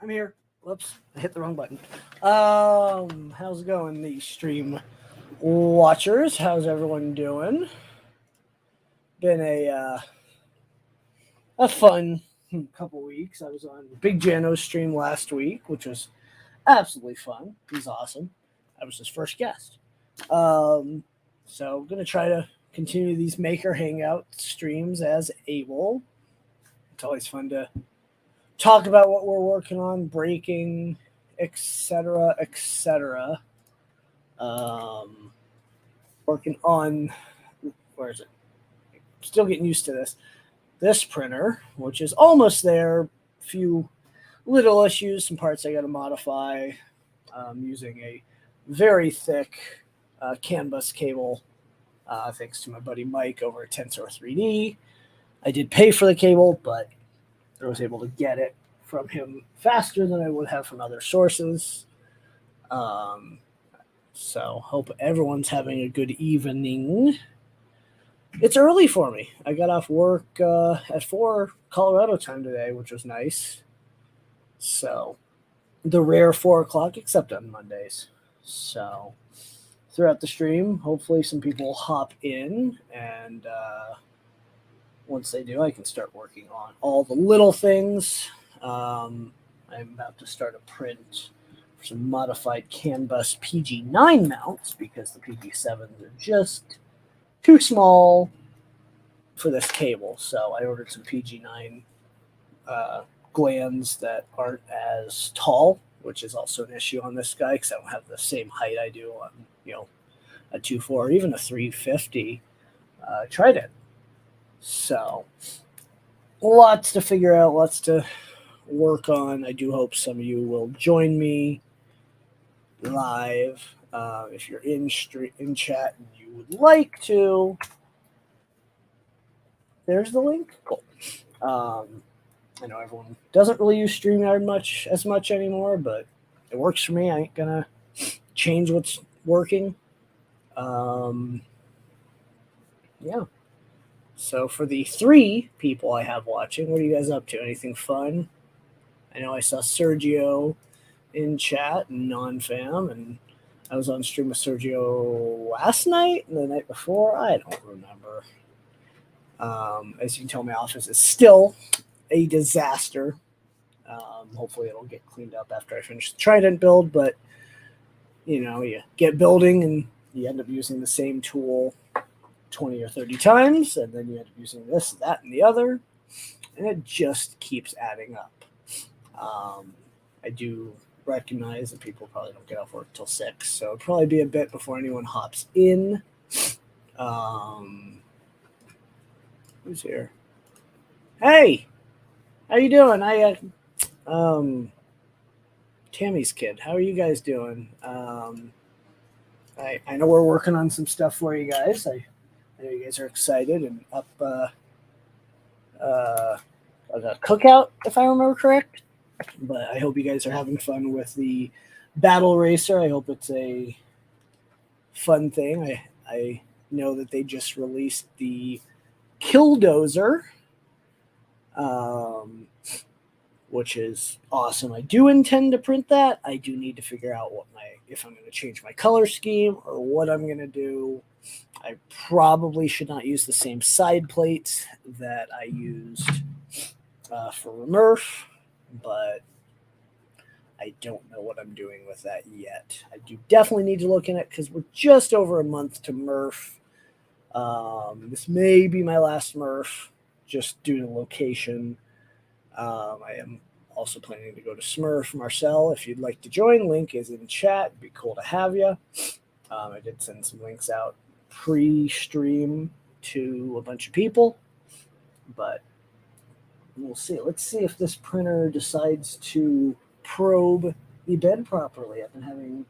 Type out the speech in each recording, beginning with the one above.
I'm here. Whoops, I hit the wrong button. How's it going, the stream watchers? How's everyone doing? Been a fun couple weeks. I was on Big Jano's stream last week, which was absolutely fun. He's awesome. I was his first guest. Um, so I'm gonna try to continue these Maker Hangout streams as able. It's always fun to talk about what we're working on, breaking, etc., etc. Um, Working on, where is it? Still getting used to this printer, which is almost there. Few little issues, some parts I got to modify. Using a very thick CAN bus cable, thanks to my buddy Mike over at Tensor 3D. I did pay for the cable, but I was able to get it from him faster than I would have from other sources. So hope everyone's having a good evening. It's early for me. I got off work at 4 Colorado time today, which was nice. So the rare 4 o'clock, except on Mondays. So throughout the stream, hopefully some people will hop in, and once they do, I can start working on all the little things. I'm about to start a print for some modified CAN bus PG9 mounts because the PG7s are just too small for this cable. So I ordered some PG9 glands that aren't as tall, which is also an issue on this guy because I don't have the same height I do on, a 2.4 or even a 350 Trident. So lots to figure out, lots to work on. I do hope some of you will join me live. If you're in chat and you would like to, there's the link. Cool. I know everyone doesn't really use StreamYard as much anymore, but it works for me. I ain't gonna change what's working. Yeah. So for the 3 people I have watching, what are you guys up to? Anything fun? I know I saw Sergio in chat and non-fam, and I was on stream with Sergio last night and the night before. I don't remember. As you can tell, my office is still a disaster. Hopefully it'll get cleaned up after I finish the Trident build, but you get building and you end up using the same tool 20 or 30 times, and then you end up using this, that, and the other, and it just keeps adding up. I do recognize that people probably don't get off work till 6, so it'll probably be a bit before anyone hops in. Who's here? Hey, how you doing? Tammy's kid. How are you guys doing? I know we're working on some stuff for you guys. I know you guys are excited and up a cookout, if I remember correct. But I hope you guys are having fun with the Battle Racer. I hope it's a fun thing. I know that they just released the Killdozer, which is awesome. I do intend to print that. I do need to figure out if I'm going to change my color scheme or what I'm going to do. I probably should not use the same side plates that I used for Remurf, but I don't know what I'm doing with that yet. I do definitely need to look in it because we're just over a month to Murph. This may be my last Murph just due to location. I am also planning to go to Smurf. Marcel, if you'd like to join, link is in chat. It'd be cool to have you. I did send some links out pre-stream to a bunch of people, but we'll see. Let's see if this printer decides to probe the bed properly. I've been having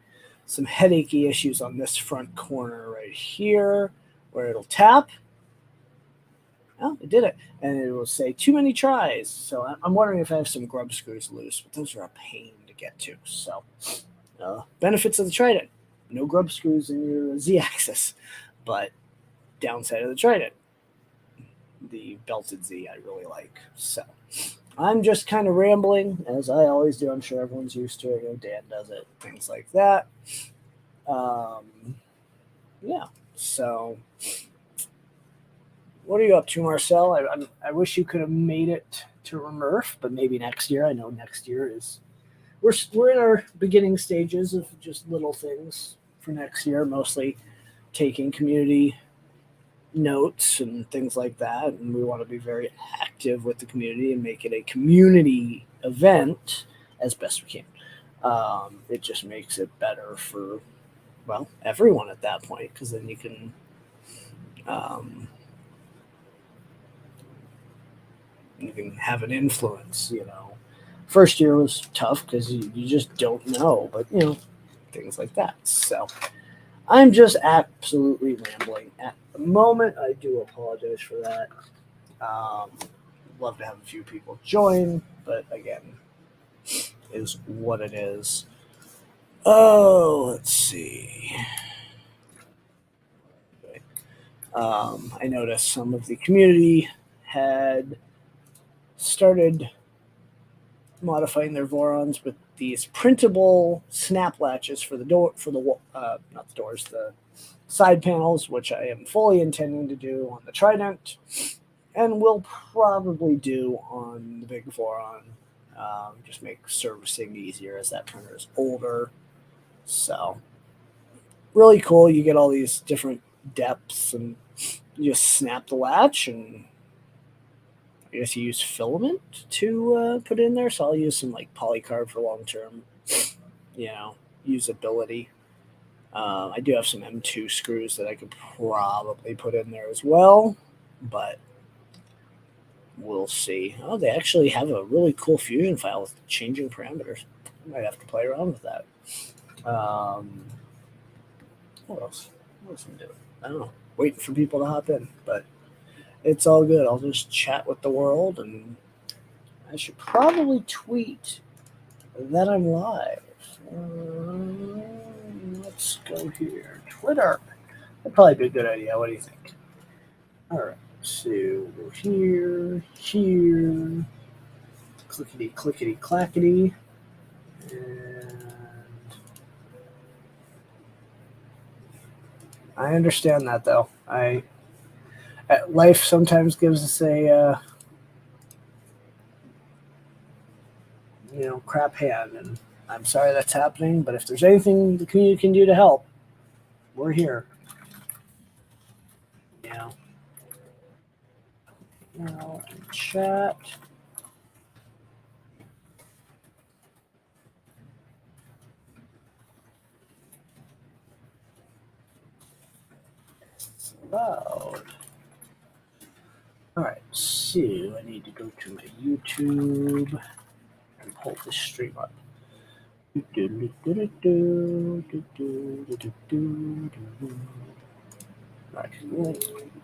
some headachy issues on this front corner right here where it'll tap. Oh, it did it. And it will say too many tries. So I'm wondering if I have some grub screws loose, but those are a pain to get to. So benefits of the Trident. No grub screws in your Z-axis, but downside of the Trident. The belted Z I really like. So I'm just kind of rambling, as I always do. I'm sure everyone's used to it. Dan does it, things like that. Um, yeah. So, what are you up to, Marcel? I wish you could have made it to Remurf, but maybe next year. I know next year is we're in our beginning stages of just little things for next year, mostly taking community notes and things like that. And we want to be very active with the community and make it a community event as best we can. It just makes it better for, well, everyone at that point, because then um, you can have an influence. First year was tough because you just don't know, but things like that. So I'm just absolutely rambling at the moment. I do apologize for that. Um, love to have a few people join, but again, is what it is. Oh, let's see. I noticed some of the community had started modifying their Vorons with these printable snap latches for the door, for the not the doors, the side panels, which I am fully intending to do on the Trident, and will probably do on the big Voron. Just make servicing easier as that printer is older. So really cool. You get all these different depths, and you just snap the latch, and I guess you use filament to put in there. So I'll use some like polycarb for long term, you know, usability. I do have some M2 screws that I could probably put in there as well, but we'll see. Oh, they actually have a really cool fusion file with changing parameters. I might have to play around with that. What else? What else am I doing? I don't know. Waiting for people to hop in, but it's all good. I'll just chat with the world, and I should probably tweet that I'm live. Let's go here. Twitter. That'd probably be a good idea. What do you think? All right. So go here, here, clickety clickety clackety, and I understand that though. Life sometimes gives us a crap hand, and I'm sorry that's happening. But if there's anything the community can do to help, we're here. You know, chat. It's loud. All right, so I need to go to my YouTube and pull this stream up. Right,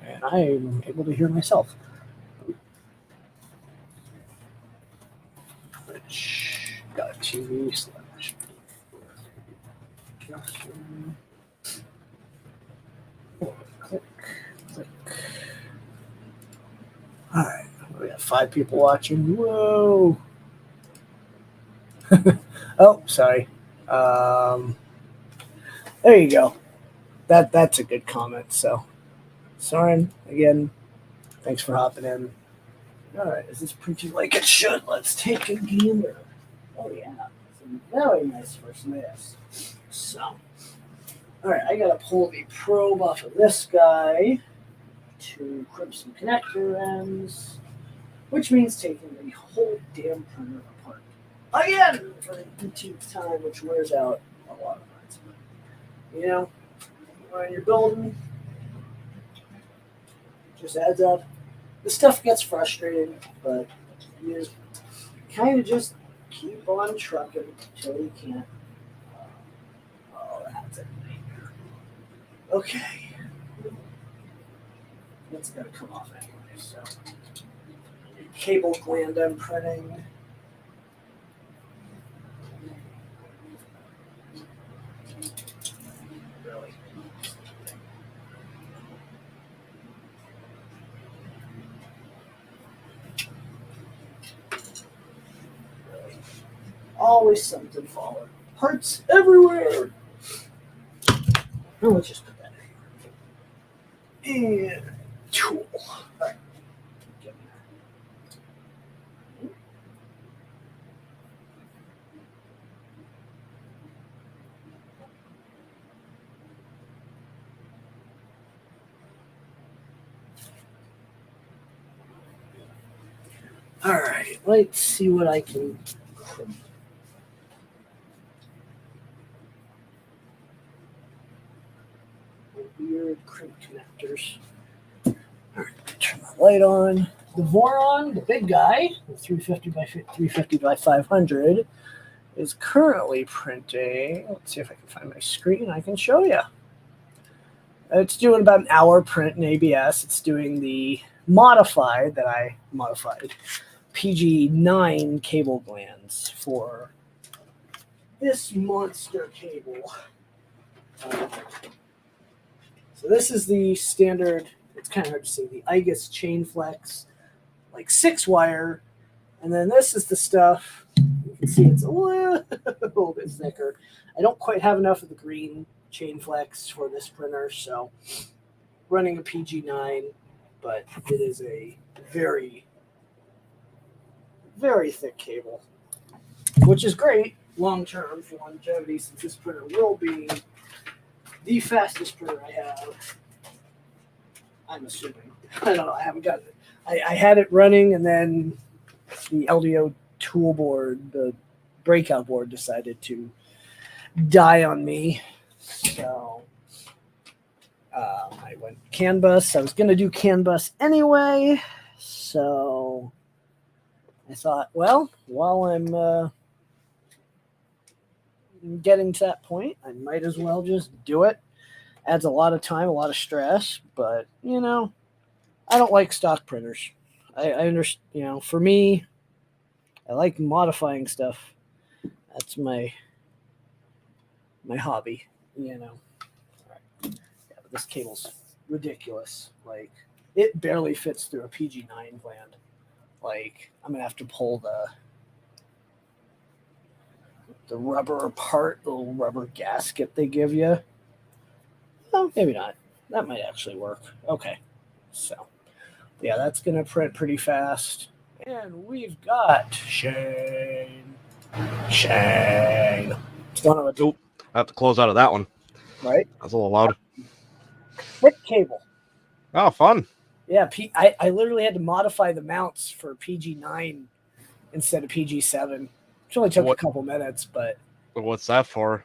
and I am able to hear myself. Which got TV slash. Click, click. All right, we have 5 people watching. Whoa! Oh, sorry. There you go. That's a good comment. So, Soren, again, thanks for hopping in. All right, is this printing like it should? Let's take a gander. Oh yeah, some very nice first miss. So, all right, I gotta pull the probe off of this guy to crimp some connector ends, which means taking the whole damn printer apart again for the 18th time, which wears out a lot of parts. When you're building, just adds up. This stuff gets frustrating, but you kind of just keep on trucking until you can't. Oh, that's a nightmare. Okay. That's got to come off anyway. So, cable gland I'm printing. Really. Always something falling. Parts everywhere. Oh, let's just put that in. And tool. All right. Get in there. All right. Let's see what I can. Weird crimp connectors. All right. Turn the light on. The Voron, the big guy, the 350 by 500, is currently printing. Let's see if I can find my screen. I can show you. It's doing about an hour print in ABS. It's doing the modified that I modified PG9 cable glands for this monster cable. So this is the standard. It's kind of hard to see, the IGUS chain flex, like 6-wire, and then this is the stuff. You can see it's a little bit thicker. I don't quite have enough of the green chain flex for this printer, so running a PG9, but it is a very, very thick cable, which is great long term for longevity, since this printer will be the fastest printer I have. I'm assuming. I don't know. I haven't got it. I had it running, and then the LDO tool board, the breakout board, decided to die on me. So I went CAN bus. I was going to do CAN bus anyway. So I thought, well, while I'm getting to that point, I might as well just do it. Adds a lot of time, a lot of stress, but I don't like stock printers. I understand, for me, I like modifying stuff. That's my hobby, All right. Yeah, but this cable's ridiculous. Like, it barely fits through a PG9 gland. Like, I'm gonna have to pull the rubber part, the little rubber gasket they give you. Oh, maybe not. That might actually work. Okay. So, yeah, that's going to print pretty fast. And we've got Shane. It's one of a... Oop, I have to close out of that one. Right? That's a little loud. Thick cable. Oh, fun. Yeah, I literally had to modify the mounts for PG9 instead of PG7. Which only took a couple minutes, but... What's that for?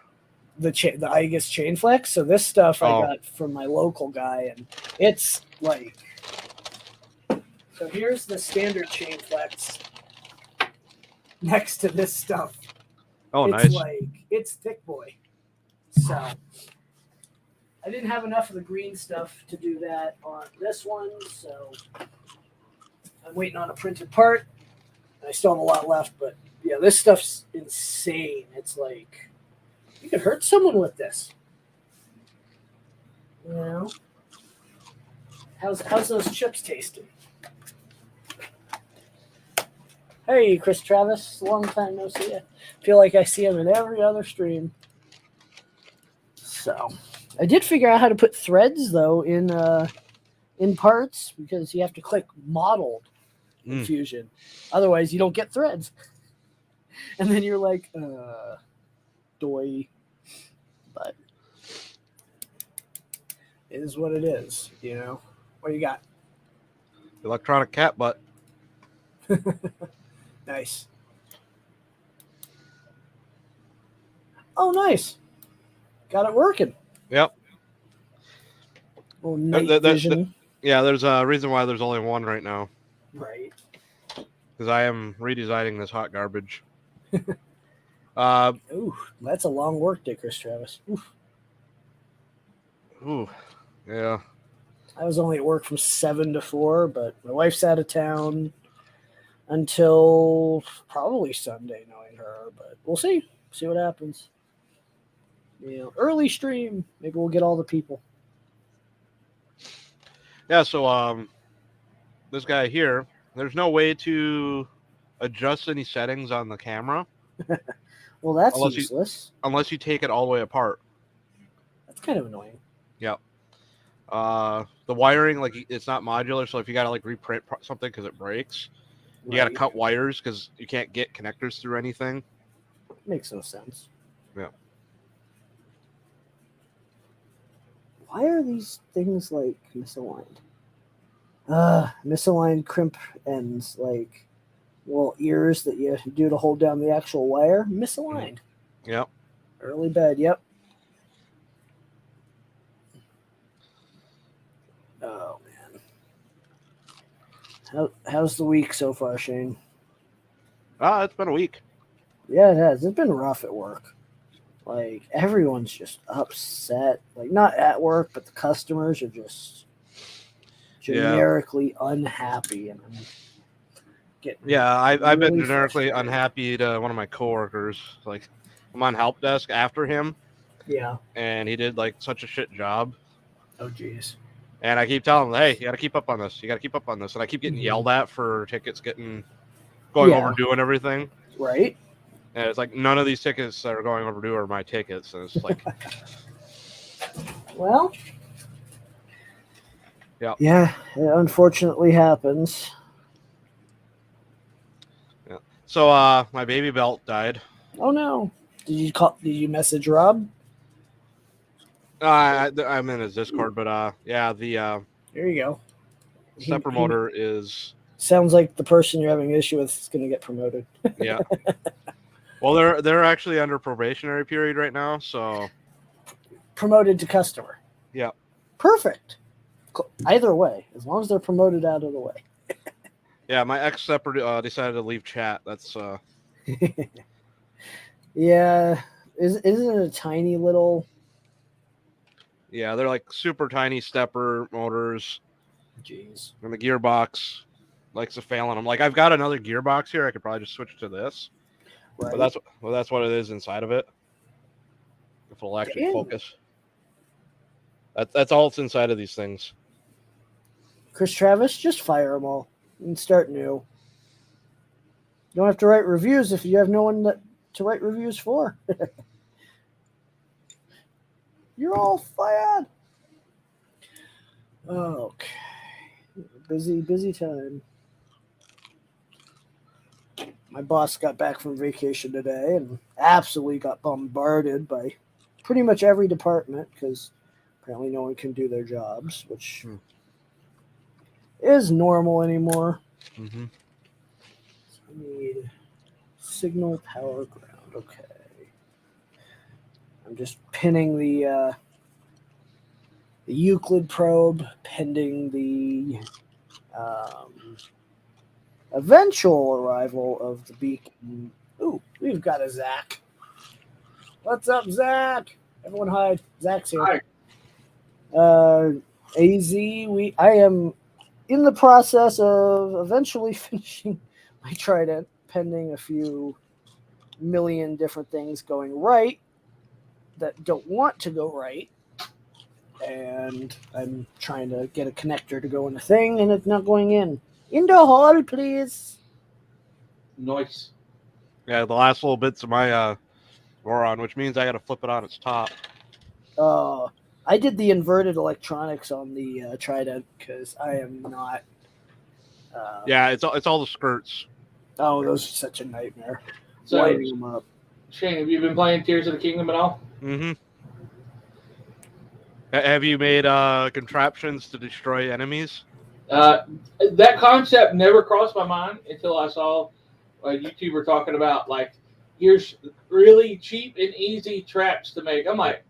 The IGUS chain flex. So this stuff I got from my local guy, and it's like, so here's the standard chain flex next to this stuff. Oh, it's nice. Like, it's thick boy. So I didn't have enough of the green stuff to do that on this one, so I'm waiting on a printed part. I still have a lot left, but yeah, this stuff's insane. It's like, you could hurt someone with this. How's those chips tasting? Hey, Chris Travis, long time no see. I feel like I see him in every other stream. So, I did figure out how to put threads though in parts, because you have to click modeled in Fusion, otherwise you don't get threads. And then you're like, doy. But it is what it is, What do you got? Electronic cat butt. Nice. Oh, nice. Got it working. Yep. Oh, night vision. There's a reason why there's only one right now. Right. Because I am redesigning this hot garbage. Ooh, that's a long work day, Chris Travis. Ooh, yeah. I was only at work from 7 to 4, but my wife's out of town until probably Sunday, knowing her. But we'll see what happens. Early stream. Maybe we'll get all the people. Yeah. So this guy here, there's no way to adjust any settings on the camera. Well, that's Unless useless. you take it all the way apart. That's kind of annoying. Yep. The wiring, like, it's not modular, so if you gotta like reprint something because it breaks, you gotta cut wires because you can't get connectors through anything. Makes no sense. Yeah. Why are these things like misaligned? Misaligned crimp ends, like little ears that you do to hold down the actual wire. Misaligned. Yep. Early bed. Yep. Oh man. How's the week so far, Shane? It's been a week. Yeah, it has. It's been rough at work. Like everyone's just upset. Like not at work, but the customers are just generically unhappy, and I'm getting I've been really generically frustrated. unhappy to one of my coworkers. Like, I'm on help desk after him, Yeah. and he did like such a shit job. Oh jeez. And I keep telling him, hey, you got to keep up on this. You got to keep up on this. And I keep getting yelled at for tickets going overdue and everything. Right. And it's like none of these tickets that are going overdue are my tickets. And it's like, well, yeah. Yeah, it unfortunately happens. Yeah. So my baby belt died. Oh no! Did you message Rob? I'm in his Discord, but yeah, the There you go. stepper motor is. Sounds like the person you're having an issue with is going to get promoted. Yeah. Well, they're actually under probationary period right now, so promoted to customer. Yeah. Perfect. Either way, as long as they're promoted out of the way. Yeah, my ex-stepper decided to leave chat. That's Yeah, isn't it a tiny little? Yeah, they're like super tiny stepper motors. Jeez. And the gearbox likes to fail on them. Like, I've got another gearbox here. I could probably just switch to this. Right. But that's what it is inside of it. If it'll actually focus. That's all that's inside of these things. Chris Travis, just fire them all and start new. You don't have to write reviews if you have no one to write reviews for. You're all fired. Okay. Busy time. My boss got back from vacation today and absolutely got bombarded by pretty much every department because apparently no one can do their jobs, which is normal anymore. Mm-hmm. So I need signal power ground. Okay. I'm just pinning the Euclid probe pending the eventual arrival of the beacon. Ooh, we've got a Zach. What's up, Zach? Everyone hide. Zach's here. Hi. AZ, I am in the process of eventually finishing my trident, pending a few million different things going right that don't want to go right. And I'm trying to get a connector to go in the thing, and it's not going in. In the hall, please. Nice. Yeah, the last little bits of my Goron, which means I got to flip it on its top. I did the inverted electronics on the Trident because I am not. Yeah, it's all the skirts. Oh, those are such a nightmare. So, Lighting them up. Shane, have you been playing Tears of the Kingdom at all? Mm-hmm. Have you made contraptions to destroy enemies? That concept never crossed my mind until I saw a YouTuber talking about, like, here's really cheap and easy traps to make. I'm like,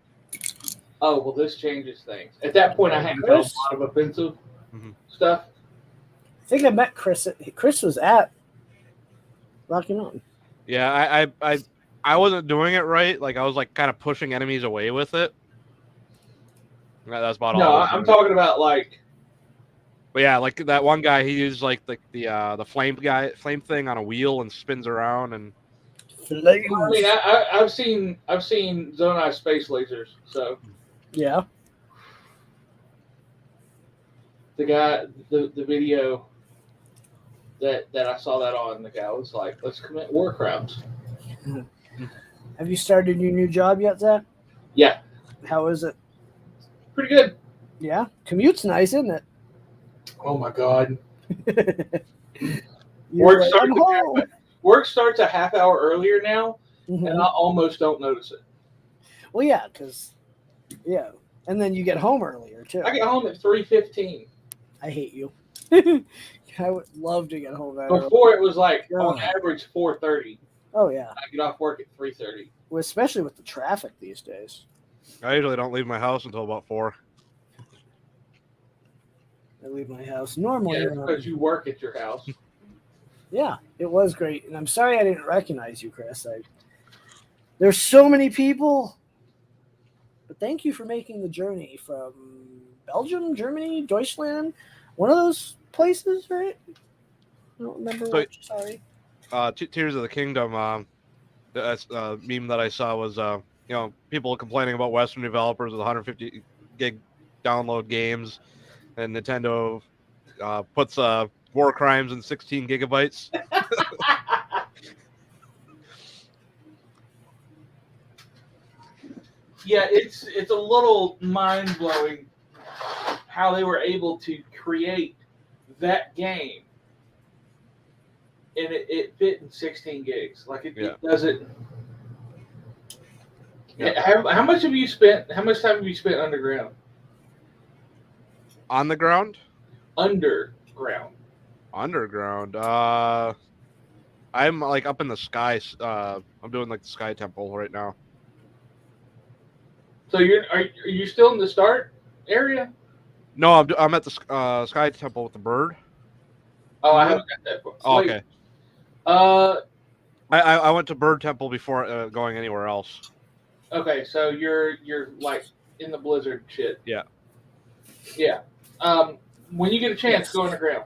oh, well, this changes things. At that point, I hadn't found a lot of offensive stuff. I think I met Chris. Chris was at Rocky Mountain. Yeah, I wasn't doing it right. Like, I was like kind of pushing enemies away with it. That's about all. No, I'm talking about like. But yeah, like that one guy, he used like the flame thing on a wheel and spins around and. Flames. I mean, I've seen Zonai space lasers. So. Yeah. The guy, the video that I saw that on, the guy was like, "Let's commit war crimes." Have you started your new job yet, Zach? Yeah, How is it? pretty good. Yeah, commute's nice, isn't it? Oh my god. You're Work like, starts I'm home. Work starts a half hour earlier now, and Mhm. I almost don't notice it. Well, yeah, because and then you get home earlier too. I get home at 3:15. I hate you. I would love to get home that early. Before it was like on God. average 4:30. Oh yeah, I get off work at 3:30. well, especially with the traffic these days. I usually don't leave my house until about 4. I leave my house normally. Yeah, because you work at your house. Yeah, it was great, and I'm sorry I didn't recognize you, Chris. There's so many people, but thank you for making the journey from Belgium, Germany, Deutschland, one of those places, right? I don't remember. So- Which, sorry. Tears of the Kingdom. The meme that I saw was people complaining about Western developers with 150 gig download games, and Nintendo puts War Crimes in 16 gigabytes. Yeah, it's a little mind blowing how they were able to create that game, and it fit in 16 gigs. Like it doesn't. Yeah. How much have you spent? How much time have you spent underground? On the ground? Underground. Underground. I'm like up in the sky. I'm doing like the Sky Temple right now. So are you still in the start area? No, I'm at the Sky Temple with the bird. Oh, I haven't got that far. Oh, okay. I went to Bird Temple before going anywhere else. Okay, so you're like in the blizzard shit. Yeah. Yeah. When you get a chance, go underground.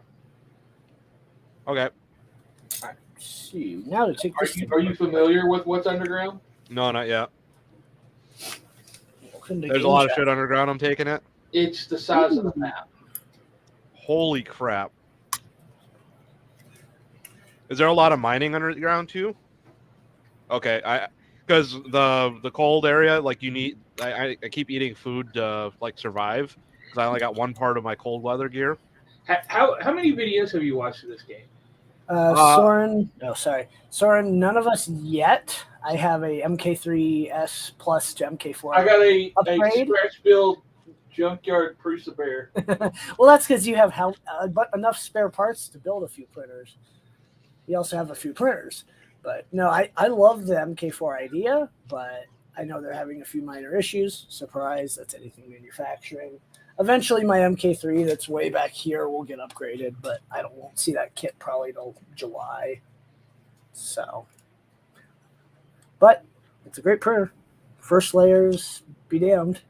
Okay. See, now to take this. Are you familiar with what's underground? No, not yet. Welcome to There's a Game lot of Chat. shit underground. I'm taking it. It's the size of the map. Holy crap! Is there a lot of mining underground too? Okay, because the cold area, like you need. I keep eating food to like survive because I only got one part of my cold weather gear. How many videos have you watched of this game? Soren, Soren, none of us yet. I have a MK3S plus to MK4. I got a upgrade. scratch build junkyard Bear. Well, that's because you have but enough spare parts to build a few printers. You also have a few printers. But no, I love the MK4 idea, but I know they're having a few minor issues. Surprise, that's anything manufacturing. Eventually, my MK3 that's way back here will get upgraded, but I won't see that kit probably till July. So, but it's a great printer. First layers, be damned.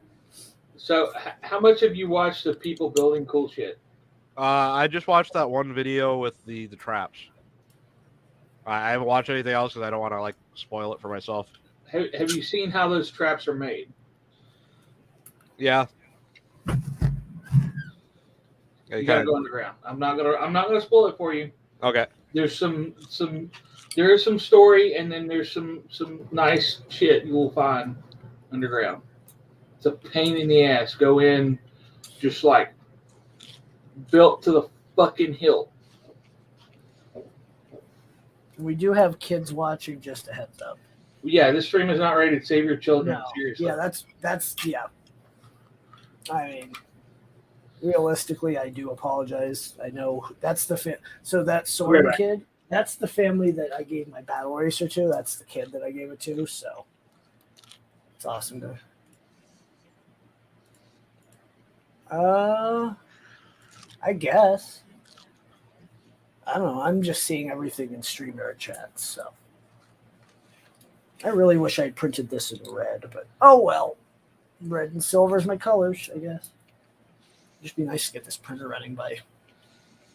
So, how much have you watched of people building cool shit? I just watched that one video with the traps. I haven't watched anything else because I don't want to like spoil it for myself. Have you seen how those traps are made? Yeah. You gotta go underground. I'm not gonna spoil it for you. Okay. There's some there is some story, and then there's some nice shit you will find underground. It's a pain in the ass. Go in, just like built to the fucking hilt. We do have kids watching, just a heads up. Yeah, this stream is not rated. Save your children. No. Seriously. Yeah, that's I mean, realistically, I do apologize. I know that's so that Soren kid, that's the family that I gave my battle racer to. That's the kid that I gave it to. So it's awesome to. I guess. I don't know. I'm just seeing everything in StreamYard chat, so I really wish I'd printed this in red, but oh well. Red and silver is my colors, I guess. Just be nice to get this printer running by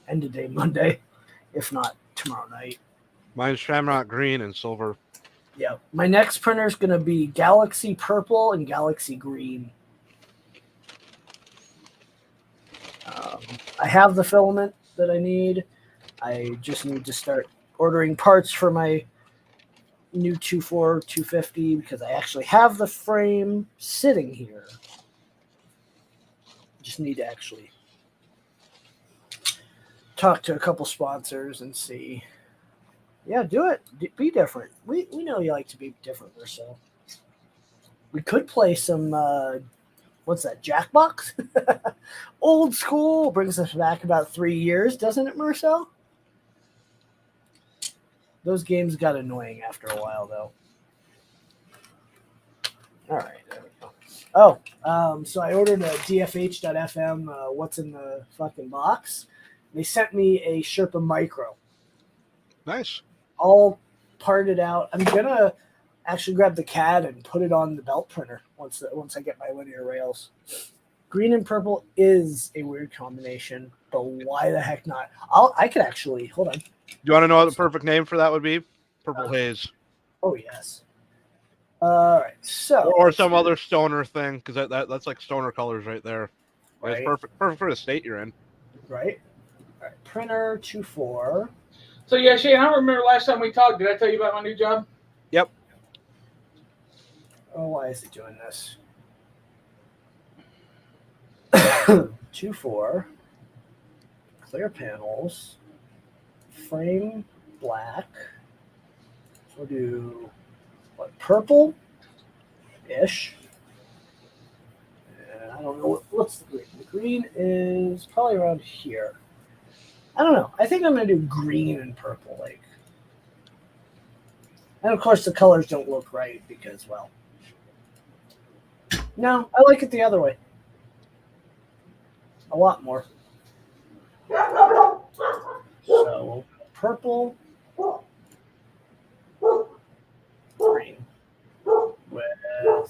end of day Monday, if not tomorrow night. Mine's Shamrock Green and silver. Yeah, my next printer is going to be Galaxy Purple and Galaxy Green. I have the filament that I need. I just need to start ordering parts for my new 2.4 250 because I actually have the frame sitting here. Just need to actually talk to a couple sponsors and see. Yeah, do it. Be different. We know you like to be different, Marcel. We could play some, what's that, Jackbox? Old school. Brings us back about 3 years, doesn't it, Marcel? Those games got annoying after a while, though. All right, there we go. Oh, so I ordered a DFH.FM, what's in the fucking box. They sent me a Sherpa Micro. Nice. All parted out. I'm going to actually grab the CAD and put it on the belt printer once I get my linear rails. Green and purple is a weird combination, but why the heck not? I could actually, hold on. Do you want to know what the perfect name for that would be? Purple Haze. Oh, yes. All right, so. Or some other stoner thing, because that's like stoner colors right there. Right. It's perfect for the state you're in. Right. All right, printer 2.4. So, yeah, Shane, I don't remember last time we talked. Did I tell you about my new job? Yep. Oh, why is it doing this? 2.4. Clear panels. Frame black. So we'll do what, purple-ish. And I don't know what's the green. The green is probably around here. I don't know. I think I'm gonna do green and purple, like. And of course the colors don't look right because, well. No, I like it the other way. A lot more. So purple, green with black.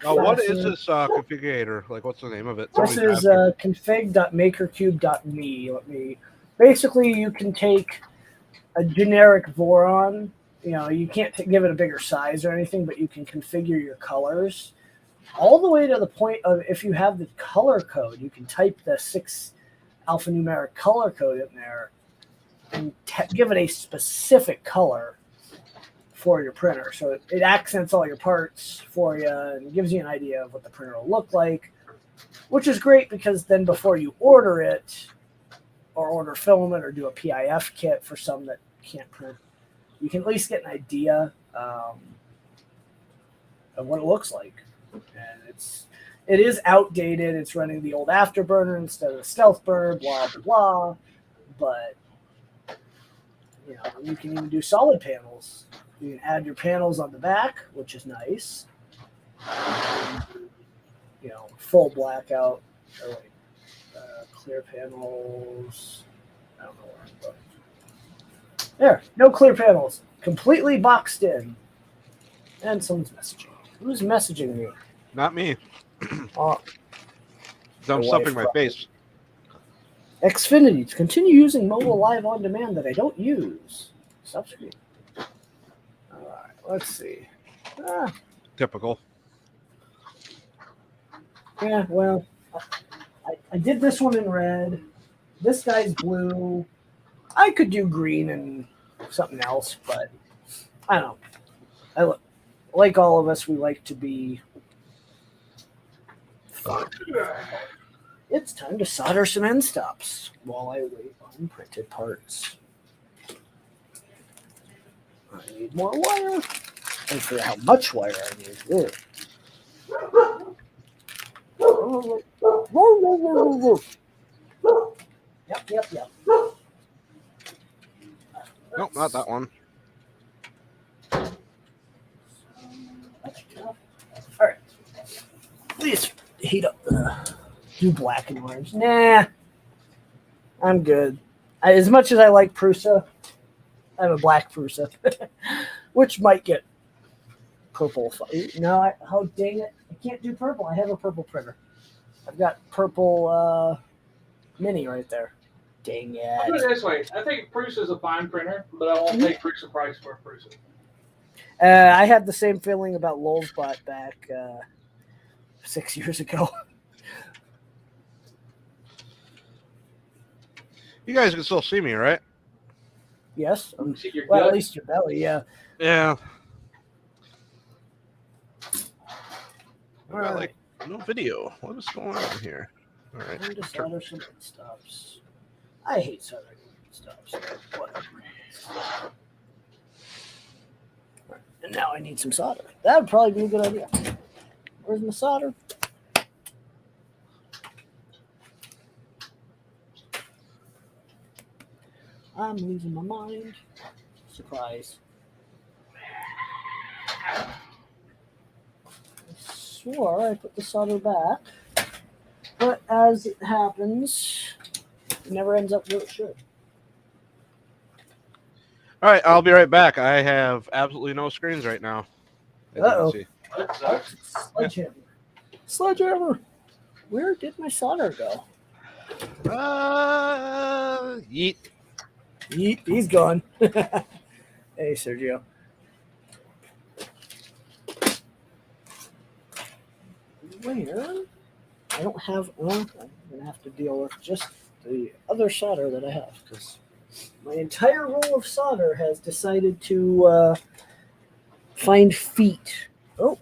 Now, what is this configurator? Like, what's the name of it? This is config.makercube.me. Basically, you can take a generic Voron. You know, you can't give it a bigger size or anything, but you can configure your colors all the way to the point of if you have the color code, you can type the 6 alphanumeric color code in there and give it a specific color for your printer. So it accents all your parts for you and gives you an idea of what the printer will look like, which is great because then before you order it or order filament or do a PIF kit for some that can't print, you can at least get an idea of what it looks like. And it is outdated. It's running the old Afterburner instead of the Stealth Burner, blah, blah, blah. But, you know, you can even do solid panels. You can add your panels on the back, which is nice. You know, full blackout, or like clear panels. I don't know where I'm going. There, no clear panels. Completely boxed in. And someone's messaging. Who's messaging me? Not me. Oh, I'm stuffing my face. Xfinity to continue using mobile live on demand that I don't use. Stop screen. All right, let's see. Typical. Yeah, well, I did this one in red. This guy's blue. I could do green and something else, but I don't know. Like all of us, we like to be fun. It's time to solder some end stops while I wait on printed parts. I need more wire. And for how much wire I need. Ugh. Yep. Nope, not that one. All right. Please heat up the do black and orange. Nah, I'm good. As much as I like Prusa, I have a black Prusa, which might get purple. No, oh dang it! I can't do purple. I have a purple printer. I've got purple mini right there. Dang it! I'll put it this way: I think Prusa is a fine printer, but I won't take Prusa price for Prusa. I had the same feeling about Lulzbot back 6 years ago. You guys can still see me, right? Yes. See your Well, gut? at least your belly, yeah. Yeah. All right. Like no video. What is going on here? All right. Time to solder some stops. I hate soldering stops. Whatever. And now I need some solder. That would probably be a good idea. Where's my solder? I'm losing my mind. Surprise. I swore I put the solder back, but as it happens, it never ends up where it should. All right, I'll be right back. I have absolutely no screens right now. As you can Uh-oh. see. Sledgehammer. Sledgehammer. Where did my solder go? Yeet. He's gone. Hey, Sergio. Where? I don't have. Well, I'm gonna have to deal with just the other solder that I have because my entire roll of solder has decided to find feet. Oh,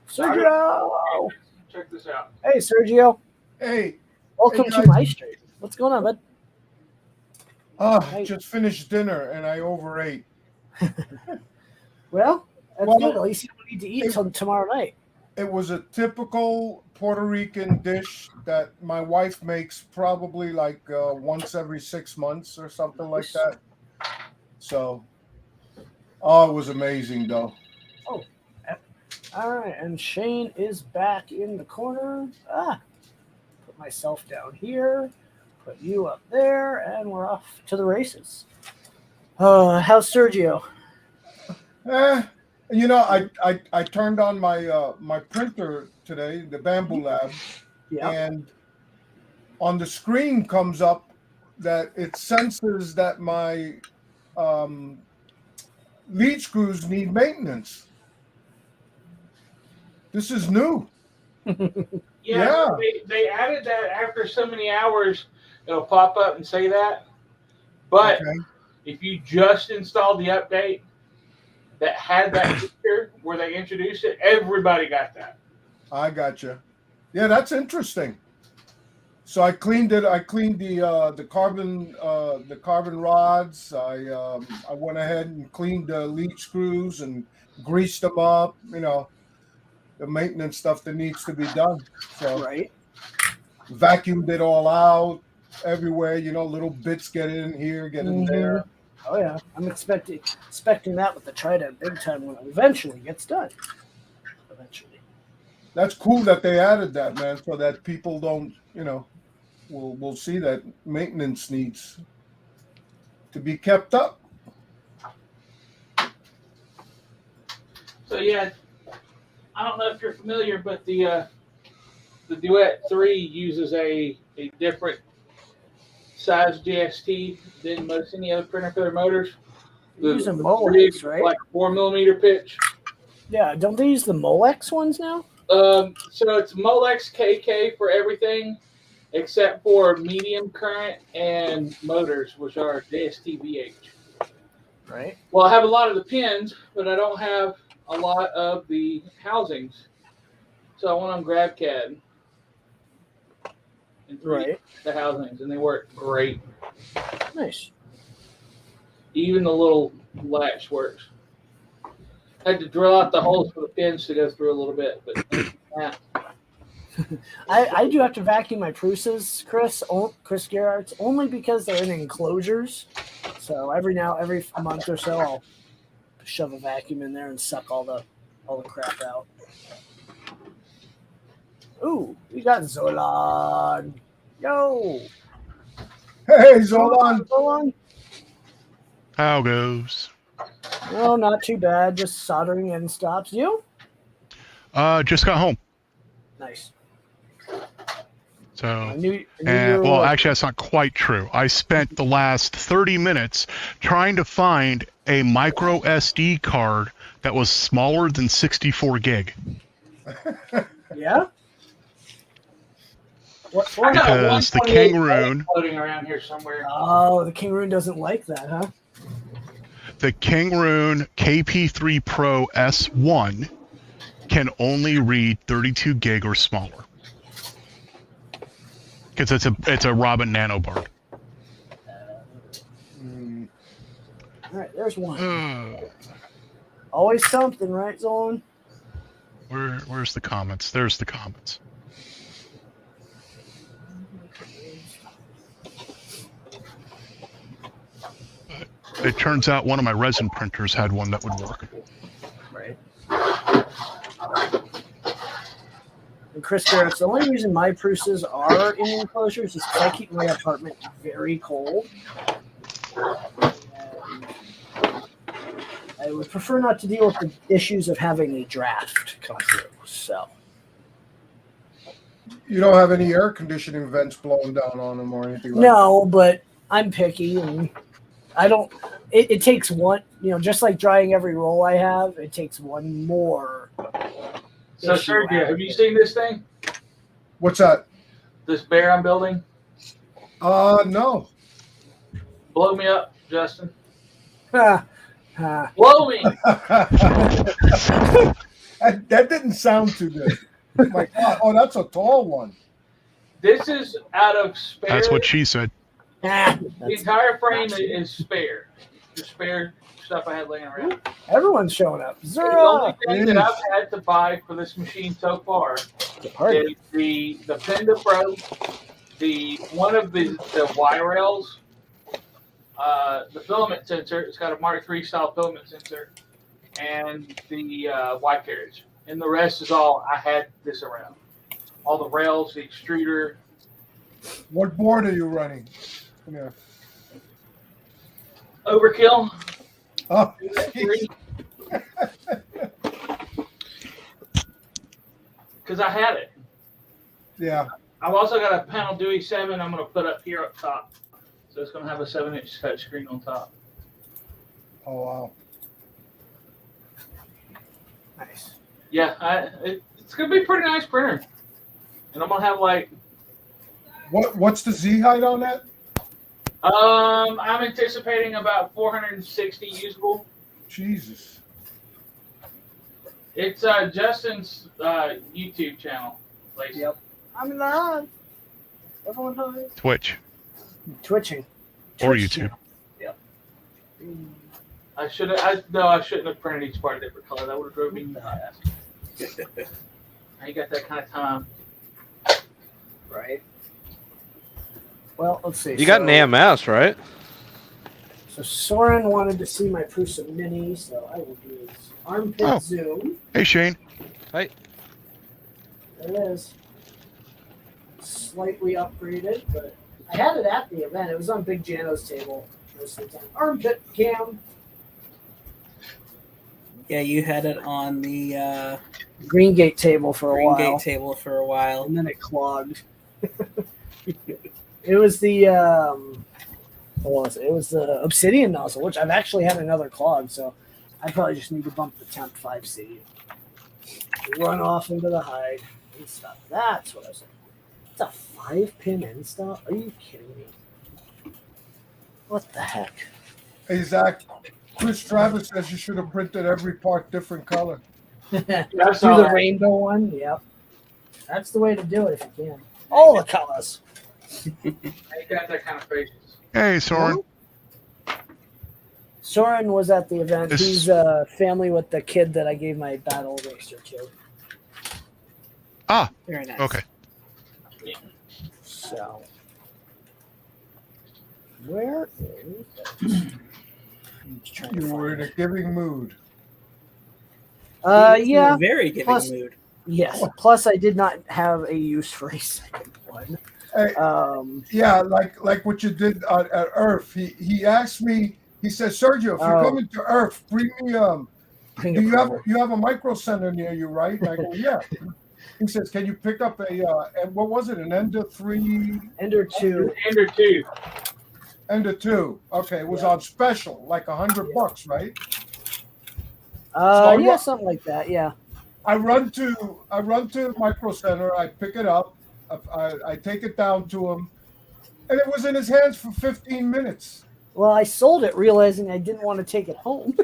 Sergio! Check this out. Hey, Sergio. Hey, Welcome Hey, to guys. my stream. What's going on, bud? Hey. just finished dinner and I overate. Well, that's Well, good. At least you don't need to eat till tomorrow night. It was a typical Puerto Rican dish that my wife makes probably like once every 6 months or something like that. So, it was amazing though. All right, and Shane is back in the corner. Put myself down here, put you up there, and we're off to the races. How's Sergio? I turned on my my printer today, the Bamboo Lab, Yeah. and on the screen comes up that it senses that my lead screws need maintenance. This is new. Yeah. They added that after so many hours, it'll pop up and say that. But Okay. if you just installed the update that had that feature where they introduced it, everybody got that. I gotcha. Yeah, that's interesting. So I cleaned it. I cleaned the carbon rods. I went ahead and cleaned the lead screws and greased them up. You know, the maintenance stuff that needs to be done. So Right. vacuumed it all out everywhere. You know, little bits get in here, get in there. Oh yeah, I'm expecting that with the Trident big time when it eventually gets done. Eventually. That's cool that they added that, man, so that people don't, will see that maintenance needs to be kept up. So yeah, I don't know if you're familiar, but the Duet 3 uses a different size GST than most any other printer for their motors. They're using The Molex, big, right? Like 4mm pitch. Yeah, don't they use the Molex ones now? So it's Molex KK for everything except for medium current and motors, which are JST VH. Right. Well, I have a lot of the pins, but I don't have a lot of the housings. So I went on GrabCAD and Right. the housings, and they work great. Nice. Even the little latch works. Had to drill out the holes for the pins to go through a little bit, but yeah. I do have to vacuum my Prusa's, Chris Gerard's, only because they're in enclosures. So every month or so, I'll shove a vacuum in there and suck all the crap out. Ooh, we got Zolan. Yo. Hey, Zolan. Zolan. How goes? No, not too bad. Just soldering end stops. You? Just got home. Nice. So, I knew you and were well, like- actually, that's not quite true. I spent the last 30 minutes trying to find a micro SD card that was smaller than 64 gig. Yeah. What for? I got a Because the 128 Kangaroo, floating around here somewhere. Oh, the Kangaroo doesn't like that, huh? the Kangaroo KP3 Pro S1 can only read 32 gig or smaller. Because it's a Robin nanoboard. All right, there's one. Always something, right, Zolan? Where's the comments? There's the comments. But it turns out one of my resin printers had one that would work. Right. And Chris Garrett's the only reason my Pruses are in enclosures is because I keep my apartment very cold. And I would prefer not to deal with the issues of having a draft come through. So You don't have any air conditioning vents blowing down on them or anything like no, but I'm picky and I don't. It takes one, just like drying every roll I have. It takes one more. So, Sergio, have you seen this thing? that? What's that? This bear I'm building? No. Blow me up, Justin. Ha, Blow me! that didn't sound too good. My God. Oh, that's a tall one. This is out of spare. That's what she said. The entire frame is spare. The spare stuff I had laying around. Everyone's showing up. The only Zero. thing that I've had to buy for this machine so far is the Penda Pro, one of the Y rails, the filament sensor. It's got a Mark III style filament sensor, and the Y carriage. And the rest is all I had this around. All the rails, the extruder. What board are you running? Come here. Overkill. Oh, Because I had it. yeah. I've also got a Panel Dewey 7 I'm going to put up here up top. So it's going to have a 7-inch touch screen on top. Oh, wow. Nice. Yeah, it's going to be a pretty nice printer. And I'm going to have What's the Z height on that? I'm anticipating about 460 usable. Jesus. It's Justin's YouTube channel. Lacey. Yep. I'm live. Everyone live. Twitch Twitching. or Twitch YouTube. channel. Yep. I shouldn't have printed each part a different color. That would have drove me nuts. I ain't got that kind of time. Right. Well, let's see. You got an AMS, right? So Soren wanted to see my Prusa Mini, so I will do his armpit zoom. Hey, Shane. Hey. There it is. Slightly upgraded, but I had it at the event. It was on Big Jano's table most of the time. Armpit cam. Yeah, you had it on the Green Gate table for a Green while. Gate table for a while. And then it clogged. It was the what was it? It was the Obsidian nozzle, which I've actually had another clog, so I probably just need to bump the temp 5C. Run off into the hide and stuff. That's what I was saying. It's a 5-pin end stop? Are you kidding me? What the heck? Hey, Zach. Chris Travis says you should have printed every part different color. Do That's the all right. rainbow one? Yep. That's the way to do it if you can. All the colors. I ain't got that kind of patience. Hey, Soren. Soren was at the event. This- He's family with the kid that I gave my battle racer to. Ah, Very nice. okay. So, where is? I'm just trying to You were in find a giving mood. it. He's in Yeah. a very giving Plus- mood. Yes. Plus, I did not have a use for a second one. Hey, yeah, like what you did at Earth. He asked me. He said, Sergio, if you're Oh. coming to Earth, bring me Bring Do a you have pro. a micro center near you, right? And I go, yeah. He says, can you pick up and what was it? An Ender 3, Ender 2? Ender 2. Ender 2. Okay, it was on special, like $100, right? Yeah, something like that. Yeah. I run to Micro Center. I pick it up. I take it down to him, and it was in his hands for 15 minutes. Well, I sold it realizing I didn't want to take it home.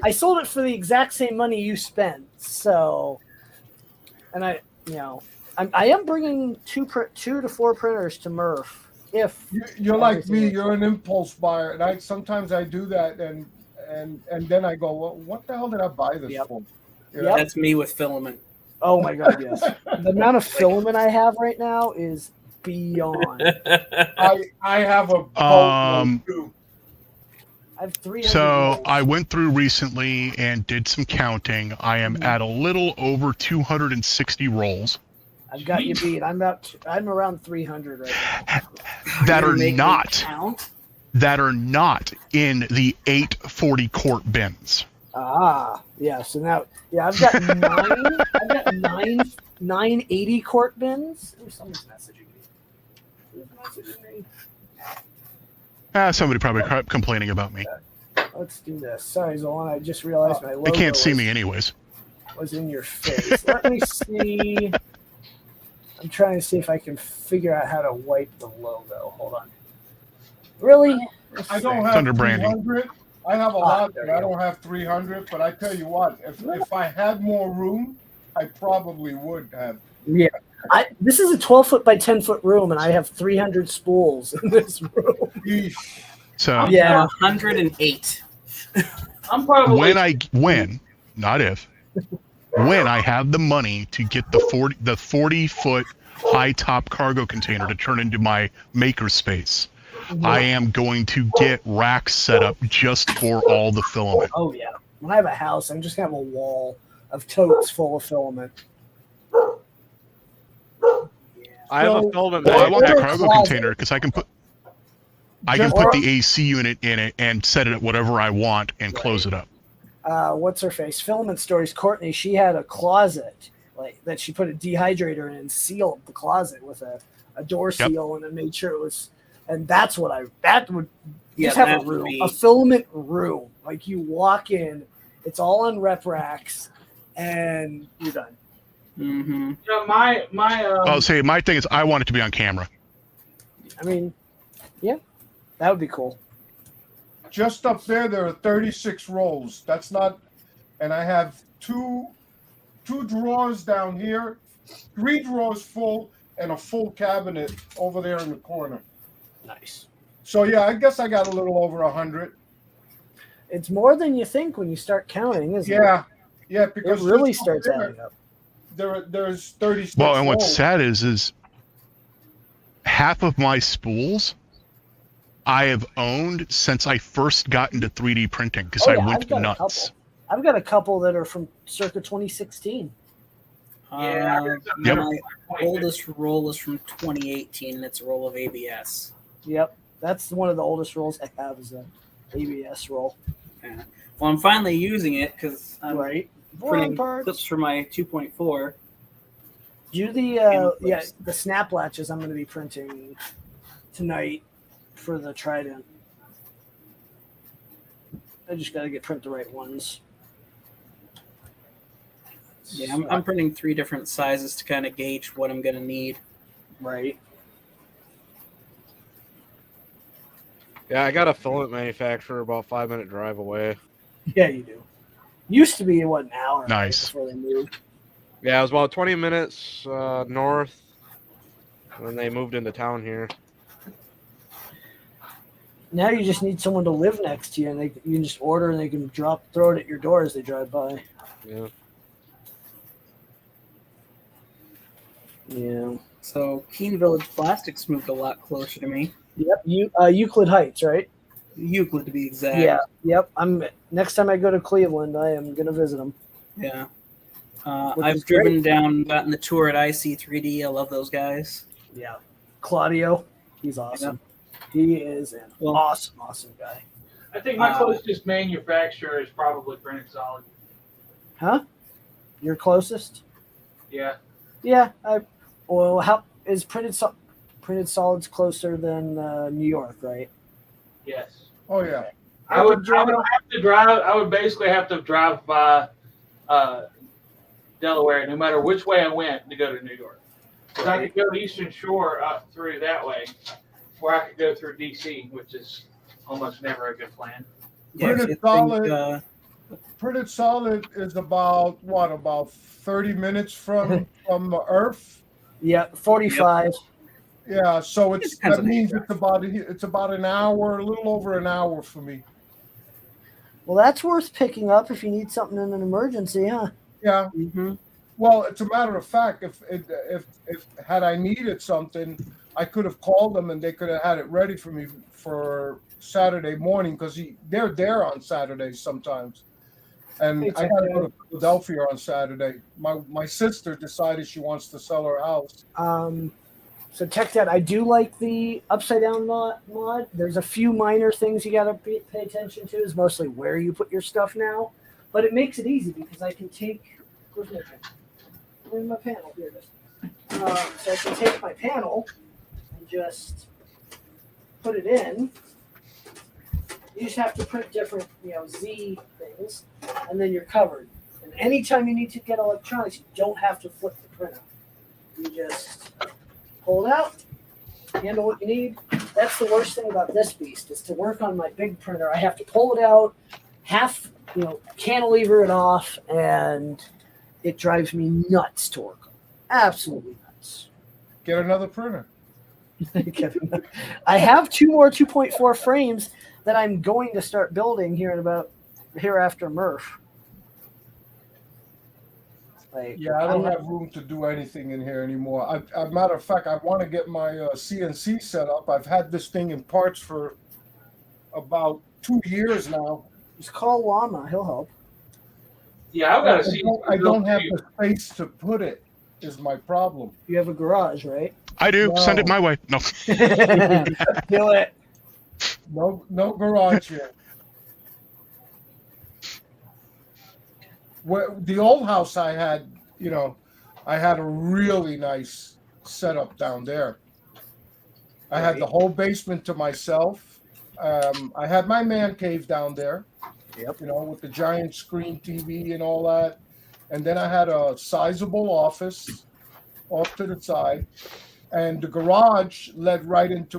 I sold it for the exact same money you spent. So, and I am bringing two to four printers to Murph. If You're like everything me. works You're out. an impulse buyer, and sometimes I do that, and then I go, well, what the hell did I buy this Yep. for? You Yep. know? That's me with filament. Oh my god, yes. The amount of filament I have right now is beyond. I have a boatload too. I have 300 So rolls. I went through recently and did some counting. I am at a little over 260 rolls I've got you beat. I'm around 300 right now. that You're are making not count. in the 840 quart bins. Ah, yeah. So now, I've got nine 80 quart bins. Ooh, someone's messaging me. Who's messaging me? Somebody probably complaining about me. Let's do this. Sorry, Zolan. I just realized my logo They can't see me anyways. was in your face. Let me see. I'm trying to see if I can figure out how to wipe the logo. Hold on. Really? I don't It's have under branding. 300. I have a Ah, lot, there but you I go. don't have 300. But I tell you what, if I had more room, I probably would have. Yeah. This is a 12-foot by 10-foot room, and I have 300 spools in this room. Yeesh. So Yeah. 108. I'm probably when I have the money to get the 40-foot high top cargo container to turn into my maker space, I am going to get racks set up just for all the filament. Oh, yeah. When I have a house, I'm just going to have a wall of totes full of filament. I have a So- filament Well, I want that Or a cargo closet. container because I can put Or- the AC unit in it and set it at whatever I want and close it up. What's her face? Filament Stories. Courtney. She had a closet that she put a dehydrator in and sealed the closet with a door seal, and then made sure it was. And that's what that would Yeah, just have that a would room, be- a filament room. Like you walk in, it's all on rep racks, and you're done. Mm-hmm. my I'll say my thing is I want it to be on camera. I mean, yeah, that would be cool. Just up there are 36 rolls. That's not, and I have two drawers down here, 3 drawers full, and a full cabinet over there in the corner. Nice. So yeah, I guess I got a little over 100. It's more than you think when you start counting, isn't it? Yeah, It because really just up starts there, adding up. There's 36. Well, and what's rolls. sad is half of my spools I have owned since I first got into 3D printing because Oh, I yeah, went I've got a nuts. couple. I've got a couple that are from circa 2016. Yeah, Yep. My oldest roll is from 2018. And it's a roll of ABS. Yep, that's one of the oldest rolls I have is an ABS roll. Well, I'm finally using it because I'm Right. Boring printing parts. clips for my 2.4. Do the And yeah clips. the snap latches I'm going to be printing tonight for the Trident. I just got to print the right ones. Yeah, I'm printing 3 different sizes to kind of gauge what I'm going to need. Right. Yeah, I got a filament manufacturer about 5-minute drive away. Yeah, you do. Used to be what, an hour. right, Nice. before they moved. Yeah, it was about 20 minutes north when they moved into town here. Now you just need someone to live next to you, and you can just order, and they can throw it at your door as they drive by. Yeah. Yeah. So Keene Village Plastics moved a lot closer to me. Yep. Euclid Heights, right? Euclid to be exact. Yeah. Yep. Next time I go to Cleveland, I am gonna visit them. Yeah. Which I've is driven down, gotten the tour at IC3D. I love those guys. Yeah. Claudio, he's awesome. He is an awesome guy. I think my closest manufacturer is probably Printed Solid. Huh? Your closest? Yeah. Yeah. Well, how is Printed Solids closer than New York, right? Yes. Oh yeah. I would have to drive. I would basically have to drive by Delaware, no matter which way I went, to go to New York. Because I could go Eastern Shore up through that way, or I could go through DC, which is almost never a good plan. Yeah, Printed I think, solid. Printed solid is about 30 minutes from the Earth. Yeah, 45. Yeah, so It depends that on how you means drive. it's about an hour, a little over an hour for me. Well, that's worth picking up if you need something in an emergency, huh? Yeah. Mm-hmm. Well, it's a matter of fact. If had I needed something, I could have called them and they could have had it ready for me for Saturday morning because they're there on Saturdays sometimes. And Hey, I check got to that go out. to Philadelphia on Saturday. My sister decided she wants to sell her house. So check that. I do like the upside down mod. There's a few minor things you got to pay attention to. Is mostly where you put your stuff now, but it makes it easy because I can take. Where's my panel? Where's my panel? Here it is. So I can take my panel and just put it in. You just have to print different, Z things, and then you're covered. And anytime you need to get electronics, you don't have to flip the printer. You just pull it out, handle what you need. That's the worst thing about this beast is to work on my big printer. I have to pull it out, cantilever it off, and it drives me nuts to work. Absolutely nuts. Get another printer. I have 2 more 2.4 frames that I'm going to start building here after Murph. Yeah, I don't have room to do anything in here anymore. Matter of fact, I want to get my CNC set up. I've had this thing in parts for about 2 years now. Just call Llama; he'll help. Yeah, I've got to see. I don't have the space to put it. Is my problem. You have a garage, right? I do. No. Send it my way. No. Do it. No garage here. The old house I had, I had a really nice setup down there. I had the whole basement to myself. I had my man cave down there. Yep. With the giant screen TV and all that. And then I had a sizable office off to the side. And the garage led right into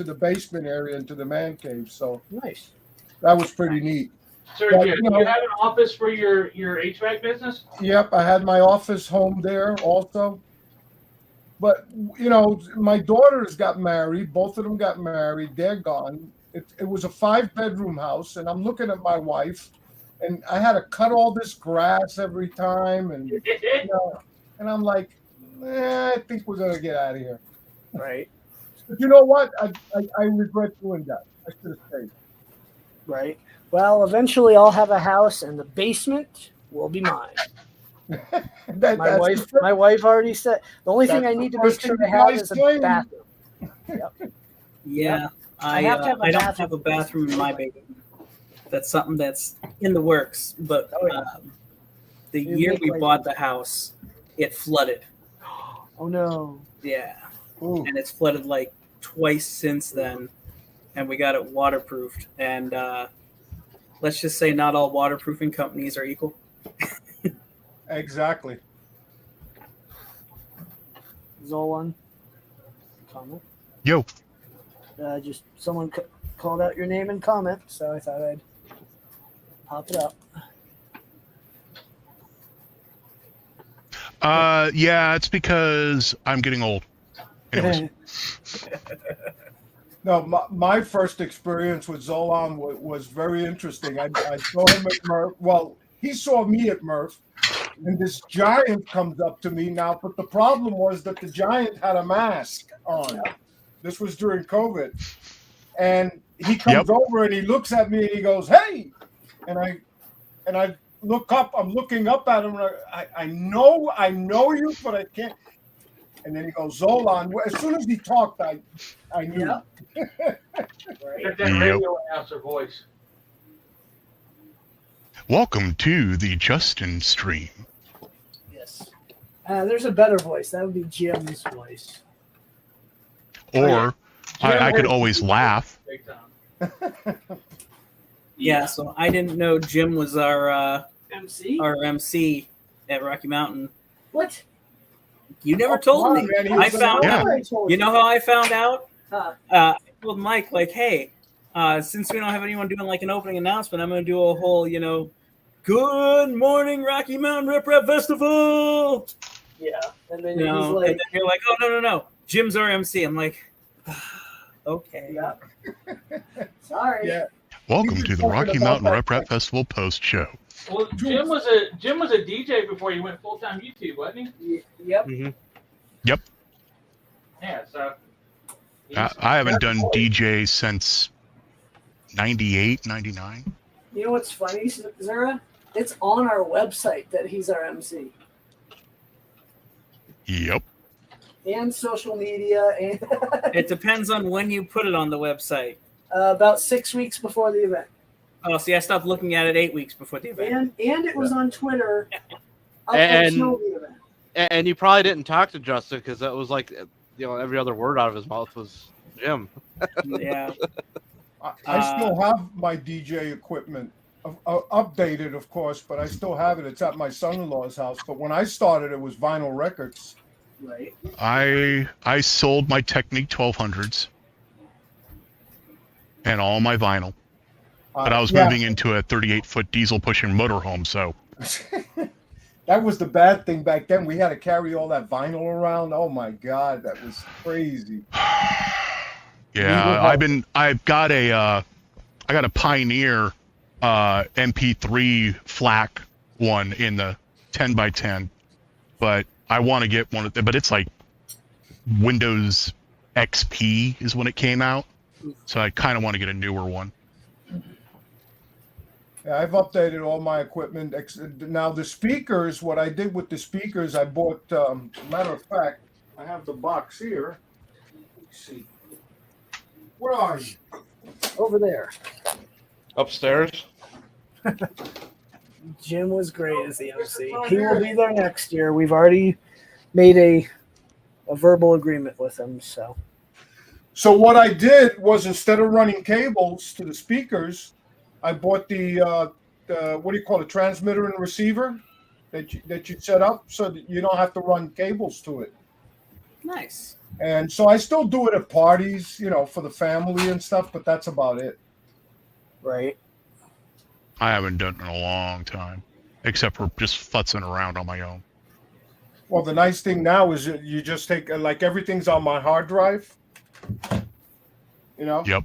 the basement area, into the man cave. So Nice. that was pretty neat. Sir, But, do you have an office for your HVAC business? Yep, I had my office home there also. But, my daughters got married. Both of them got married. They're gone. It was a 5-bedroom house, and I'm looking at my wife, and I had to cut all this grass every time. And, and I'm like, I think we're going to get out of here. Right. But you know what? I regret doing that. I should have stayed. Right. Well, eventually I'll have a house, and the basement will be mine. My wife already said the only thing I need to make sure to have is a bathroom. Yep. Yeah, I have to have a don't bathroom have a bathroom in my basement. That's something that's in the works. But the You year make we like- bought the house, it flooded. Oh no. Yeah, Ooh. and it's flooded like twice since then, and we got it waterproofed. And let's just say not all waterproofing companies are equal. Exactly. Zolan. Comment. Yo. Just someone called out your name and comment, so I thought I'd pop it up. Yeah, it's because I'm getting old. Anyways. No, my first experience with Zolan was very interesting. I saw him at Murph. Well, he saw me at Murph, and this giant comes up to me now. But the problem was that the giant had a mask on. This was during COVID, and he comes over and he looks at me and he goes, "Hey!" And I look up. I'm looking up at him. And I know you, but I can't. And then he goes, Zolan. As soon as he talked, I knew. Yep. Get that radio announcer voice. Welcome to the Justin stream. Yes. There's a better voice. That would be Jim's voice. Or I could always laugh. Big time. Yeah, so I didn't know Jim was our MC? MC at Rocky Mountain. What? You never told me. Man, I found Yeah. out. You know how I found out? Huh. I told Mike, like, hey, Since we don't have anyone doing like an opening announcement, I'm going to do a whole, good morning, Rocky Mountain Rep Rap Festival. Yeah, and then You he's know, like, and then you're like, oh, no. Jim's our MC. I'm like, okay. yeah. Sorry. Yeah. Welcome to the talking Rocky about Mountain that Rep Rap Festival post show. Well, Jim was a DJ before he went full time YouTube, wasn't he? Yep. Mm-hmm. Yeah. So. I haven't done DJ since 98, 99. You know what's funny, Zara? It's on our website that he's our MC. Yep. And social media, and It depends on when you put it on the website. about 6 weeks before the event. Oh, see, I stopped looking at it 8 weeks before the event. And it was on Twitter up And- until the event. And you probably didn't talk to Justin because that was like, every other word out of his mouth was Jim. Yeah. I still have my DJ equipment updated, of course, but I still have it. It's at my son-in-law's house. But when I started, it was vinyl records. Right. I sold my Technique 1200s and all my vinyl, but I was moving into a 38-foot diesel pushing motorhome, so. That was the bad thing back then. We had to carry all that vinyl around. Oh my God, that was crazy. Yeah, I got a Pioneer MP3 FLAC one in the 10x10, but I want to get one of them. But it's like Windows XP is when it came out, so I kind of want to get a newer one. Yeah, I've updated all my equipment. Now the speakers, what I did with the speakers, I bought. Matter of fact, I have the box here. Let's see. Where are you? Over there. Upstairs. Jim was great as the MC. He will be there next year. We've already made a verbal agreement with him. So what I did was, instead of running cables to the speakers, I bought the what do you call it, transmitter and receiver that you set up so that you don't have to run cables to it. Nice. And so I still do it at parties, for the family and stuff, but that's about it. right. I haven't done it in a long time, except for just futzing around on my own. Well, the nice thing now is that you just take, like, everything's on my hard drive. Yep.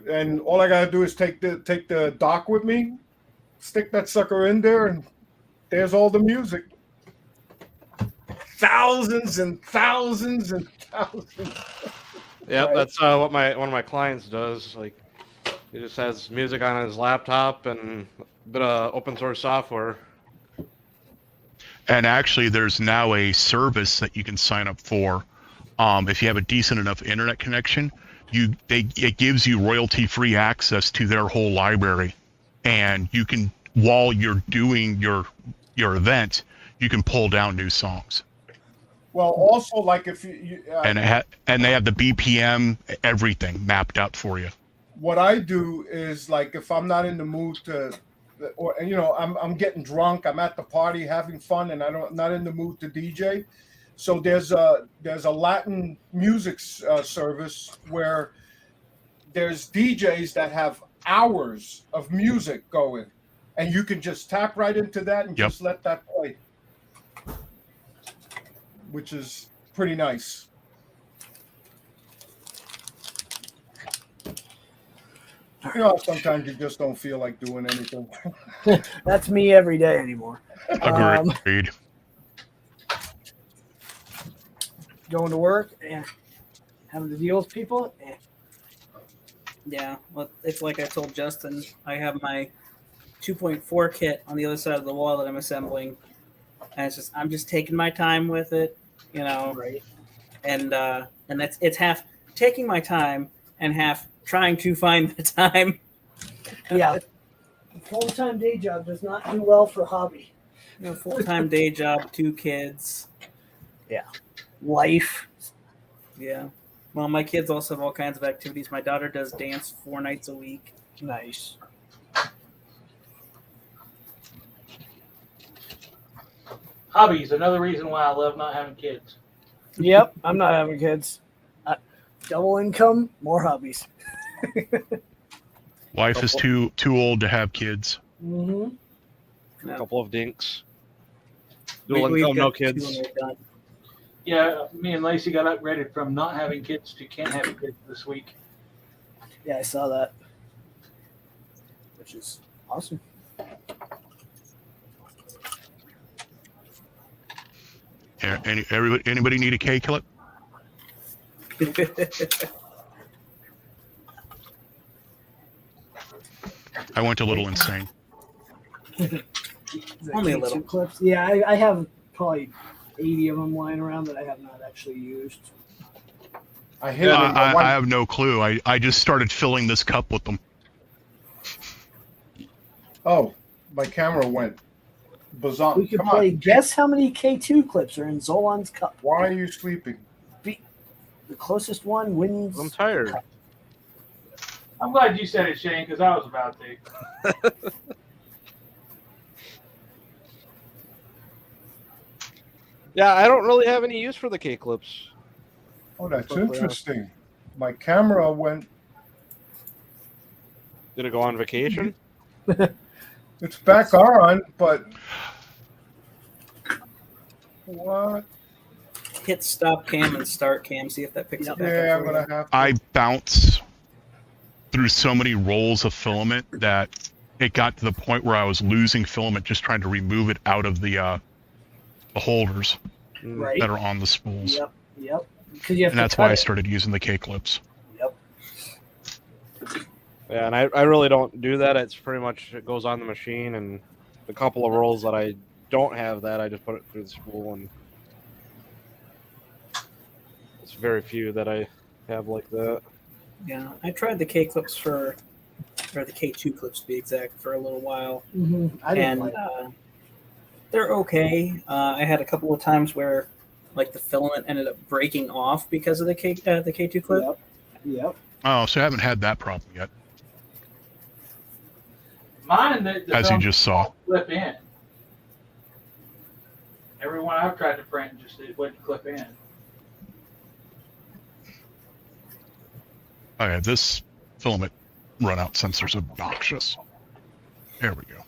And all I gotta do is take the dock with me, stick that sucker in there, and there's all the music. Thousands and thousands and thousands. Yep, Right. that's what one of my clients does. Like, he just has music on his laptop and a bit of open source software. And actually, there's now a service that you can sign up for. If you have a decent enough internet connection, it gives you royalty-free access to their whole library, and you can, while you're doing your event, you can pull down new songs. Well, also, like, if you And they have the BPM, everything mapped out for you. what I do is, like, if I'm not in the mood to, or I'm getting drunk, I'm at the party having fun, and not in the mood to DJ. So there's a Latin music service where there's DJs that have hours of music going, and you can just tap right into that and just let that play, which is pretty nice. Sometimes you just don't feel like doing anything. That's me every day anymore. Agreed. Going to work, having to deal with people. Yeah, well, it's like I told Justin, I have my 2.4 kit on the other side of the wall that I'm assembling, and I'm just taking my time with it, Right. and it's half taking my time and half trying to find the time. Yeah. Full-time day job does not do well for hobby. Full-time day job, 2 kids. Life. Yeah. Well, my kids also have all kinds of activities. My daughter does dance 4 nights a week. Nice. Hobbies, another reason why I love not having kids. Yep. I'm not having kids. Double income, more hobbies. Wife is too old to have kids. Mm-hmm. A couple of dinks. We've No got kids. 2 and we're done. Yeah, me and Lacey got upgraded from not having kids to can't have kids this week. Yeah, I saw that, which is awesome. Anybody need a K clip? I went a little insane. Only a little. Clips. Yeah, I have probably 80 of them lying around that I have not actually used. I hit it. and my I wife- have no clue. I just started filling this cup with them. Oh, my camera went bizarre. We could Come play on. guess how many K2 clips are in Zolan's cup. Why are you sleeping? The closest one wins. I'm tired. the cup. I'm glad you said it, Shane, because I was about to. Yeah, I don't really have any use for the K clips. Oh, that's Perfectly honest. interesting. My camera went. Did it go on vacation? It's back on, but what? Hit stop cam and start cam. See if that picks it back Yeah, up. I'm for gonna you. have. To. I bounce through so many rolls of filament that it got to the point where I was losing filament just trying to remove it out of the holders Right. that are on the spools. Yep. Because you have And to that's cut why I it. started using the K clips. Yep. Yeah, and I really don't do that. It's pretty much it goes on the machine, and the couple of rolls that I don't have that, I just put it through the spool, and it's very few that I have like that. Yeah, I tried the K clips or the K2 clips to be exact, for a little while, I didn't and like it. they're okay. I had a couple of times where, like, the filament ended up breaking off because of the K2 clip. Yep. Oh, so I haven't had that problem yet, Mine, the as you film just saw. clip in. Everyone I've tried to print just it wouldn't clip in. Okay, this filament runout sensor's obnoxious. There we go.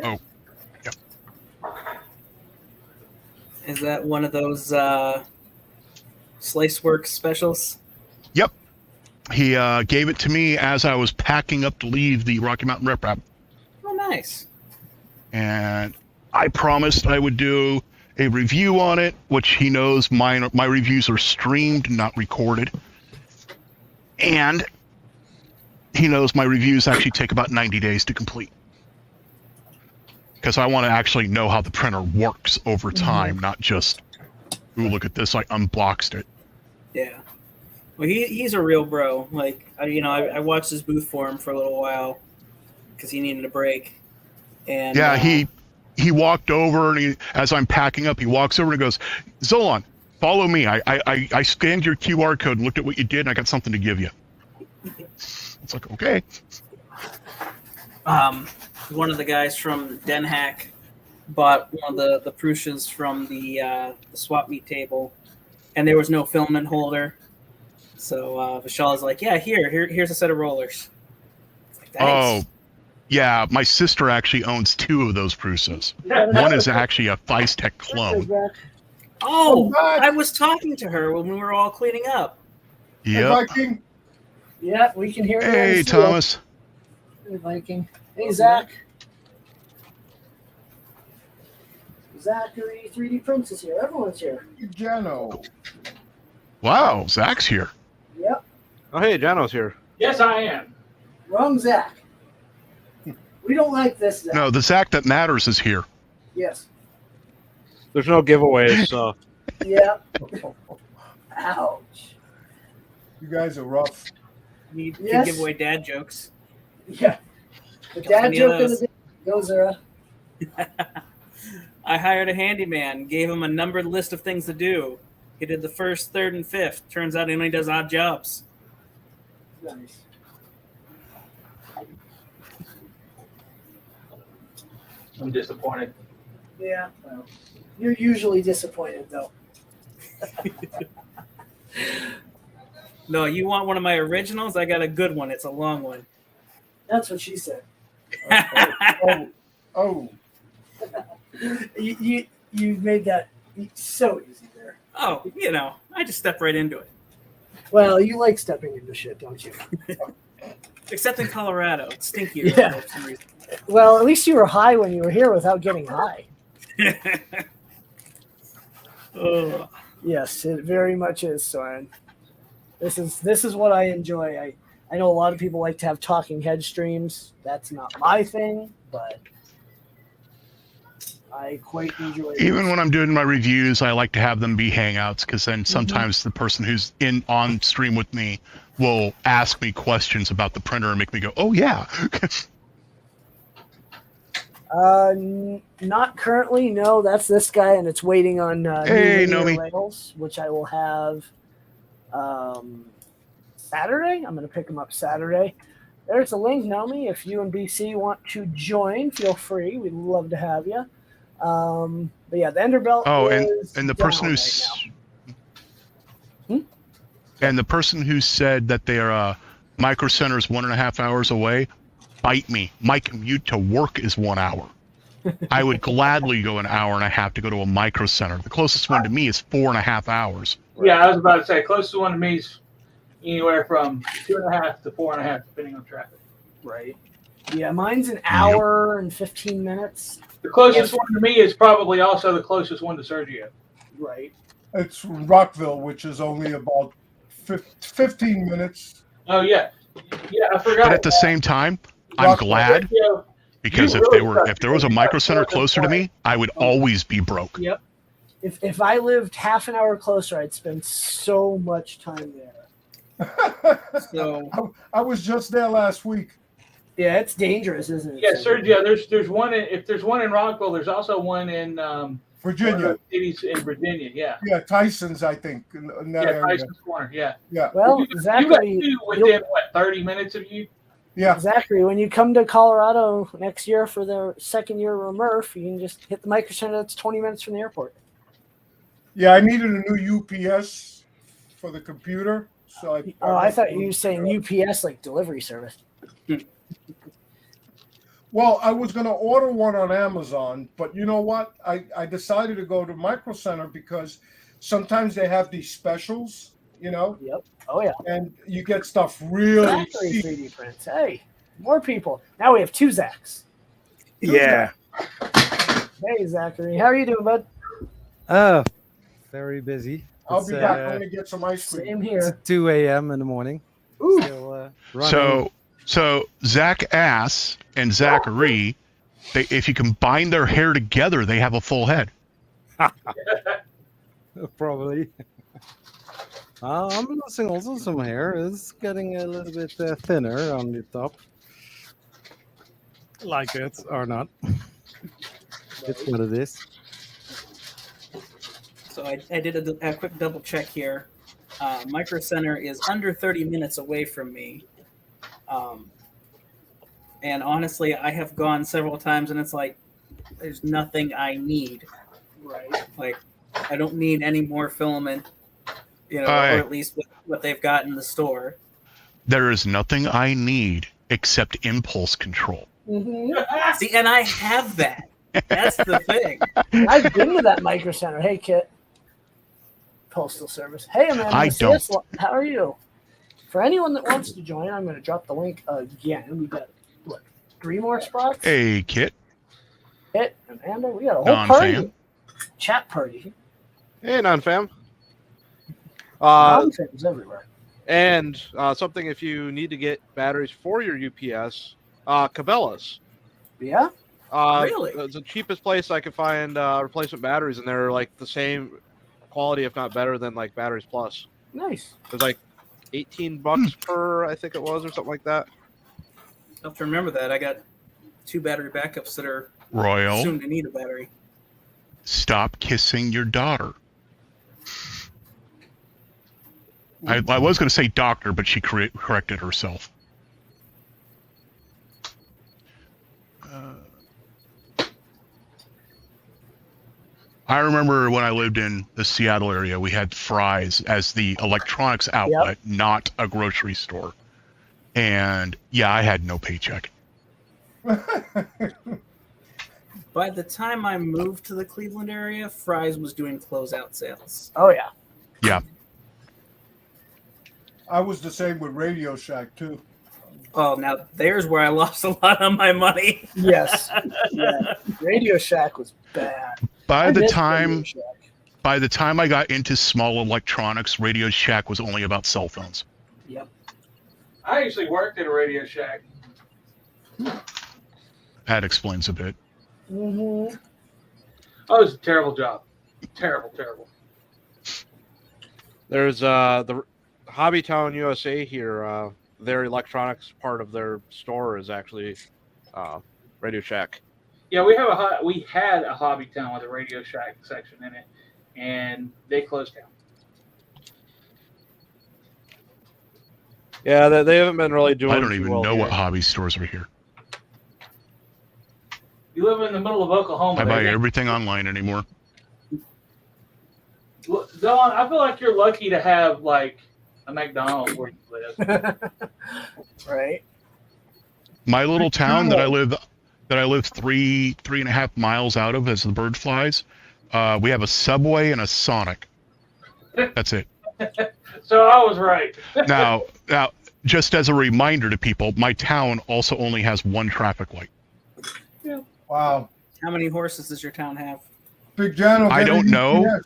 Oh, Is that one of those Slice Works specials? yep. He gave it to me as I was packing up to leave the Rocky Mountain Rep Rap. Oh, nice. And I promised I would do a review on it, which he knows my reviews are streamed, not recorded. And he knows my reviews actually take about 90 days to complete. Because I want to actually know how the printer works over time, not just, ooh, look at this, I unboxed it. Yeah. Well, he's a real bro. Like, I watched his booth for him for a little while because he needed a break. And Yeah, he walked over, and as I'm packing up, he walks over and goes, Zolan, follow me. I scanned your QR code and looked at what you did, and I got something to give you. It's like, okay. One of the guys from Den Hack bought one of the Prussias from the swap meet table, and there was no filament holder. So Vishal's like, yeah, here's a set of rollers. It's like, Oh, yeah, my sister actually owns 2 of those Prusos. One is actually a Feistek clone. Oh, Hi. I was talking to her when we were all cleaning up. Hey, Yep. Viking. Yeah, we can hear you. Hey, Thomas. Hey, Viking. Hey, Zach. Zachary 3D Prince is here. Everyone's here. Jano. Wow, Zach's here. Yep. Oh, hey, Jano's here. Yes, I am. Wrong Zach. We don't like this Zach. No, the Zach that matters is here. Yes. There's no giveaways, so Yep. Ouch. You guys are rough. You Yes. can give away dad jokes. Yeah. The Got dad plenty of joke of the those. day. Go, Zara. I hired a handyman, gave him a numbered list of things to do. He did the first, third, and fifth. Turns out he only does odd jobs. Nice. I'm disappointed. Yeah. Well, you're usually disappointed, though. No, you want one of my originals? I got a good one. It's a long one. That's what she said. Oh, You made that so easy there. Oh, I just step right into it. Well, you like stepping into shit, don't you? Except in Colorado, it's stinkier Yeah. for some reason. Well, at least you were high when you were here without getting high. Oh. Yes, it very much is, Soren. This is what I enjoy. I know a lot of people like to have talking head streams. That's not my thing, but I quite enjoy it. Even when I'm doing my reviews, I like to have them be hangouts because then sometimes the person who's on stream with me will ask me questions about the printer and make me go, "Oh yeah." Not currently. No, that's this guy, and it's waiting on Hey, new Nomi. rails, which I will have Saturday. I'm going to pick him up Saturday. There's a link, Nomi. If you and BC want to join, feel free. We'd love to have you. But yeah, the Enderbelt. Oh, is and the down person who's right and the person who said that their micro center is 1.5 hours away, bite me. My commute to work is 1 hour. I would gladly go an hour and a half to go to a micro center. The closest one to me is 4.5 hours. Yeah, I was about to say, closest one to me is anywhere from 2.5 to 4.5, depending on traffic. now. Right. Yeah, mine's an hour and 15 minutes. The closest one to me is probably also the closest one to Sergio. Right. it's Rockville, which is only about 15 minutes. Oh, yeah. Yeah, I forgot. But at the same time, I'm Rockville. glad Sergio, because You if really there was a micro center closer to me, I would always be broke. Yep. If I lived half an hour closer, I'd spend so much time there. So I was just there last week. Yeah, it's dangerous, isn't it? yeah, Sergio, there's one if there's one in Rockville, there's also one in one of Virginia. the cities in Virginia. Yeah. Yeah, Tyson's, I think, in that Yeah, area. Tyson's Corner. Yeah. Yeah, Well, You got Zachary, two within what 30 minutes of you. yeah. Zachary, when you come to Colorado next year for the second year of Murph, you can just hit the Micro Center that's 20 minutes from the airport. Yeah, I needed a new UPS for the computer. So I thought you were saying UPS, like delivery service. Well, I was going to order one on Amazon, but you know what? I decided to go to Micro Center because sometimes they have these specials, you know, Yep. Oh, yeah. and you get stuff really Zachary cheap. 3D prints. Hey, more people. Now we have two Zachs. Yeah. Hey, Zachary. How are you doing, bud? Very busy. I'll It's, be back. I'm going to get some ice cream. Same It's here. 2 a.m. in the morning. Ooh. Still, running. So Zach Ass and Zachary, if you combine their hair together, they have a full head. Probably. I'm losing also some hair. It's getting a little bit thinner on the top. Like it or not. It's what it is. So I did a quick double check here. Micro Center is under 30 minutes away from me. And honestly, I have gone several times, and it's like, there's nothing I need. Right. Like, I don't need any more filament, or Aye. at least what they've got in the store. There is nothing I need except impulse control. Mm-hmm. See, and I have that. That's the thing. I've been to that Micro Center. Hey, Kit. Postal Service. Hey, Amanda. I don't. How are you? For anyone that wants to join, I'm going to drop the link again. We got, 3 more spots? Hey, Kit. Kit, Amanda, we got a whole Non-fam. party. Chat party. Hey, non-fam. Non-fams everywhere. And something if you need to get batteries for your UPS, Cabela's. Yeah? Really? It's the cheapest place I could find replacement batteries, and they're like the same quality, if not better, than like Batteries Plus. Nice. It was like $18 per, I think it was, or something like that. I'll have to remember that. I got 2 battery backups that are Royal, soon to need a battery. stop kissing your daughter. I was going to say doctor, but she corrected herself. I remember when I lived in the Seattle area, we had Fry's as the electronics outlet, not a grocery store. And yeah, I had no paycheck. By the time I moved to the Cleveland area, Fry's was doing closeout sales. Oh yeah. Yeah. I was the same with Radio Shack too. Oh, now there's where I lost a lot of my money. Yes. Yeah. Radio Shack was bad. By the miss time Radio Shack. by the time I got into small electronics, Radio Shack was only about cell phones. Yep. I actually worked at a Radio Shack. That explains a bit. Mm-hmm. Oh, it was a terrible job. Terrible. There's the Hobbytown USA here. Their electronics part of their store is actually Radio Shack. Yeah, we had a Hobby Town with a Radio Shack section in it, and they closed down. Yeah, they haven't been really doing. I don't too even well know here. what hobby stores are here. You live in the middle of Oklahoma. I buy baby. everything online anymore. Don, I feel like you're lucky to have like a McDonald's where you live. Right. My little town that I live 3.5 miles out of as the bird flies, we have a Subway and a Sonic. That's it. So I was right. Now, just as a reminder to people, my town also only has one traffic light. Wow. How many horses does your town have? Big John. I don't know.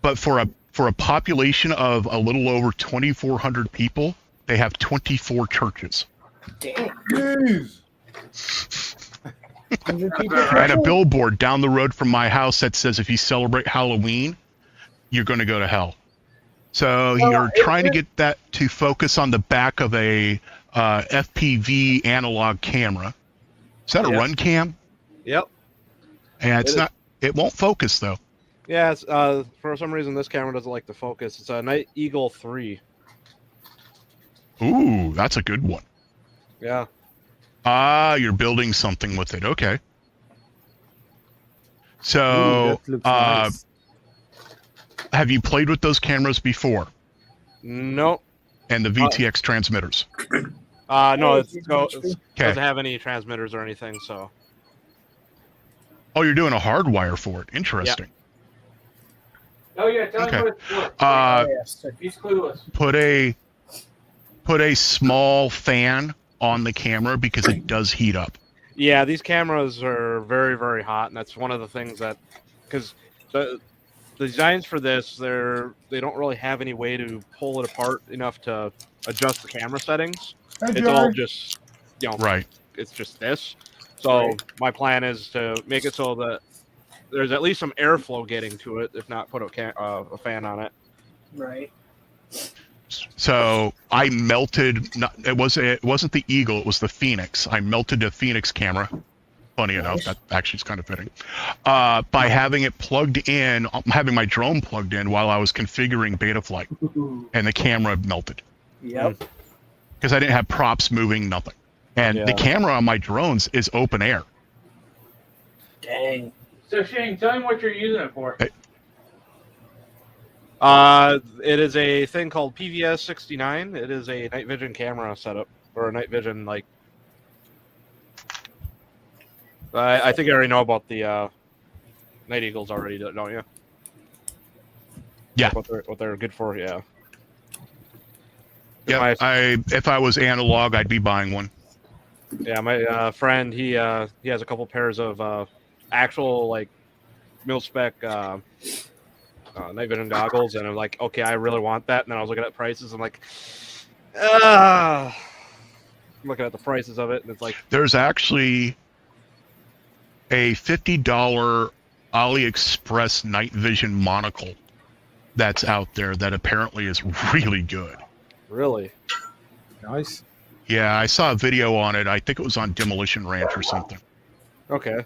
But for a population of a little over 2,400 people, they have 24 churches. Damn. Jeez. 100 people. And a billboard down the road from my house that says if you celebrate Halloween, you're going to go to hell. So you're trying to get that to focus on the back of a FPV analog camera. Is that a run cam? Yep. And it won't focus though. Yeah, it's, for some reason this camera doesn't like to focus. It's a Night Eagle 3. Ooh, that's a good one. Yeah. Ah, you're building something with it. Okay. So, Ooh, that looks nice. have you played with those cameras before? Nope. And the VTX transmitters? No, it Okay. doesn't have any transmitters or anything, so. Oh, you're doing a hardwire for it. Interesting. Oh yeah, tell Okay. me what it's for. Yes. He's clueless. Put a small fan on the camera because it does heat up. Yeah, these cameras are very, very hot, and that's one of the things that, because the designs for this, they don't really have any way to pull it apart enough to adjust the camera settings. Hey, It's all Jerry. just, Right. it's just this. So my plan is to make it so that there's at least some airflow getting to it, if not put a fan on it. Right. So I melted. It wasn't the Eagle. It was the Phoenix. I melted the Phoenix camera. Funny enough, that actually is kind of fitting. By having it plugged in, having my drone plugged in while I was configuring Betaflight, and the camera melted Yep. because I didn't have props moving, nothing. And the camera on my drones is open air. Dang. So Shane, tell him what you're using it for. It is a thing called PVS 69. It is a night vision camera setup, or a night vision, like. I think I already know about the Night Eagles already, don't you? Yeah. What they're good for, yeah. Yeah. If I was analog, I'd be buying one. Yeah, my friend, he has a couple pairs of actual like mil-spec night vision goggles, and I'm like, okay, I really want that. And then I was looking at prices, I'm like, I'm looking at the prices of it, and it's like, There's actually a $50 AliExpress night vision monocle that's out there that apparently is really good. really? Nice. Yeah, I saw a video on it. I think it was on Demolition Ranch or something. Okay,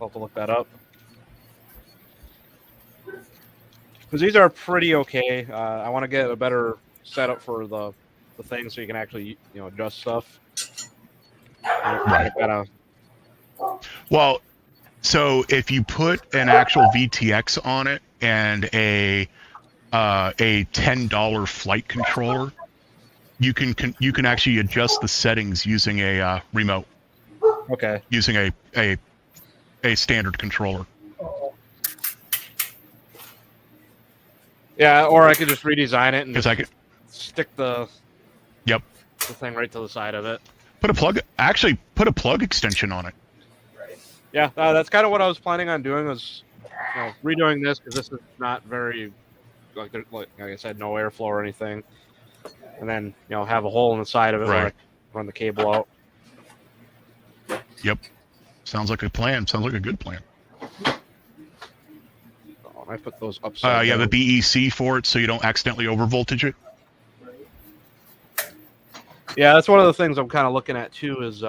I'll have to look that up. Because these are pretty okay. I want to get a better setup for the thing so you can actually adjust stuff. Right. Gotta, Well, So if you put an actual VTX on it and a $10 flight controller, you can actually adjust the settings using a remote, Okay. using a standard controller. Yeah, or I could just redesign it and Because just I could stick the Yep. the thing right to the side of it. put a plug extension on it. Yeah, that's kind of what I was planning on doing, was redoing this, because this is not very like I said, no airflow or anything, and then have a hole in the side of it where I Right. run the cable out. Yep. Sounds like a plan. Sounds like a good plan. Oh, I put those upside You have a down. BEC for it, so you don't accidentally overvoltage it. Yeah, that's one of the things I'm kind of looking at too, is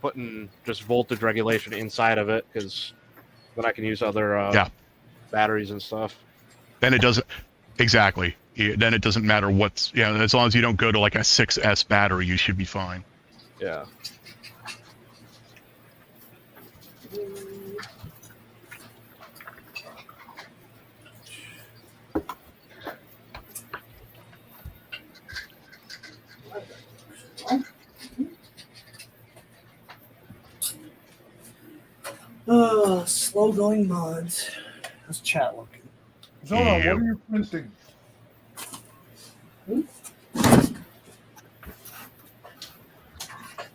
putting just voltage regulation inside of it, because then I can use other batteries and stuff. Then it doesn't exactly. Then it doesn't matter what's as long as you don't go to like a 6S battery, you should be fine. Yeah. Slow going mods. How's chat looking? Zona, what are you printing?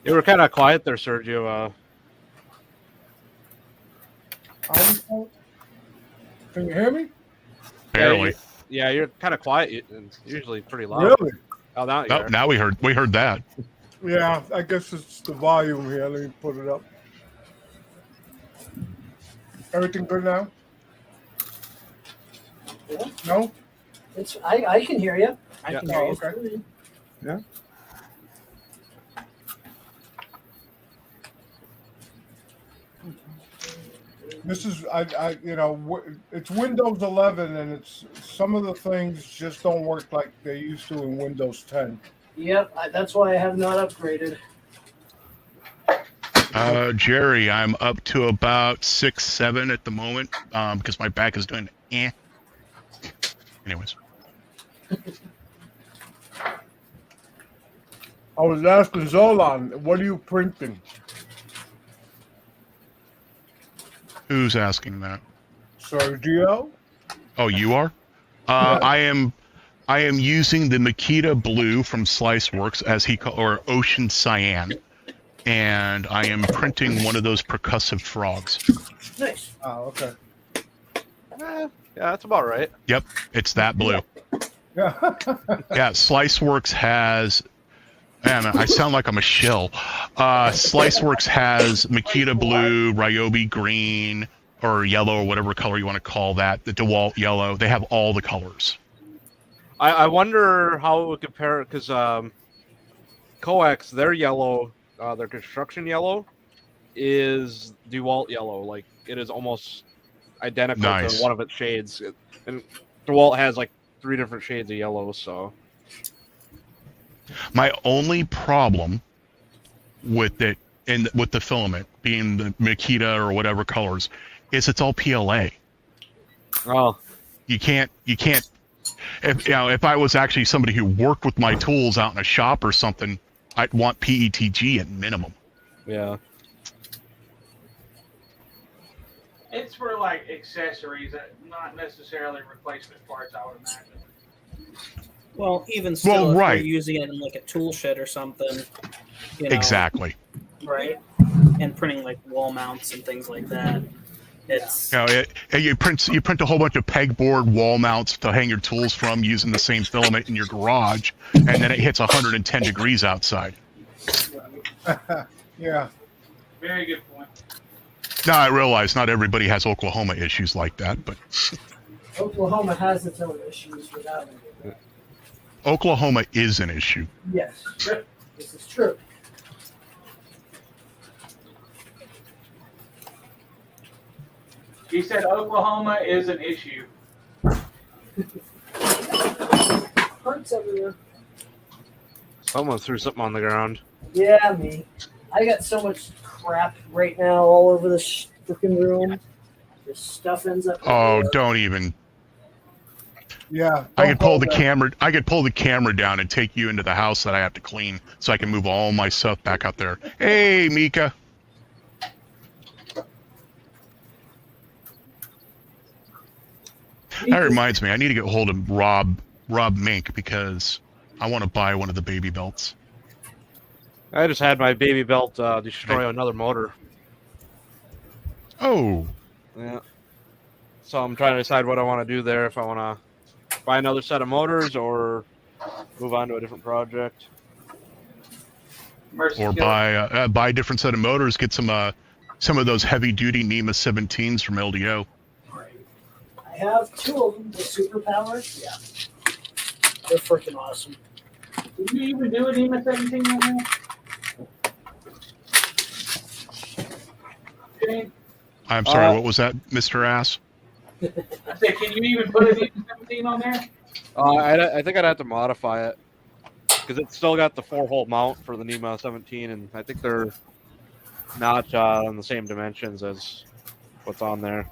You were kind of quiet there, Sergio. Can you hear me? Barely. Yeah, you're kind of quiet. It's usually pretty loud. Really? Oh, now you Oh, are. now we heard that. Yeah, I guess it's the volume here. Let me put it up. Everything good now? Yeah. No? I can hear you. I Yeah. can hear you. Okay. Yeah. This is it's Windows 11, and it's some of the things just don't work like they used to in Windows 10. Yep, that's why I have not upgraded. Jerry, I'm up to about 6, 7 at the moment because my back is doing Anyways, I was asking Zolan, what are you printing? who's asking that? Sergio? Oh, you are? I am using the Makita Blue from Sliceworks, or Ocean Cyan, and I am printing one of those percussive frogs. Nice. Oh, okay. Yeah, that's about right. Yep, it's that blue. Yeah. Yeah, Sliceworks has. Man, I sound like I'm a shill. Sliceworks has Makita Blue, Ryobi Green, or yellow, or whatever color you want to call that, the DeWalt yellow. They have all the colors. I wonder how it would compare, because Coax, their yellow, their construction yellow, is DeWalt yellow. Like, it is almost identical Nice. to one of its shades. And DeWalt has like 3 different shades of yellow, so. My only problem with it, and with the filament being the Makita or whatever colors, is it's all PLA. Oh. You can't. If I was actually somebody who worked with my tools out in a shop or something, I'd want PETG at minimum. Yeah. It's for like accessories, not necessarily replacement parts, I would imagine. Well, even still, Well, right. if you're using it in like a tool shed or something, Exactly. right? And printing like wall mounts and things like that. It's You print a whole bunch of pegboard wall mounts to hang your tools from using the same filament in your garage, and then it hits 110 degrees outside. Yeah. Very good point. Now I realize not everybody has Oklahoma issues like that, but Oklahoma has its own issues without it. Oklahoma is an issue. Yes, this is true. He said Oklahoma is an issue. Parts everywhere. Someone threw something on the ground. Yeah, me. I got so much crap right now all over this freaking room. This stuff ends up. Oh, everywhere. don't even. Yeah. I don't could pull go the there. camera. I could pull the camera down and take you into the house that I have to clean, so I can move all my stuff back out there. Hey, Mika. That reminds me, I need to get hold of Rob Mink because I want to buy one of the baby belts. I just had my baby belt destroy another motor. Oh, Yeah. So I'm trying to decide what I want to do there. If I want to buy another set of motors or move on to a different project. Mercy or kill. buy a different set of motors. Get some of those heavy duty NEMA 17s from LDO. I have 2 of them, the superpowers. Yeah, they're freaking awesome. Did you even do an EMA 17 right now? Shane? I'm sorry, what was that, Mr. Ass? I said, can you even put an EMA 17 on there? I think I'd have to modify it because it's still got the 4-hole mount for the NEMA 17, and I think they're not on the same dimensions as what's on there.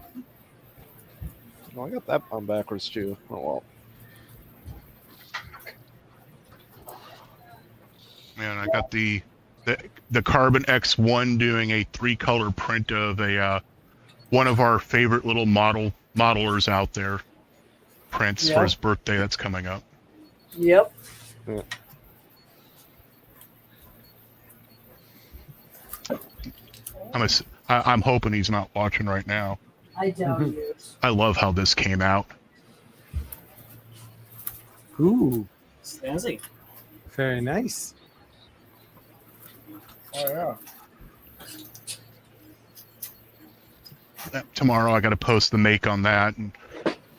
Oh, I got that on backwards too. Oh well. Man, I got the Carbon X1 doing a 3-color print of a one of our favorite little modelers out there. Prince for his birthday that's coming up. Yep. Yeah. I'm hoping he's not watching right now. I doubt he is. I love how this came out. Ooh, Snazzy. very nice. Oh yeah. Tomorrow I got to post the make on that, and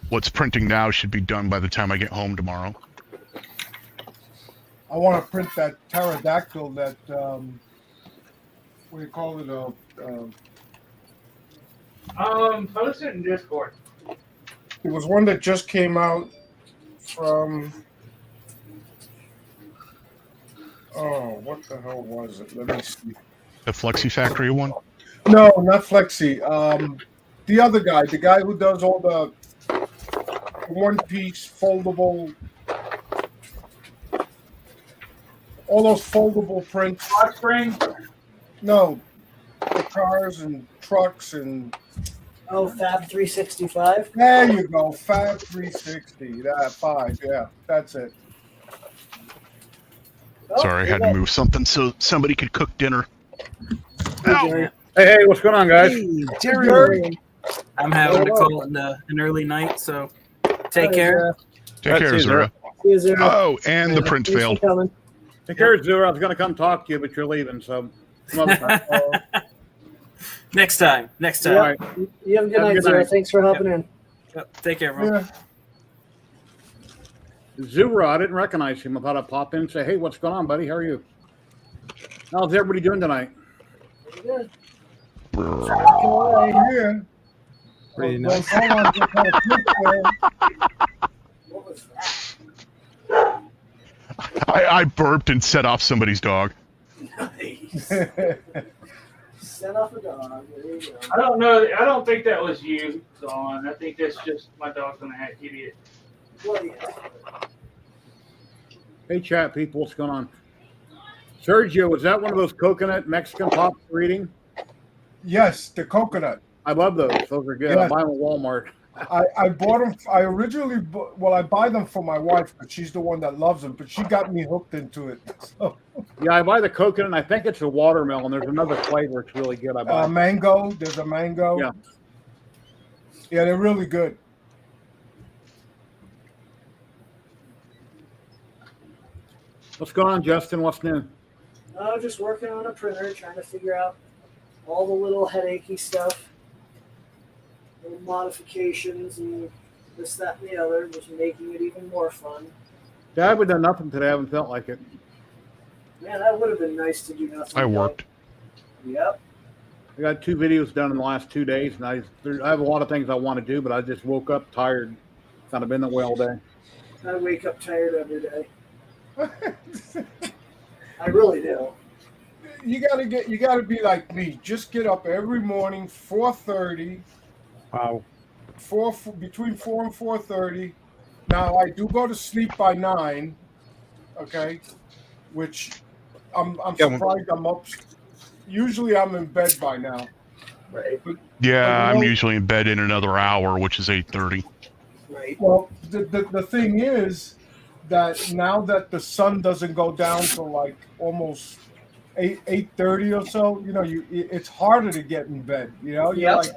what's printing now should be done by the time I get home tomorrow. I want to print that pterodactyl. That what do you call it? Post it in Discord. It was one that just came out from. Oh, what the hell was it? Let me see. The Flexi Factory one? No, not Flexi. The other guy, the guy who does all the one-piece foldable, all those foldable prints. Hot spring. No, the cars and trucks and. Oh, Fab 365. There you go, Fab 360. That 5, yeah, that's it. Oh, Sorry, I had to move something so somebody could cook dinner. Jerry. Hey, what's going on, guys? Hey, Jerry. I'm having to call it an early night, so take care. Take care, Zura. See you, Zero. Oh, and the print Thanks for failed. coming. Take care, Zura. I was going to come talk to you, but you're leaving, so some other time. Next time. Next time. Yep. All right. You have a good Have a night, good Zero. night. Thanks for hopping in. Yep, take care, everyone. Yeah. Zura, I didn't recognize him. I thought I'd pop in and say, hey, what's going on, buddy? How are you? How's everybody doing tonight? Pretty good. All right. Yeah. Pretty Well, nice. hold on, just had a quick, What was that? I burped and set off somebody's dog. Nice. Set off a dog. There you go. I don't know. I don't think that was you, Dawn. I think that's just my dog's an idiot. Bloody Hey, chat people, what's going on? Sergio, was that one of those coconut Mexican pops you're eating? Yes, the coconut. I love those. Those are good. Yeah. I buy them at Walmart. I bought them. I originally, I buy them for my wife, but she's the one that loves them. But she got me hooked into it. So, Yeah, I buy the coconut, and I think it's a watermelon. There's another flavor. It's really good. I buy. mango. There's a mango. Yeah. Yeah, they're really good. What's going on, Justin? What's new? Oh, just working on a printer, trying to figure out all the little headachy stuff, little modifications, and this, that, and the other, just making it even more fun. Yeah, I haven't done nothing today. I haven't felt like it. Man, that would have been nice to do nothing. I worked. Yep. I got 2 videos done in the last 2 days, and I have a lot of things I want to do, but I just woke up tired. Kind of been that way all day. I wake up tired every day. I really do. you gotta be like me. Just get up every morning, 4:30. Wow. Between 4 and 4:30. Now I do go to sleep by 9. Okay, which I'm Yeah, surprised I'm up. Usually I'm in bed by now. Right. Yeah, But, you I'm know- usually in bed in another hour, which is 8:30. Right. Well, the thing is that now that the sun doesn't go down till like almost 8:30 or so, it's harder to get in bed. You're Yep. like,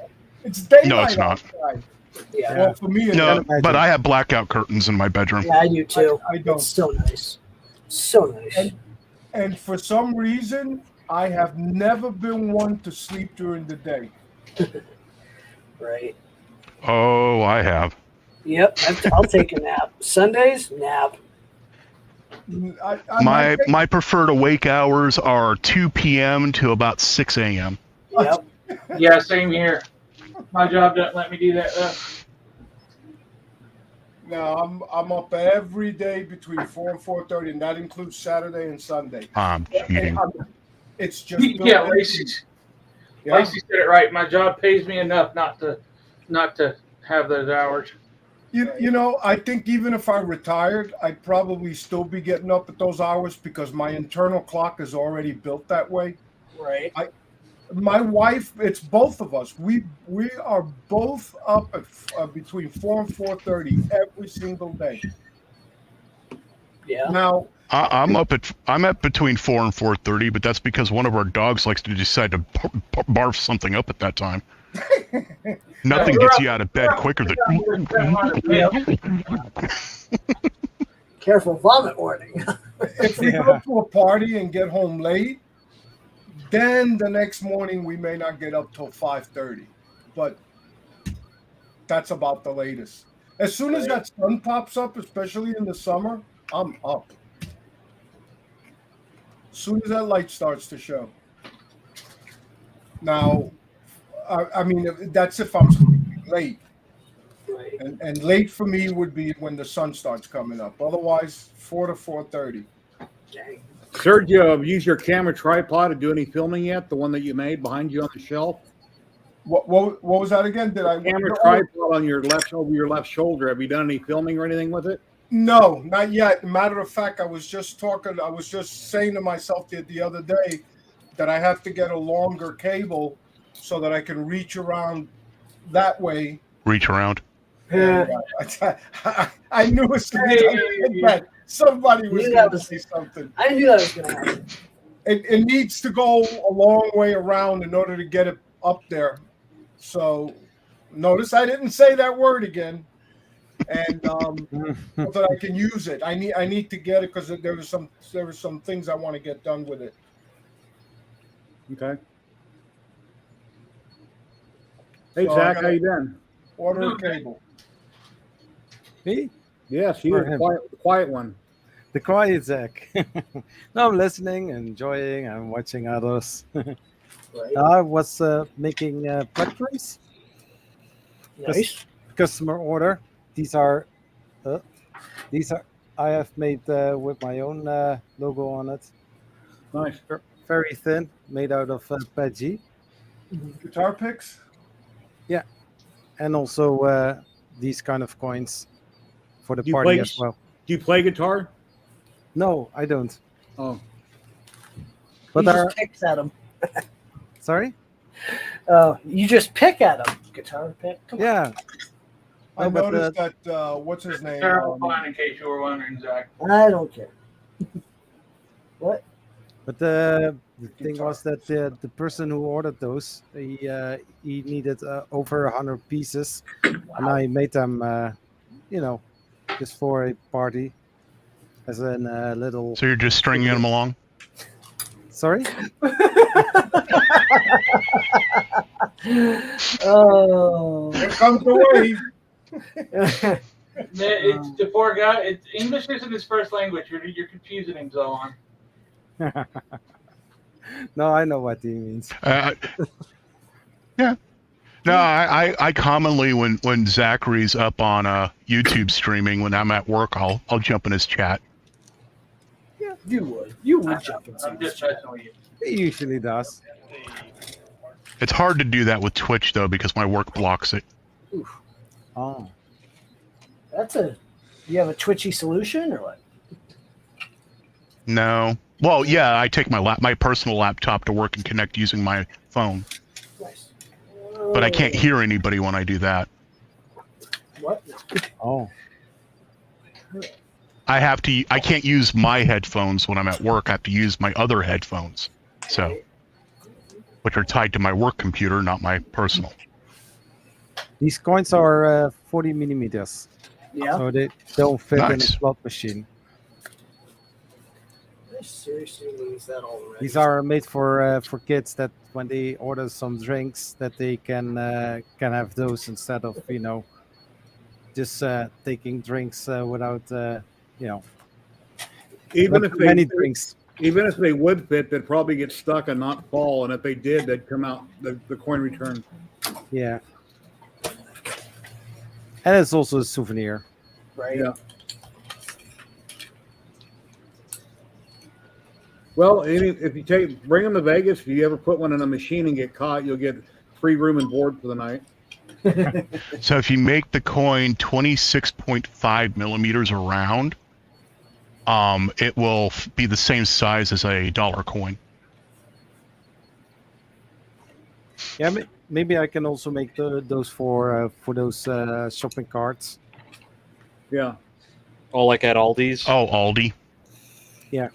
it's daylight No, it's not. outside. Yeah. Well, for me, No, imagine. but I have blackout curtains in my bedroom. Yeah, I do too. I don't. It's so nice. So nice. And for some reason, I have never been one to sleep during the day. Right. Oh, I have. Yep. I'll take a nap. Sundays, nap. My preferred awake hours are 2 p.m. to about 6 a.m. Yep. Yeah, same here. My job doesn't let me do that. No, I'm up every day between 4 and 4:30, and that includes Saturday and Sunday. I'm cheating. It's just Yeah, Lacey said it right. My job pays me enough not to have those hours. I think even if I retired, I'd probably still be getting up at those hours because my internal clock is already built that way. Right. My wife, it's both of us. We are both up at between 4 and 4:30 every single day. Yeah. Now, I'm at between 4 and 4:30, but that's because one of our dogs likes to decide to barf something up at that time. Nothing gets you out of bed quicker than. Careful, vomit warning. if we go to a party and get home late, then the next morning we may not get up till 5:30, but that's about the latest. As soon as that sun pops up, especially in the summer, I'm up. As soon as that light starts to show. Now, I mean, that's if I'm sleeping late. Right. And late for me would be when the sun starts coming up. Otherwise, 4 to 4:30. Dang. Sergio, have you used your camera tripod to do any filming yet? The one that you made behind you on the shelf? What was that again? Did I Camera tripod on your over your left shoulder. Have you done any filming or anything with it? No, not yet. Matter of fact, I was just saying to myself the other day that I have to get a longer cable so that I can reach around that way. Reach around. Yeah. I knew as soon as I said that somebody was going to say something. I knew that was going to happen. It needs to go a long way around in order to get it up there. So notice I didn't say that word again. And so that I can use it. I need to get it because there were some things I want to get done with it. Okay. Hey, So Zach, how you been? Order a cable. Me? Yes, you For were him. the quiet one. The quiet Zach. No, I'm listening, enjoying, I'm watching others. Right. I was making blackberries. Nice. Customer order. These are I have made with my own logo on it. Nice. Very thin, made out of PG, Guitar picks? and also these kind of coins for the Do you party play- as well. Do you play guitar? No, I don't. Oh, But He there, just picks at him. sorry. You just pick at him. Guitar pick. Come on. Yeah. I No, but noticed that, what's his name? Terrible fun, in case you were wondering, Zach. I don't care. What? But the thing was that the person who ordered those, he needed over 100 pieces, and I made them, just for a party, as in a little. So you're just stringing them along? Sorry. Oh. Here comes the wave. It's the poor guy. English isn't his first language. You're confusing him, Zohan. No, I know what he means. Yeah. No, I commonly when Zachary's up on YouTube streaming when I'm at work, I'll jump in his chat. You would. You would jump in I'm someone's just chat. messing with you. He usually does. It's hard to do that with Twitch though because my work blocks it. Oh. That's a. You have a twitchy solution or what? No. Well, yeah, I take my personal laptop to work and connect using my phone, Nice. but I can't hear anybody when I do that. What? Oh. I can't use my headphones when I'm at work. I have to use my other headphones. So, which are tied to my work computer, not my personal. These coins are 40 millimeters. Yeah. So they don't fit in a Nice. slot machine. I seriously lose that already. These are made for kids that when they order some drinks that they can have those instead of just taking drinks without Even not if too they many drinks. even if they would fit, they'd probably get stuck and not fall. And if they did, they'd come out the coin return. Yeah. And it's also a souvenir. right. Yeah. Well, if you bring them to Vegas, if you ever put one in a machine and get caught, you'll get free room and board for the night. So if you make the coin 26.5 millimeters around, it will be the same size as a dollar coin. Yeah, maybe I can also make those for those shopping carts. Yeah. Oh, like at Aldi's. Oh, Aldi. Yeah.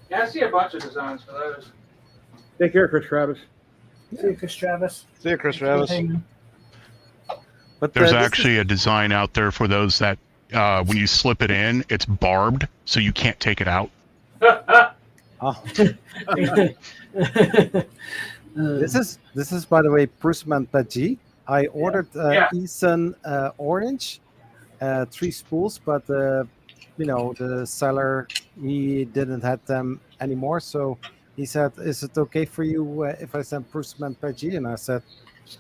Yeah, I see a bunch of designs for those. Take care, Chris Travis. See you, Chris Travis. See you, Chris Travis. But There's this actually a design out there for those that when you slip it in, it's barbed, so you can't take it out. Oh. This is by the way Prusman Paji. I ordered Yeah. Eason orange, 3 spools, but the seller, he didn't have them anymore. So he said, "Is it okay for you if I send Prusman Paji?" And I said,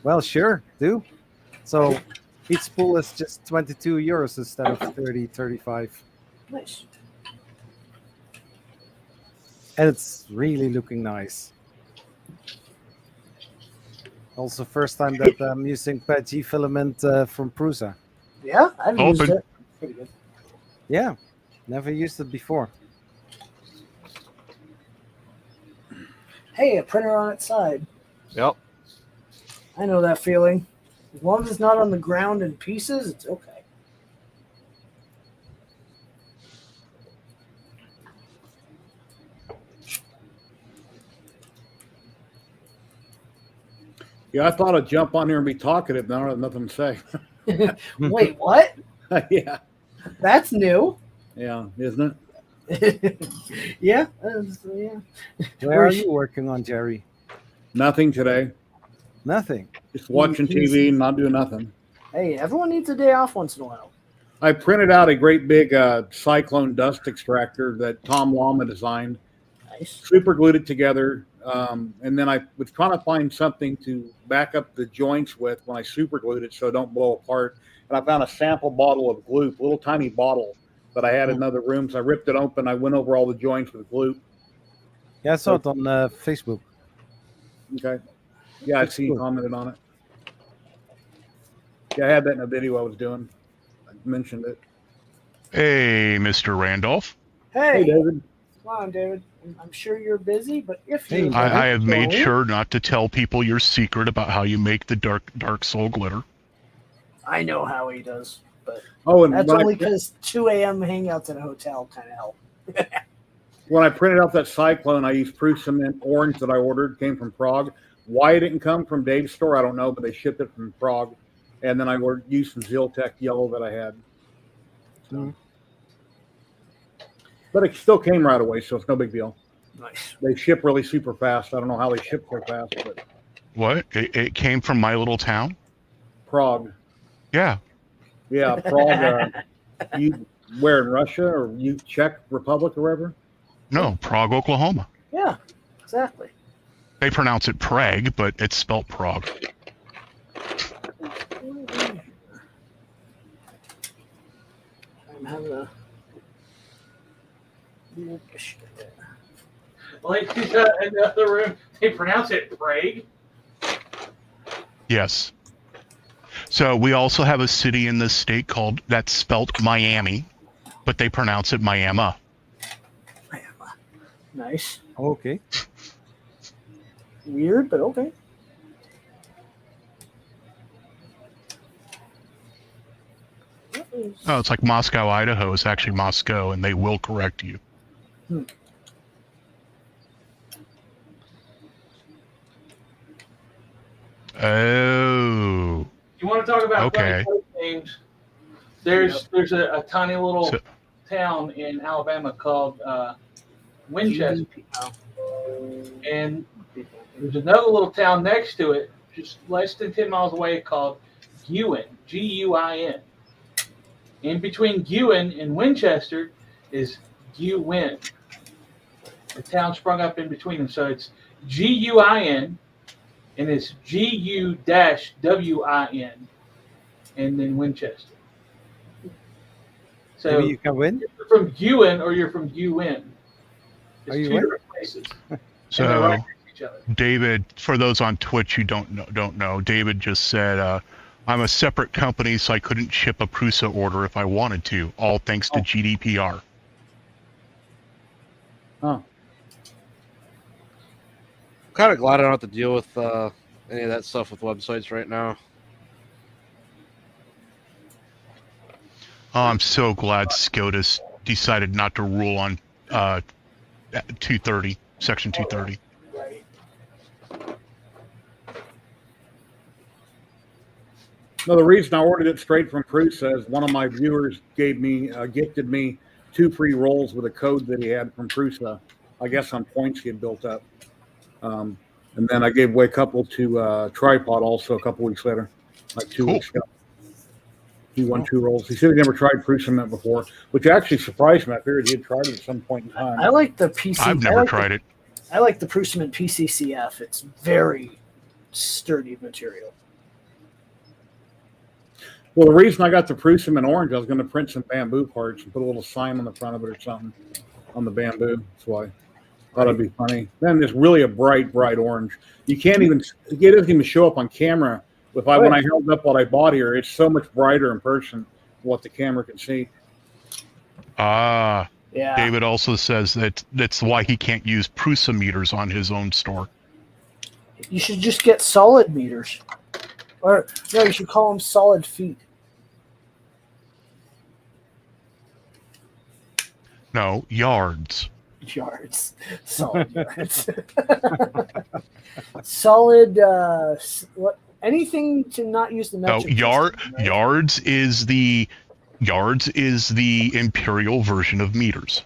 "Well, sure, do." So each spool is just 22 euros instead of 30, 35. Nice. And it's really looking nice. Also, first time that I'm using PETG filament from Prusa. Yeah, I've used Open. it. Pretty good. Yeah, never used it before. Hey, a printer on its side. Yep. I know that feeling. As long as it's not on the ground in pieces, it's okay. Yeah, I thought I'd jump on here and be talkative. Now I have nothing to say. Wait, what? Yeah. That's new. Yeah, isn't it? Yeah. Where Where are is- you working on, Jerry? Nothing today. Nothing. Just watching TV and not doing nothing. Hey, everyone needs a day off once in a while. I printed out a great big cyclone dust extractor that Tom Lama designed. Nice. Super glued it together. And then I was trying to find something to back up the joints with when I super glued it so it don't blow apart. And I found a sample bottle of glue, a little tiny bottle that I had in another room. So I ripped it open. I went over all the joints with glue. Yeah, I saw it on Facebook. Okay. Yeah, I That's see you cool. commented on it. Yeah, I had that in a video I was doing. I mentioned it. Hey, Mr. Randolph. Hey, Hey, David. come on, David. I'm sure you're busy, but if Hey, you I have made don't- sure not to tell people your secret about how you make the dark soul glitter. I know how he does, but Oh, and that's when only I, because 2 a.m. hangouts at a hotel kind of help. when I printed out that cyclone, I used proof cement orange that I ordered. Came from Prague. Why it didn't come from Dave's store, I don't know, but they shipped it from Prague. And then I used some Ziltec yellow that I had. So. Mhm. But it still came right away, so it's no big deal. Nice. They ship really super fast. I don't know how they ship so fast, but What? It came from my little town? Prague. Yeah. Yeah, Prague. You where in Russia or you Czech Republic or wherever? No, Prague, Oklahoma. Yeah, exactly. They pronounce it Prague, but it's spelt Prague. I'm having a weird issue there. Like in the other room, they pronounce it Prague. Yes. So we also have a city in this state that's spelt Miami, but they pronounce it Miami. Nice. Okay. Weird, but okay. Oh, it's like Moscow, Idaho. It's actually Moscow, and they will correct you. Oh. You want to talk about Okay. funny names? There's a tiny little town in Alabama called Winchester, and there's another little town next to it, just less than 10 miles away, called Guin, Guin. In between Guin and Winchester is Guin. The town sprung up in between them, so it's Guin, and it's Gu-Win, and then Winchester. So Maybe you can win. you're from Guin or you're from Guin. It's Are you two win? different places. And they're So, right next to each other. David, for those on Twitch who don't know, David just said, I'm a separate company, so I couldn't ship a Prusa order if I wanted to, all thanks to GDPR. Huh. Kind of glad I don't have to deal with any of that stuff with websites right now. Oh, I'm so glad SCOTUS decided not to rule on 230, Section 230. No, the reason I ordered it straight from Prusa is one of my viewers gifted me 2 free rolls with a code that he had from Prusa. I guess on points he had built up. And then I gave away a couple to Tripod also a couple weeks later, like 2 weeks ago. He won 2 rolls. He said he never tried Prusa Mint before, which actually surprised me. I figured he had tried it at some point in time. I like the PC. I've never tried it. I like the Prusament PCCF. It's very sturdy material. Well, the reason I got the Prusa Mint Orange, I was going to print some bamboo parts and put a little sign on the front of it or something on the bamboo. That's why I thought it'd be funny. Then it's really a bright orange. You can't even, it doesn't even show up on camera. When I held up what I bought here, it's so much brighter in person than what the camera can see. Yeah. Yeah. David also says that's why he can't use Prusa meters on his own store. You should just get solid meters. Or, no, you should call them solid feet. No, yards. Yards. Solid yards. Solid, what? Anything to not use the No, metric system, right? yards is the imperial version of meters.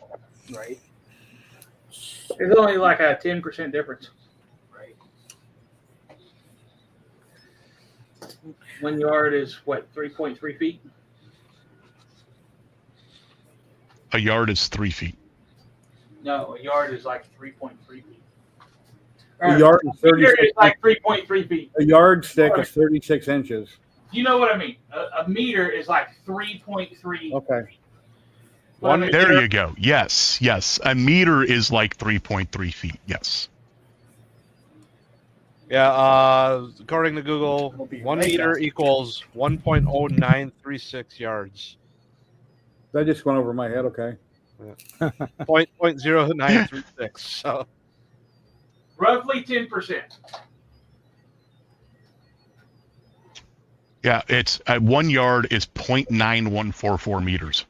Right. There's only like a 10% difference. Right. 1 yard is what, 3.3 feet? A yard is 3 feet. No, a yard is like 3.3 feet. A yard is 36. Is like 3.3 feet. A yardstick is 36 inches. You know what I mean? A meter is like 3.3. Okay. There you go. Yes. A meter is like 3.3 feet. Yes. Yeah, according to Google, We'll be 1 right meter back. equals 1.0936 yards. That just went over my head. Okay. 0.0936. So Roughly 10%. Yeah, it's 1 yard is 0.9144 meters.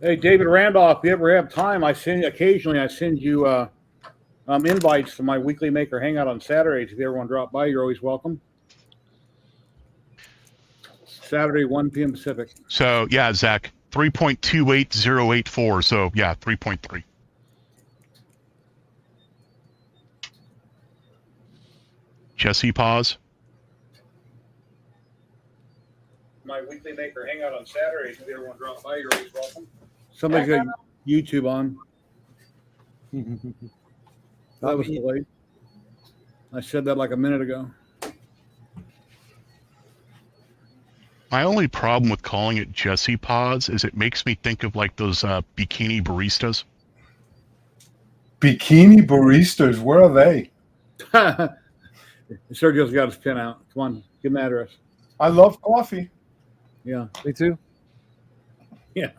Hey, David Randolph, if you ever have time, occasionally I send you invites to my weekly Maker Hangout on Saturdays. If you ever want to drop by, you're always welcome. Saturday, 1 p.m. Pacific. So yeah, Zach, 3.28084. So yeah, 3.3. Jesse, pause. My weekly Maker Hangout on Saturdays. If you ever want to drop by, you're always welcome. Somebody's got YouTube on. That was delayed. I said that like a minute ago. My only problem with calling it Jesse Pods is it makes me think of like those bikini baristas. Bikini baristas, where are they? Sergio's got his pen out. Come on, give him the address. I love coffee. Yeah. Me too. Yeah.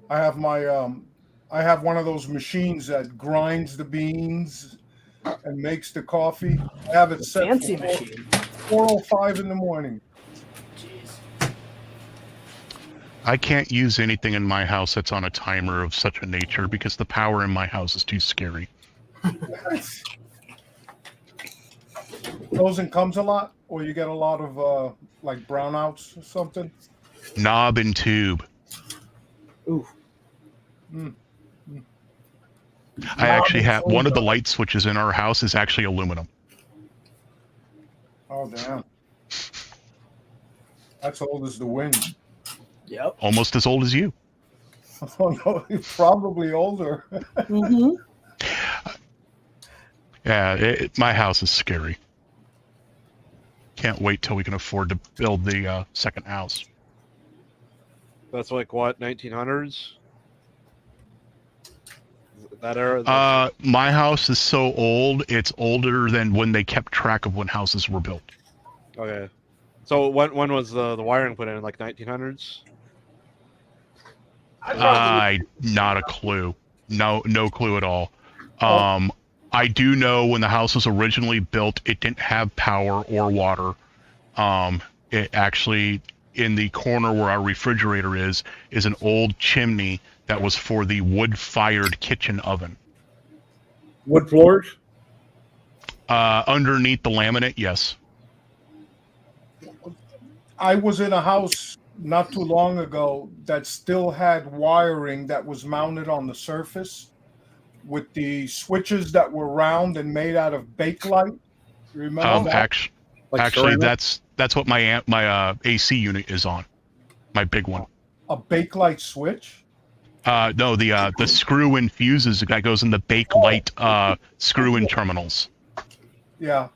I have my I have one of those machines that grinds the beans and makes the coffee. I have it set Fancy for machine. 4:05 in the morning. Jeez. I can't use anything in my house that's on a timer of such a nature because the power in my house is too scary. Goes and comes a lot, or you get a lot of like brownouts or something. Knob and tube. Ooh. Mm. I actually have one of the light switches in our house is actually aluminum. Oh damn. That's old as the wind. Yep. Almost as old as you. Oh no, he's probably older. Mm-hmm. Yeah, my house is scary. Can't wait till we can afford to build the second house. That's like what, 1900s? That era? My house is so old, it's older than when they kept track of when houses were built. Okay. So when was the wiring put in? Like 1900s? Not a clue. No clue at all. I do know when the house was originally built, it didn't have power or water. It actually, in the corner where our refrigerator is an old chimney that was for the wood-fired kitchen oven. Wood floors? Underneath the laminate, yes. I was in a house not too long ago that still had wiring that was mounted on the surface with the switches that were round and made out of Bakelite. Remember that? Actually, that's what my AC unit is on. My big one. A Bakelite switch? No, the screw-in fuses that goes in the Bakelite screw-in terminals. Yeah.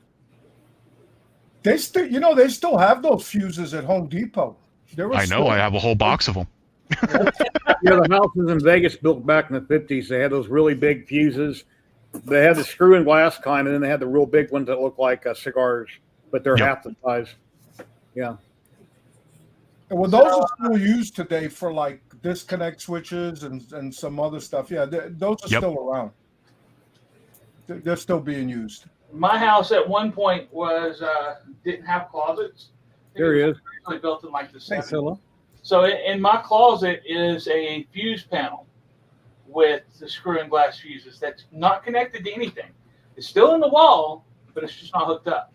They still have those fuses at Home Depot. I know. I have a whole box of them. Yeah, the houses in Vegas built back in the 50s, they had those really big fuses. They had the screw-in glass kind, and then they had the real big ones that look like cigars, but they're half the size. Yeah. Well, those are still used today for like disconnect switches and some other stuff. Yeah, those are still around. They're still being used. My house at one point was didn't have closets. There he is. Originally built in like the 70s. Hello. So in my closet is a fuse panel with the screw-in glass fuses that's not connected to anything. It's still in the wall, but it's just not hooked up.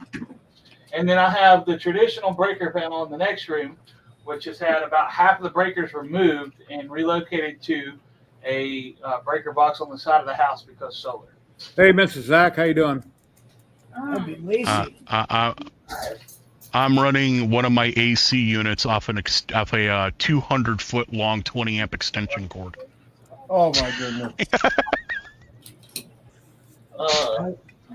And then I have the traditional breaker panel in the next room, which has had about half of the breakers removed and relocated to a breaker box on the side of the house because solar. Hey, Mrs. Zach, how you doing? That'd be lazy. I'm running one of my AC units off a 200-foot long 20-amp extension cord. Oh my goodness!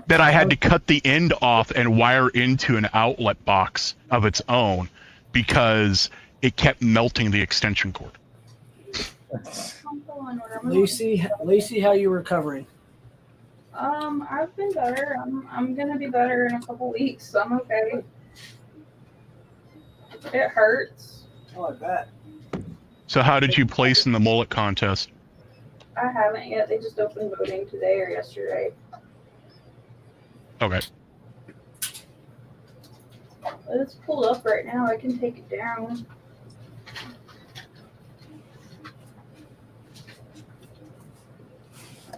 That I had to cut the end off and wire into an outlet box of its own because it kept melting the extension cord. Lacey, how you recovering? I've been better. I'm gonna be better in a couple weeks, so I'm okay. It hurts. Oh, I bet. So how did you place in the mullet contest? I haven't yet. They just opened voting today or yesterday. Okay. But it's pulled up right now. I can take it down.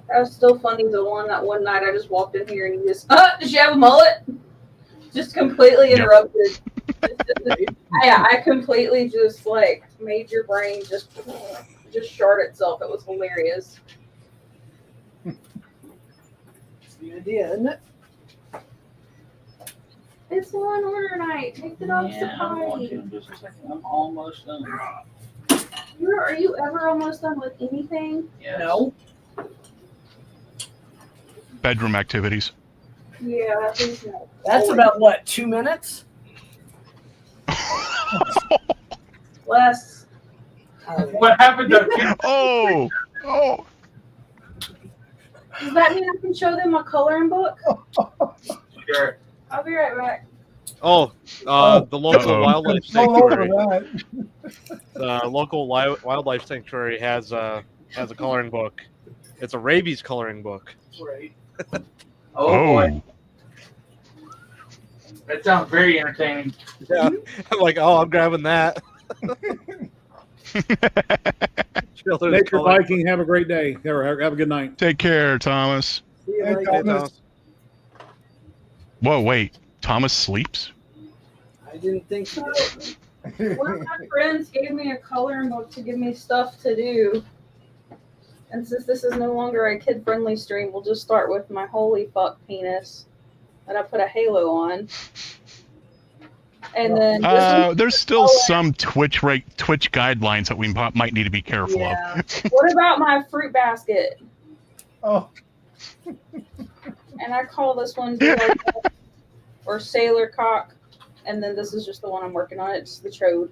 That was still funny. The one night I just walked in here and he just, did you have a mullet? Just completely interrupted. I completely just like made your brain just shart itself. It was hilarious. It's the idea, isn't it? It's Law and Order night. Take the dogs to I'm going potty. to in just a second. I'm almost done. Are you ever almost done with anything? Yes. No. Bedroom activities. Yeah, That's about what, 2 minutes? less. What happened to Oh, Does that mean I can show them my coloring book? Sure. I'll be right back. Oh, the local Uh-oh. wildlife All over sanctuary. that. The local wildlife sanctuary has a coloring book. It's a rabies coloring book. Right. Oh boy, that sounds very entertaining. Yeah, I'm like, oh, I'm grabbing that. Children's Nature coloring Viking, have a great day. Have a good night. Take care, Thomas. See you Hey, later. Thomas. Whoa, wait. Thomas sleeps? I didn't think so. One of my friends gave me a coloring book to give me stuff to do. And since this is no longer a kid-friendly stream, we'll just start with my holy fuck penis that I put a halo on. And then There's still some Twitch guidelines that we might need to be careful Yeah. of. what about my fruit basket? Oh, And I call this one or sailor cock. And then this is just the one I'm working on. It's the chode.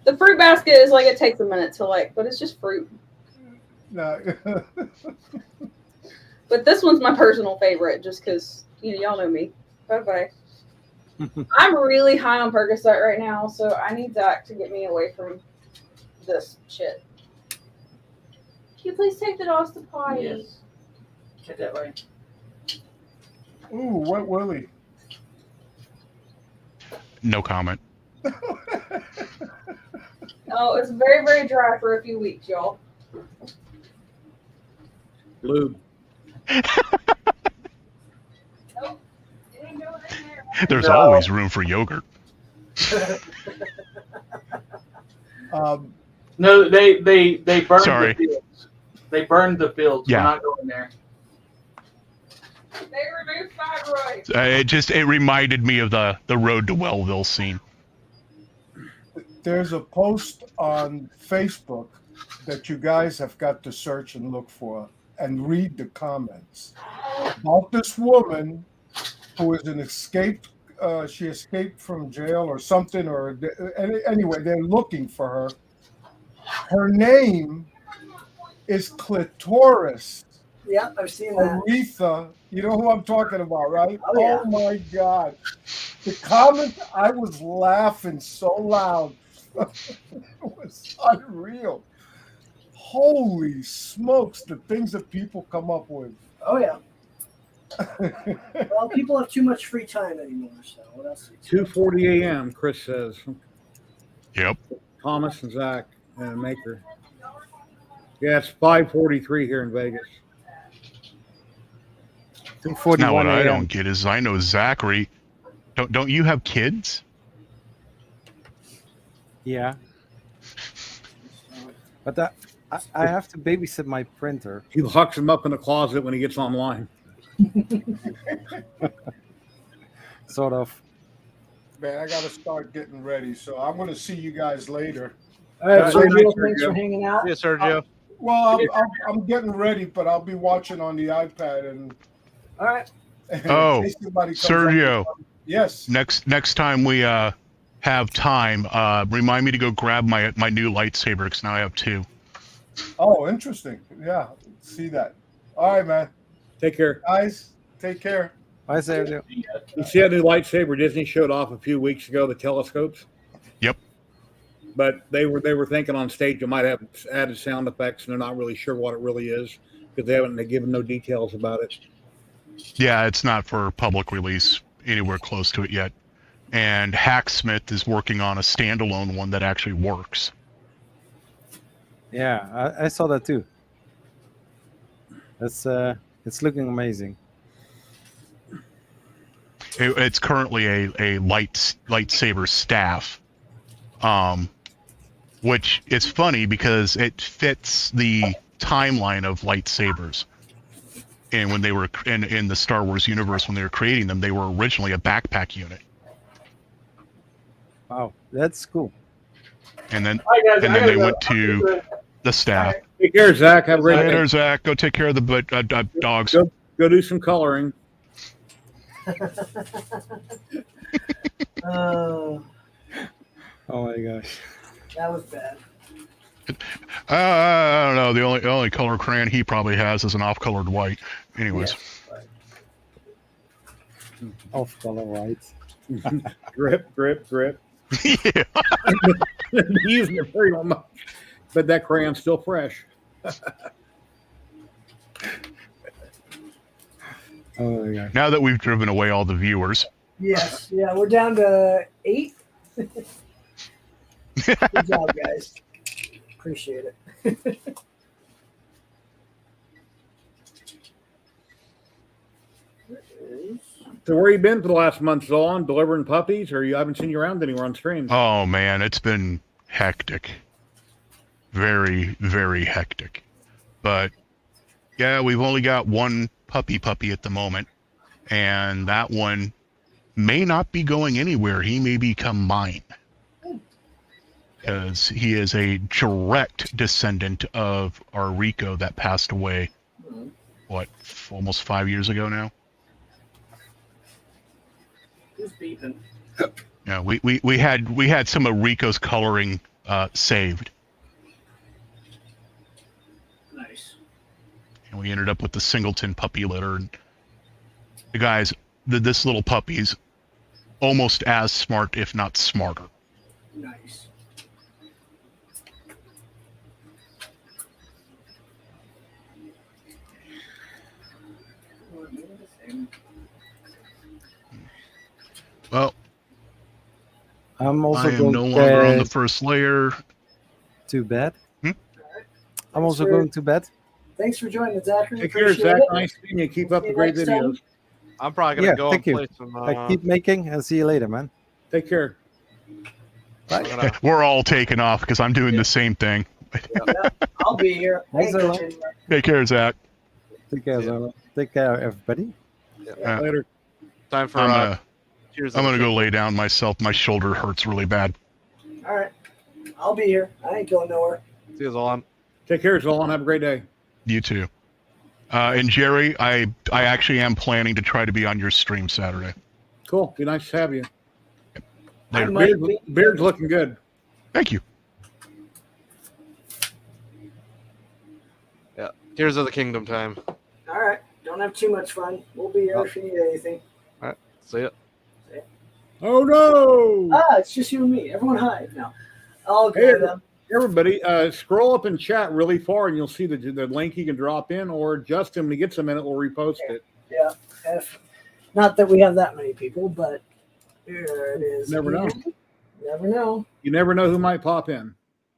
The fruit basket is like, it takes a minute to like, but it's just fruit. no. But this one's my personal favorite just because, y'all know me. Bye-bye. I'm really high on Percocet right now, so I need Zach to get me away from this shit. Can you please take the dogs to potty? Yes. Get that way. Ooh, Wet Willie. No comment. Oh, it's very, very dry for a few weeks, y'all. Lube. Nope. It ain't going in there. There's No. always room for yogurt. No, they burned Sorry. the fields. They burned the fields. Yeah. We're not going there. They removed fibroids. It reminded me of the Road to Wellville scene. There's a post on Facebook that you guys have got to search and look for and read the comments about this woman who is an escaped. She escaped from jail or something, or anyway, they're looking for her. Her name is Clitoris Yeah, I've seen that. Aretha. You know who I'm talking about, right? Oh, yeah. Oh my God. The comments, I was laughing so loud. It was unreal. Holy smokes, the things that people come up with. Oh yeah. Well, people have too much free time anymore. So what else? 2:40 a.m. Chris says. Yep. Thomas and Zach and Maker. Yeah, it's 5:43 here in Vegas. 2:41 Now, what I a.m. don't get is I know Zachary. Don't you have kids? Yeah. But I have to babysit my printer. He locks him up in the closet when he gets online. Sort of. Man, I got to start getting ready. So I'm going to see you guys later. All right, All so right, thanks Sergio. for hanging out. Yeah, Sergio. Well, I'm getting ready, but I'll be watching on the iPad. And All right. Oh, in case somebody comes Sergio. up. Yes. Next time we have time, remind me to go grab my new lightsaber because now I have two. Oh, interesting. Yeah, see that. All right, man. Take care. Guys, take care. Bye, Sergio. You see that new lightsaber Disney showed off a few weeks ago, the telescopes? Yep. But they were thinking on stage it might have added sound effects, and they're not really sure what it really is because they haven't given no details about it. Yeah, it's not for public release anywhere close to it yet. And Hacksmith is working on a standalone one that actually works. Yeah, I saw that too. It's looking amazing. It's currently a lightsaber staff, which is funny because it fits the timeline of lightsabers. And when they were in the Star Wars universe, when they were creating them, they were originally a backpack unit. Wow, that's cool. And then All right, guys, I gotta they go. went to the staff. Take care, Zach. Have a great day. Later, Zach. Go take care of the dogs. Go do some coloring. Oh my gosh. That was bad. I don't know. The only color crayon he probably has is an off-colored white. Anyways, Off color white. Grip. yeah. Using it very much, but that crayon's still fresh. Oh my gosh. Now that we've driven away all the viewers, Yes. Yeah, we're down to 8. Good job, guys. Appreciate it. So where you been for the last month, Zolan? Delivering puppies, or I haven't seen you around anywhere on stream? oh man, it's been hectic. Very, very hectic. But yeah, we've only got one puppy at the moment, and that one may not be going anywhere. He may become mine. Because he is a direct descendant of our Rico that passed away, what, almost 5 years ago now? Who's beeping? Yeah, we had some of Rico's coloring saved, Nice. and we ended up with the singleton puppy litter. And the guys, this little puppy's almost as smart, if not smarter. Nice. Well, I'm also I am going no longer on the first layer. to bed. Hmm? I'm also for- going to bed. Thanks for joining, Zachary. Take care, Appreciate Zach. it. Nice seeing you. Keep up See the you great next time. videos. I'm probably gonna Yeah, go thank and you. play some. Keep making and see you later, man. Take care. I'm gonna- We're all taking off because I'm doing the same thing. I'll be here. Thanks Ain't a going lot. anywhere. Take care, Zach. Take care, Yeah. Zola. Take care, everybody. Yeah. Later. time for Tears of I'm the gonna go Kingdom. lay down myself. My shoulder hurts really bad. All right. I'll be here. I ain't going nowhere. See you, Zolan. Take care, Zolan. Have a great day. You too. And Jerry, I actually am planning to try to be on your stream Saturday. Cool. Be nice to have you. I Later. might be. Beard's looking good. Thank you. Tears of the Kingdom time. All right. Don't have too much fun. We'll be here if you need anything. See ya. Oh no! It's just you and me. Everyone hide now. All Hey, good. everybody, scroll up in chat really far, and you'll see the link you can drop in. Or Justin, when he gets a minute, will repost it. Yeah. Not that we have that many people, but here it is. Never know. Never know. You never know who might pop in.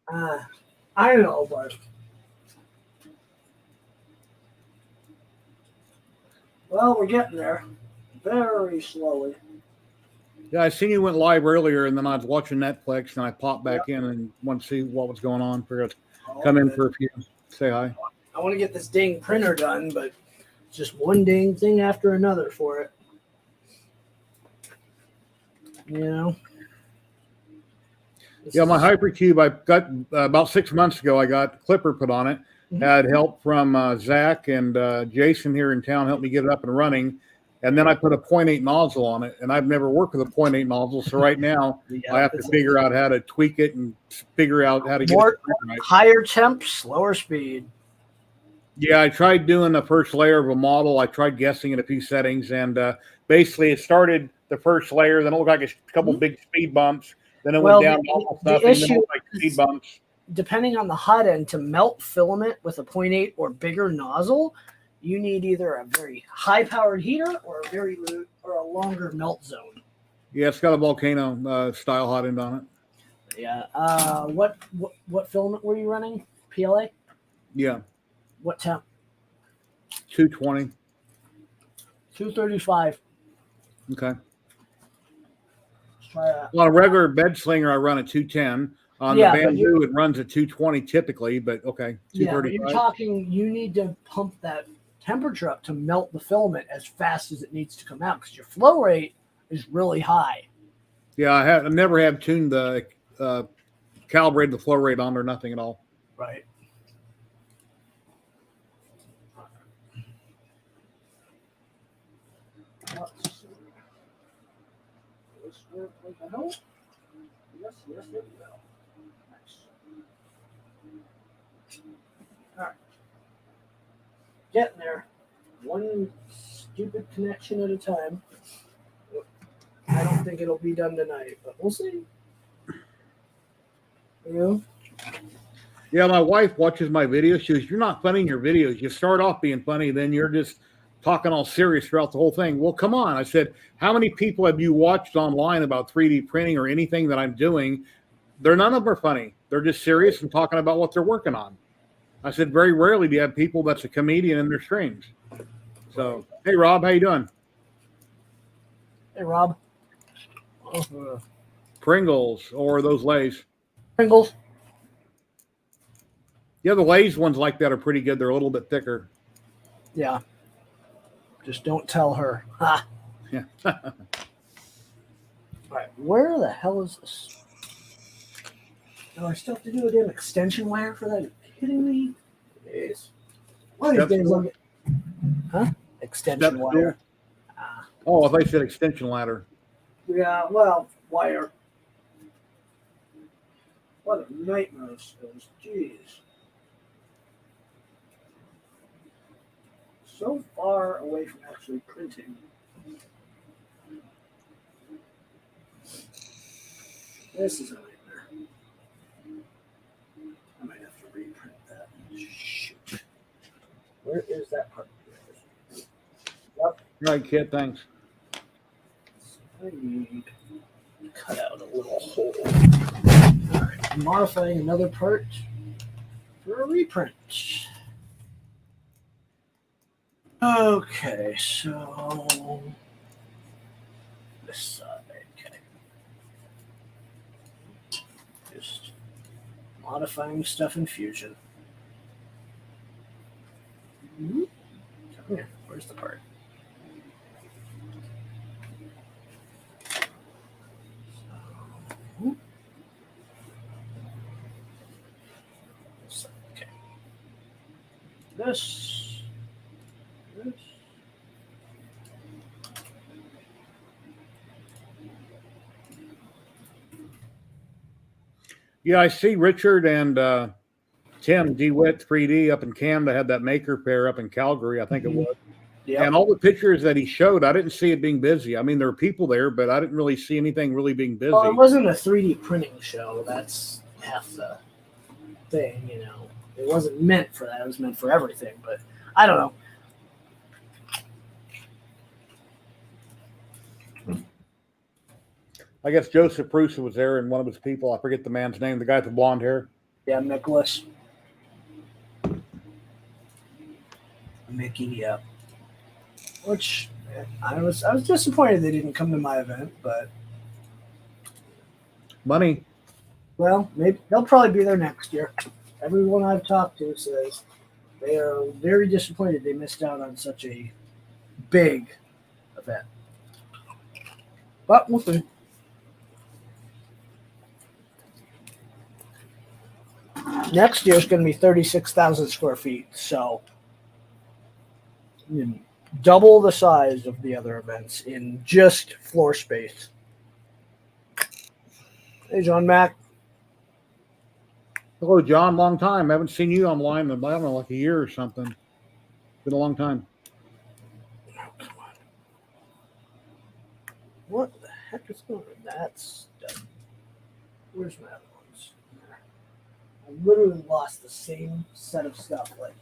I know, but well, we're getting there. Very slowly. Yeah, I seen you went live earlier, and then I was watching Netflix, and I popped back in and wanted to see what was going on. Figured I'd come in for a few, say hi. I want to get this dang printer done, but just one dang thing after another for it. You know? Yeah, my Hypercube, I got about 6 months ago. I got Clipper put on it. Mhm. Had help from Zach and Jason here in town helped me get it up and running. And then I put a 0.8 nozzle on it, and I've never worked with a 0.8 nozzle. So right now Yeah, I have to it's figure out how to tweak it and figure out how to get More- it right. higher temp, slower speed. Yeah, I tried doing the first layer of a model. I tried guessing in a few settings, and basically it started the first layer. Then it looked like a couple big speed bumps. Then it Well, went down the- to almost the nothing. Then it issue looked like speed bumps. Depending on the hot end, to melt filament with a 0.8 or bigger nozzle, you need either a very high-powered heater or a longer melt zone. Yeah, it's got a volcano style hot end on it. Yeah. What filament were you running? PLA? Yeah, What temp? 220. 235. Okay. Let's try that. On a regular bed slinger, I run at 210. On Yeah, the but bamboo, it runs at 220 typically, but okay, Yeah, but you're 235. talking. You need to pump that temperature up to melt the filament as fast as it needs to come out because your flow rate is really high. Yeah, I never have tuned the calibrated the flow rate on or nothing at all. Right. Let's see. This work like I hope. Yes, yes, it will. Nice. All right. Getting there. One stupid connection at a time. I don't think it'll be done tonight, but we'll see. You know? Yeah, my wife watches my videos. She goes, "You're not funny in your videos. You start off being funny, then you're just talking all serious throughout the whole thing." Well, come on. I said, "How many people have you watched online about 3D printing or anything that I'm doing? They're none of them are funny. They're just serious and talking about what they're working on." I said, "Very rarely do you have people that's a comedian in their strings." So, hey, Rob, how you doing? Hey, Rob. Pringles or those Lays? Pringles. Yeah, the Lay's ones like that are pretty good. They're a little bit thicker. Yeah. Just don't tell her. Ha. Yeah. All right. Where the hell is this? Do I still have to do a damn extension wire for that? Are you kidding me? Yes. One of these days I'll get... Huh? Extension Step wire. Oh, I thought you said extension ladder. Yeah, well, wire. What a nightmare this is. Jeez. So far away from actually printing. This is a nightmare. I might have to reprint that. Shoot. Where is that part? Yep. Right, kid, thanks. I need to cut out a little hole. All right. I'm modifying another part for a reprint. Okay, so this side, okay. Just modifying stuff in Fusion. Come here, where's the part? Okay. This. Yeah, I see Richard and Tim DeWitt 3D up in Canada had that maker fair up in Calgary, I think it was. Yep. And all the pictures that he showed, I didn't see it being busy. I mean, there were people there, but I didn't really see anything really being busy. Well, it wasn't a 3D printing show. That's half the thing, you know. It wasn't meant for that. It was meant for everything, but I don't know. I guess Joseph Bruce was there and one of his people. I forget the man's name, the guy with the blonde hair. Yeah, Nicholas. Mickey, yeah. Which I was disappointed they didn't come to my event, but Money. well, maybe they'll probably be there next year. Everyone I've talked to says they are very disappointed they missed out on such a big event. But we'll see. Next year is going to be 36,000 square feet, so double the size of the other events in just floor space. Hey, John Mack. Hello, John. Long time. I haven't seen you online in, I don't know, like a year or something. Been a long time. Oh, come on. What the heck is going on? That's done. Where's my other ones? I literally lost the same set of stuff like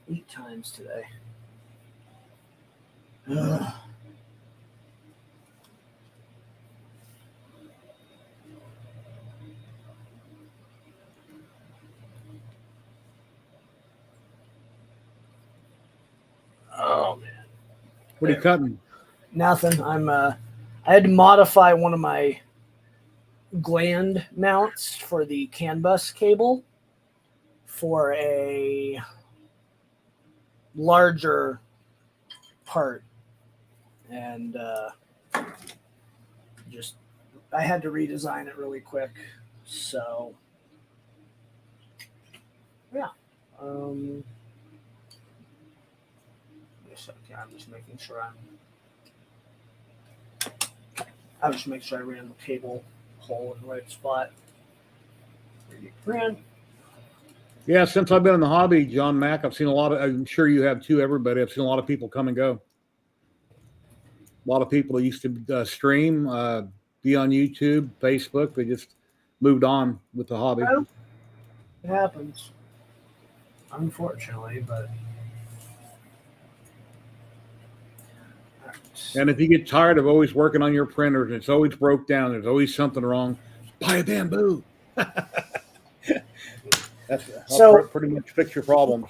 8 times today. Ugh. Oh man. What are you cutting? Nothing. I had to modify one of my gland mounts for the CAN bus cable for a larger part, and just I had to redesign it really quick. So yeah. Okay, I'm just making sure I ran the cable hole in the right spot. 3D print. Yeah, since I've been in the hobby, John Mack, I've seen a lot of. I'm sure you have too. Everybody, I've seen a lot of people come and go. A lot of people that used to stream, be on YouTube, Facebook. They just moved on with the hobby. Well, it happens, unfortunately, but. And if you get tired of always working on your printers, it's always broke down. There's always something wrong. Buy a bamboo. That's So- pretty much fix your problems.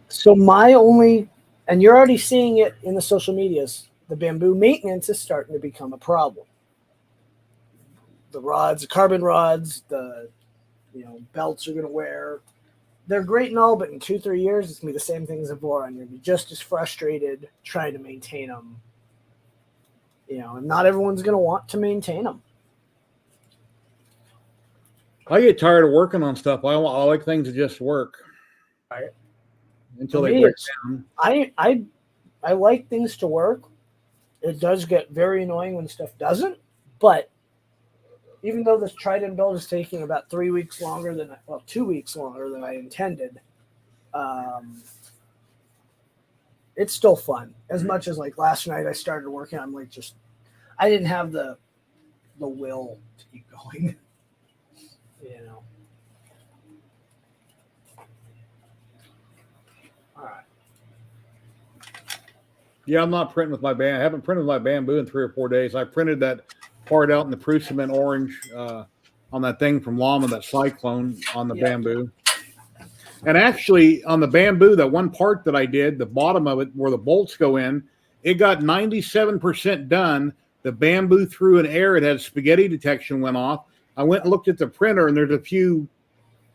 So my only, and you're already seeing it in the social medias, the bamboo maintenance is starting to become a problem. The rods, the carbon rods, the belts you're going to wear, they're great and all, but in 2-3 years, it's going to be the same thing as before, and you're going to be just as frustrated trying to maintain them. And not everyone's going to want to maintain them. I get tired of working on stuff. I like things to just work. Right. Until For they me, break it's- down. I like things to work. It does get very annoying when stuff doesn't, but even though this trident build is taking about 3 weeks longer than 2 weeks longer than I intended, it's still fun. As much as like last night I started working, I'm like I didn't have the will to keep going. All right. Yeah, I'm not printing with my I haven't printed with my bamboo in 3 or 4 days. I printed that part out in the Prusament orange on that thing from Llama, that cyclone on the bamboo. And actually, on the bamboo, that one part that I did, the bottom of it where the bolts go in, it got 97% done. The bamboo through an air, it had spaghetti detection went off. I went and looked at the printer, and there's a few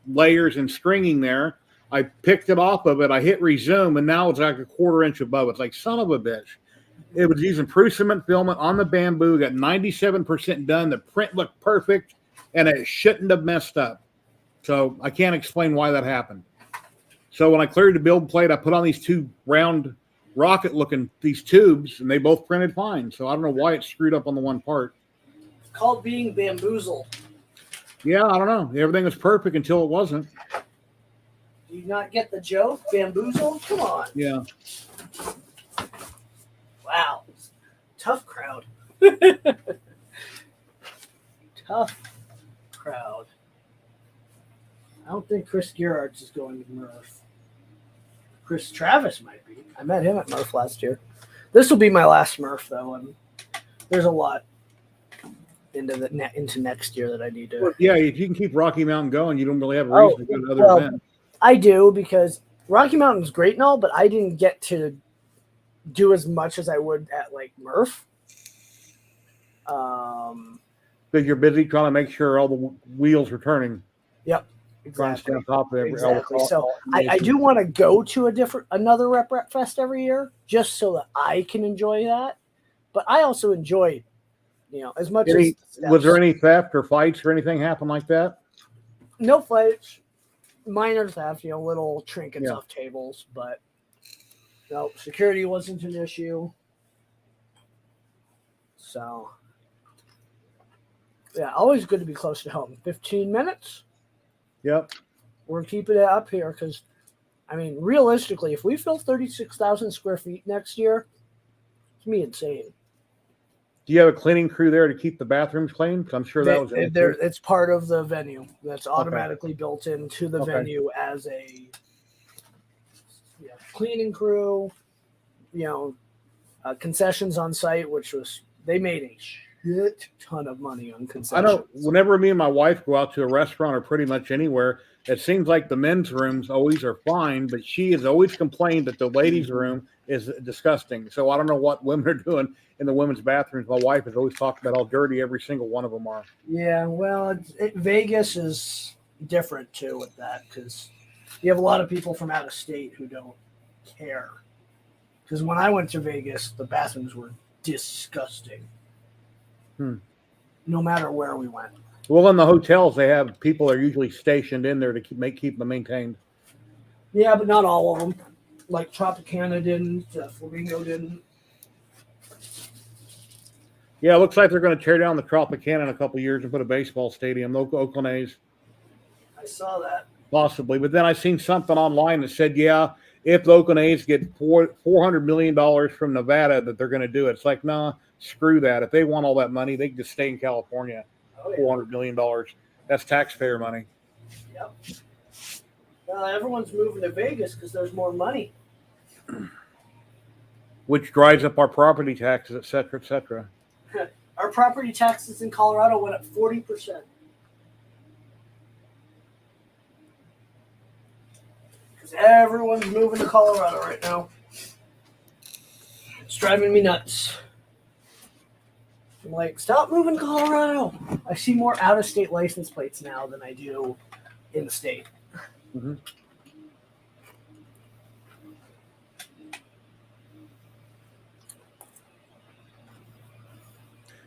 layers and stringing there. I picked it off of it. I hit resume, and now it's like a 1/4 inch above. It's like, son of a bitch. It was using Prusament filament on the bamboo, got 97% done. The print looked perfect, and it shouldn't have messed up. So I can't explain why that happened. So when I cleared the build plate, I put on these 2 round rocket-looking these tubes, and they both printed fine. So I don't know why it screwed up on the one part. It's called being bamboozled. Yeah, I don't know. Everything was perfect until it wasn't. Do you not get the joke? Bamboozled? Come on. Yeah. Wow. Tough crowd. Tough crowd. I don't think Chris Gerards is going to Murph. Chris Travis might be. I met him at Murph last year. This will be my last Murph, though, and there's a lot into next year that I need to. Well, yeah, if you can keep Rocky Mountain going, you don't really have a reason to go to other events. I do, because Rocky Mountain's great and all, but I didn't get to do as much as I would at like Murph. Because you're busy trying to make sure all the wheels are turning. Yep. Trying to stay Exactly. on top of every Exactly. So I do want to go to another Rep Fest every year just so that I can enjoy that. But I also enjoy, as much as was there any theft or fights or anything happen like that? No fights, minor theft, little trinkets off tables, but no, security wasn't an issue. So yeah, always good to be close to home. 15 minutes. Yep. We're keeping it up here because, realistically, if we fill 36,000 square feet next year, it's me insane. Do you have a cleaning crew there to keep the bathrooms clean? I'm sure that was it's part of the venue. That's automatically built into the venue as a cleaning crew. Concessions on site, they made a shit ton of money on concessions. I know. Whenever me and my wife go out to a restaurant or pretty much anywhere, it seems like the men's rooms always are fine, but she has always complained that the ladies' room is disgusting. So I don't know what women are doing in the women's bathrooms. My wife has always talked about how dirty every single one of them are. Yeah, well, Vegas is different too with that because you have a lot of people from out of state who don't care. Because when I went to Vegas, the bathrooms were disgusting. No matter where we went. Well, in the hotels, they have people are usually stationed in there to keep them maintained. Yeah, but not all of them. Like Tropicana didn't, Flamingo didn't. Yeah, it looks like they're going to tear down the Tropicana in a couple of years and put a baseball stadium. Oakland A's. I saw that. Possibly. But then I seen something online that said, yeah, if the Oakland A's get $400 million from Nevada, that they're going to do it. It's like, nah, screw that. If they want all that money, they can just stay in California. Oh, yeah. $400 million. That's taxpayer money. Yep. Well, everyone's moving to Vegas because there's more money. Which drives up our property taxes, et cetera, et cetera. Our property taxes in Colorado went up 40%. Because everyone's moving to Colorado right now. It's driving me nuts. I'm like, stop moving to Colorado. I see more out-of-state license plates now than I do in the state. Mm-hmm.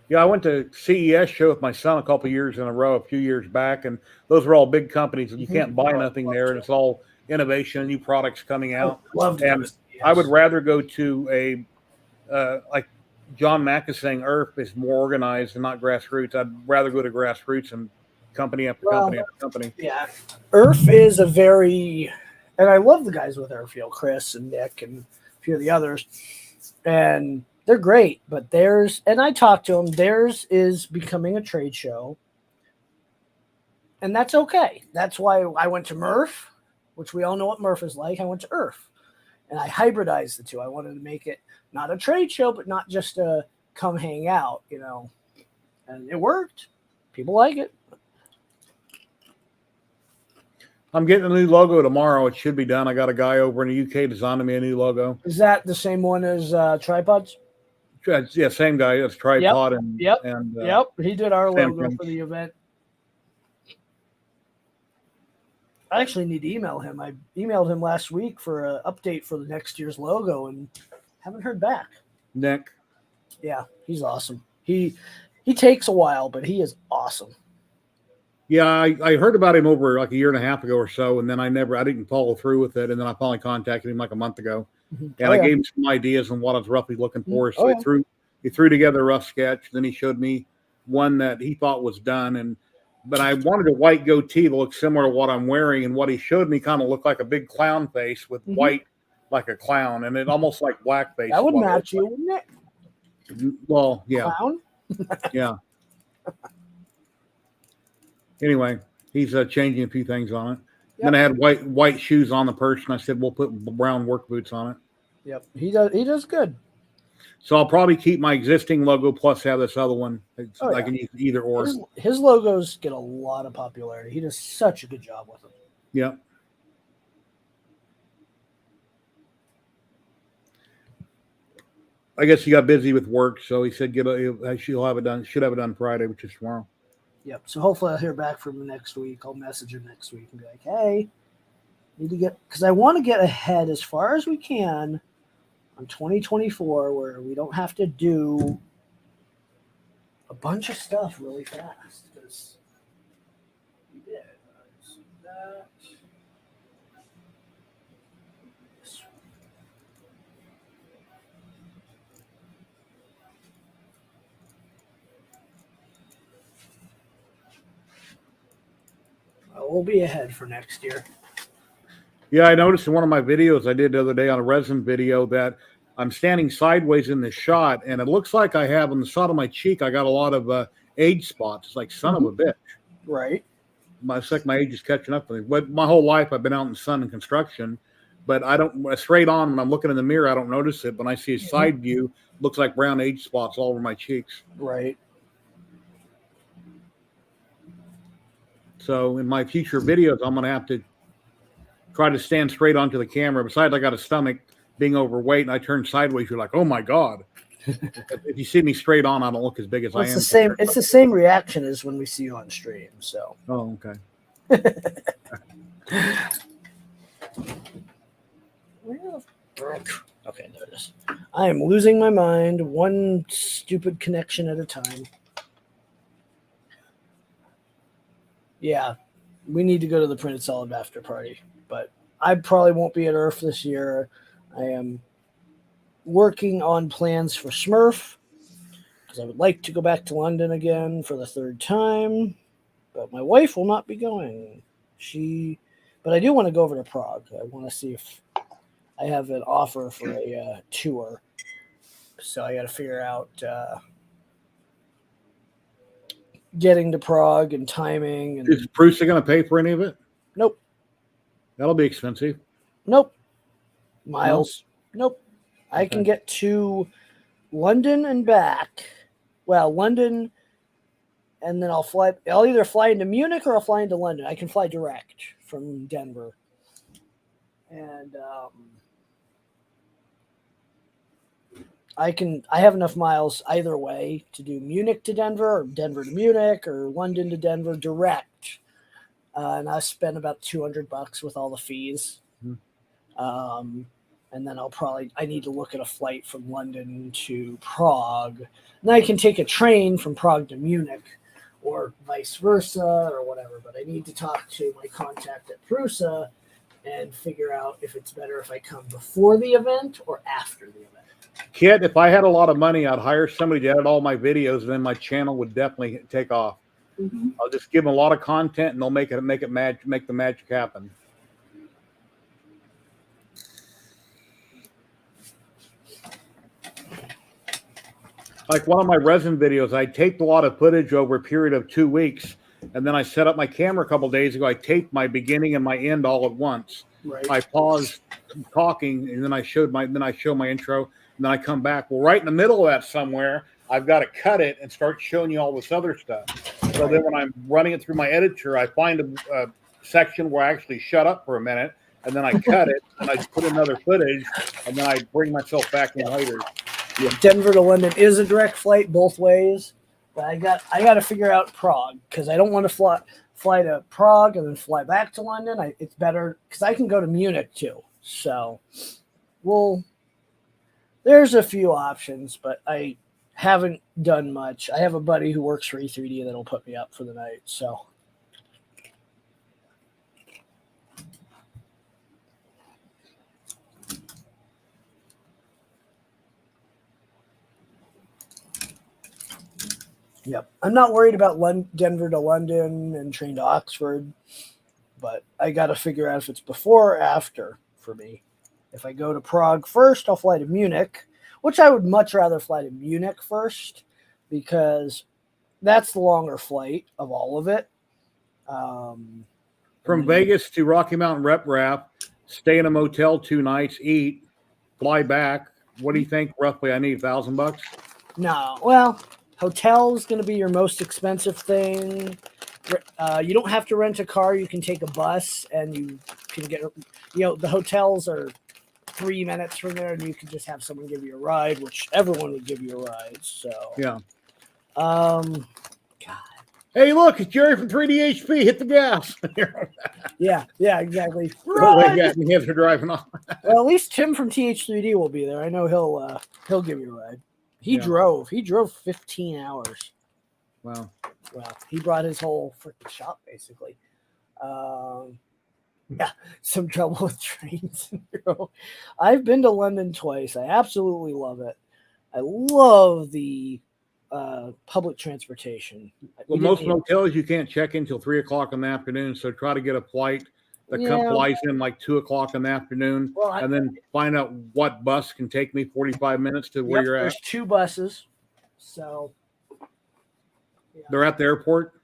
Yeah, I went to CES show with my son a couple years in a row, a few years back, and those were all big companies, and you can't buy nothing there, and it's all innovation, new products coming out. Love And I would rather go to a like John Mack is saying, EARTH is more organized and not grassroots. I'd rather go to grassroots and company after company after company. Yeah, EARTH is a very, and I love the guys with EARTH, Chris and Nick and a few of the others, and they're great, but theirs, and I talked to them, theirs is becoming a trade show. And that's okay. That's why I went to Murph, which we all know what Murph is like. I went to EARTH. And I hybridized the two. I wanted to make it not a trade show, but not just a come hang out, And it worked. People like it. I'm getting a new logo tomorrow. It should be done. I got a guy over in the UK designing me a new logo. Is that the same one as Tripods? Yeah, same guy. It's Tripod. Yep. And He did our logo Thing. for the event. I actually need to email him. I emailed him last week for an update for the next year's logo and haven't heard back. Nick. Yeah, he's awesome. He takes a while, but he is awesome. Yeah, I heard about him over like a year and a half ago or so, and then I didn't follow through with it, and then I finally contacted him like a month ago, and I gave him some ideas on what I was roughly looking for. So he threw together a rough sketch. Then he showed me one that he thought was done, but I wanted a white goatee to look similar to what I'm wearing, and what he showed me kind of looked like a big clown face with white, like a clown, and it almost like blackface. That would match you, wouldn't it? Well, yeah, Clown? yeah. Anyway, he's changing a few things on it. Yep. Then I had white shoes on the person. I said we'll put brown work boots on it. Yep, he does good. So I'll probably keep my existing logo plus have this other one. I can use either or. His logos get a lot of popularity. He does such a good job with them. Yeah. I guess he got busy with work, so he said she'll have it done. Should have it done Friday, which is tomorrow. Yep. So hopefully I'll hear back from him next week. I'll message him next week and be like, hey, need to because I want to get ahead as far as we can on 2024 where we don't have to do a bunch of stuff really fast. Because we did. That. We'll be ahead for next year. Yeah, I noticed in one of my videos I did the other day on a resin video that I'm standing sideways in the shot, and it looks like I have on the side of my cheek, I got a lot of age spots. It's like, son of a bitch. Right. It's like my age is catching up with me. But my whole life I've been out in the sun and construction, but I don't, straight on, when I'm looking in the mirror, I don't notice it. When I see a side view, it looks like brown age spots all over my cheeks. Right. So in my future videos, I'm going to have to try to stand straight onto the camera. Besides, I got a stomach, being overweight, and I turn sideways. You're like, oh my God. If you see me straight on, I don't look as big as I am. It's the same reaction as when we see you on stream. So. Oh, okay. Okay, there it is. I am losing my mind, one stupid connection at a time. Yeah, we need to go to the Printed Solid after party, but I probably won't be at EARTH this year. I am working on plans for Smurf. because I would like to go back to London again for the 3rd time, but my wife will not be going. But I do want to go over to Prague. I want to see if I have an offer for a tour. So I got to figure out getting to Prague and timing. And Is Bruce going to pay for any of it? nope, That'll be expensive. nope. Miles, nope. I Okay. can get to London and back. Well, London, and then I'll either fly into Munich or I'll fly into London. I can fly direct from Denver. And I have enough miles either way to do Munich to Denver or Denver to Munich or London to Denver direct. And I spend about $200 with all the fees. And then I need to look at a flight from London to Prague. And then I can take a train from Prague to Munich or vice versa or whatever. But I need to talk to my contact at Prusa and figure out if it's better if I come before the event or after the event. Kid, if I had a lot of money, I'd hire somebody to edit all my videos, and then my channel would definitely take off. Mm-hmm. I'll just give them a lot of content, and they'll make the magic happen. Like one of my resin videos, I taped a lot of footage over a period of 2 weeks, and then I set up my camera a couple of days ago. I taped my beginning and my end all at once. Right. I paused talking, and then I show my intro, and then I come back. Well, right in the middle of that somewhere, I've got to cut it and start showing you all this other stuff. So then when I'm running it through my editor, I find a section where I actually shut up for a minute, and then I cut it, and I put another footage, and then I bring myself back in later. Yeah, Denver to London is a direct flight both ways, but I got to figure out Prague because I don't want to fly to Prague and then fly back to London. It's better because I can go to Munich too. So, there's a few options, but I haven't done much. I have a buddy who works for E3D that'll put me up for the night. So. Yep. I'm not worried about Denver to London and train to Oxford, but I got to figure out if it's before or after for me. If I go to Prague first, I'll fly to Munich, which I would much rather fly to Munich first because that's the longer flight of all of it. From Vegas to Rocky Mountain Rep Wrap, stay in a motel 2 nights, eat, fly back. What do you think roughly I need, $1,000? No, well, hotel's going to be your most expensive thing. You don't have to rent a car. You can take a bus and you can get, the hotels are 3 minutes from there and you can just have someone give you a ride, which everyone would give you a ride. So, yeah. God. Hey, look, it's Jerry from 3DHP. Hit the gas. Yeah, exactly. Like that, and they're driving off. Well, at least Tim from TH3D will be there. I know he'll give you a ride. He drove 15 hours. Wow. Well, he brought his whole freaking shop basically. Yeah, some trouble with trains. I've been to London twice. I absolutely love it. I love the public transportation. Well, most motels you can't check in until 3 o'clock in the afternoon. So try to get a flight that flies in like 2 o'clock in the afternoon, and then find out what bus can take me 45 minutes to where you're at. There's 2 buses, so they're at the airport.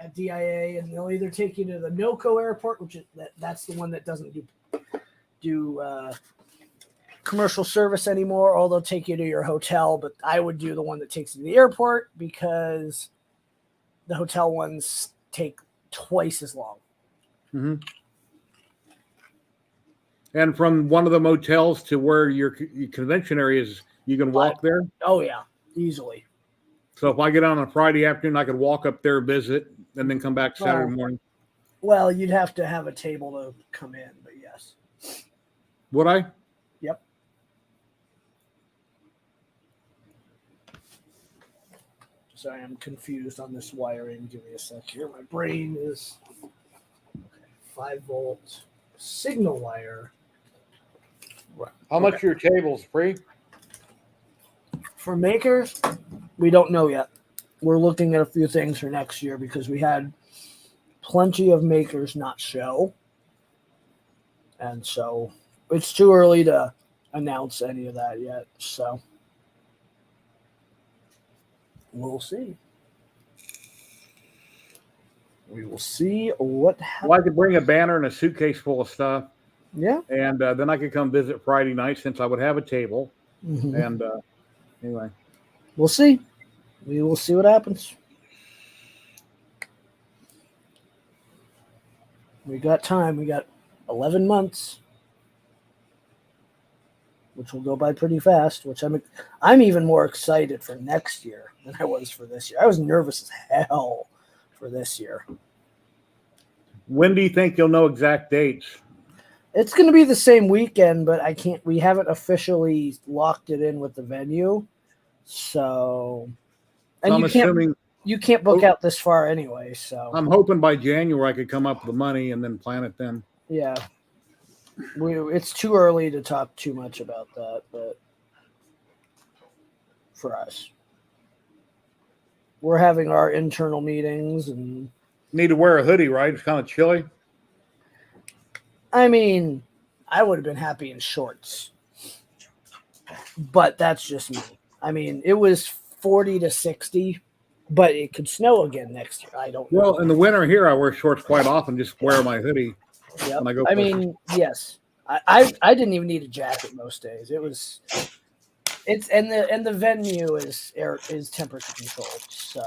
At DIA, and they'll either take you to the NOCO airport, which is that's the one that doesn't do commercial service anymore, or they'll take you to your hotel. But I would do the one that takes you to the airport because the hotel ones take twice as long. Mm-hmm. And from one of the motels to where your convention area is, you can walk there? Oh, yeah, easily. So if I get on a Friday afternoon, I could walk up there, visit, and then come back Saturday morning. Well, you'd have to have a table to come in, but yes. Would I? Yep. Sorry, I'm confused on this wiring. Give me a sec here. My brain is 5-volt signal wire. How much are your tables? Free? For makers, We don't know yet. We're looking at a few things for next year because we had plenty of makers not show. And so it's too early to announce any of that yet. So we'll see. We will see what happens. Well, I could bring a banner and a suitcase full of stuff, Yeah. and then I could come visit Friday night since I would have a table. Mhm. And anyway, We'll see. We will see what happens. We got time. We got 11 months, which will go by pretty fast. Which I'm even more excited for next year than I was for this year. I was nervous as hell for this year. when do you think you'll know exact dates? It's going to be the same weekend, but I can't. We haven't officially locked it in with the venue, so. And I'm assuming you can't book out this far anyway. So I'm hoping by January I could come up with the money and then plan it then. yeah, it's too early to talk too much about that, but for us, we're having our internal meetings, and Need to wear a hoodie, right? It's kind of chilly. I mean, I would have been happy in shorts, but that's just me. I mean, it was 40 to 60, but it could snow again next year. I don't know. Well, in the winter here, I wear shorts quite often. Just wear my hoodie Yep. when I go. I mean, yes. I didn't even need a jacket most days. It's and the venue is temperature controlled, so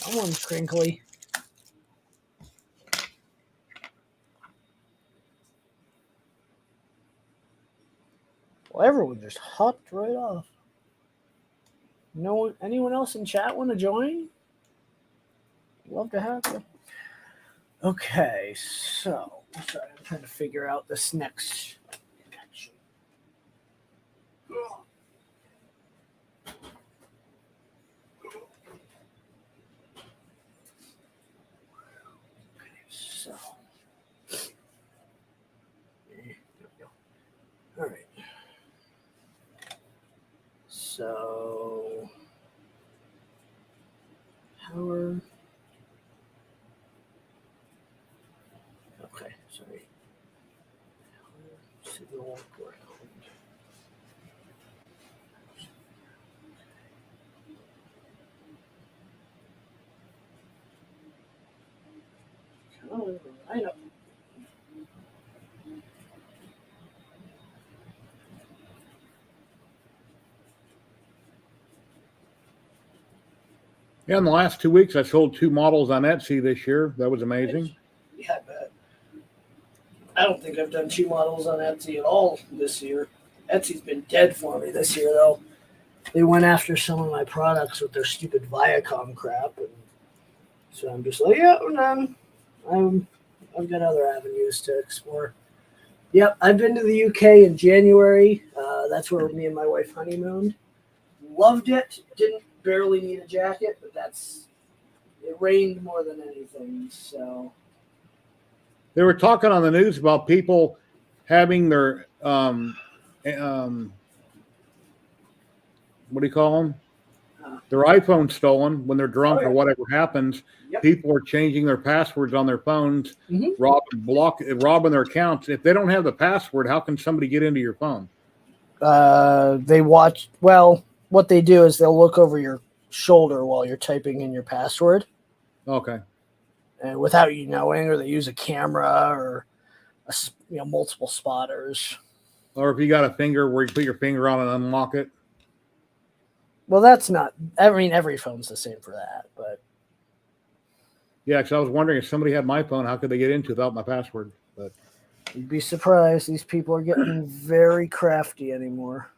someone's crinkly. Well, everyone just hopped right off. No, anyone else in chat want to join? Love to have you. Okay, so sorry, I'm trying to figure out this next connection. Okay, so there we go. All right. So power. Okay, sorry. Signal ground. Oh, I know. Yeah, in the last 2 weeks, I sold 2 models on Etsy this year. That was amazing. Yeah, I bet. I don't think I've done 2 models on Etsy at all this year. Etsy's been dead for me this year, though. They went after some of my products with their stupid Viacom crap, and so I'm just like, yeah, I'm done. I've got other avenues to explore. Yep, I've been to the UK in January. That's where me and my wife honeymooned. Loved it. Didn't barely need a jacket, but it rained more than anything. So They were talking on the news about people having their what do you call them? Their iPhone stolen when they're drunk or whatever happens. Yep. People are changing their passwords on their phones, robbing their accounts. If they don't have the password, how can somebody get into your phone? they watch. Well, what they do is they'll look over your shoulder while you're typing in your password. Okay. And without you knowing, or they use a camera or multiple spotters. Or if you got a finger where you put your finger on and unlock it. Well, that's not. I mean, every phone's the same for that, but Yeah, because I was wondering if somebody had my phone, how could they get into it without my password? But you'd be surprised. These people are getting very crafty anymore.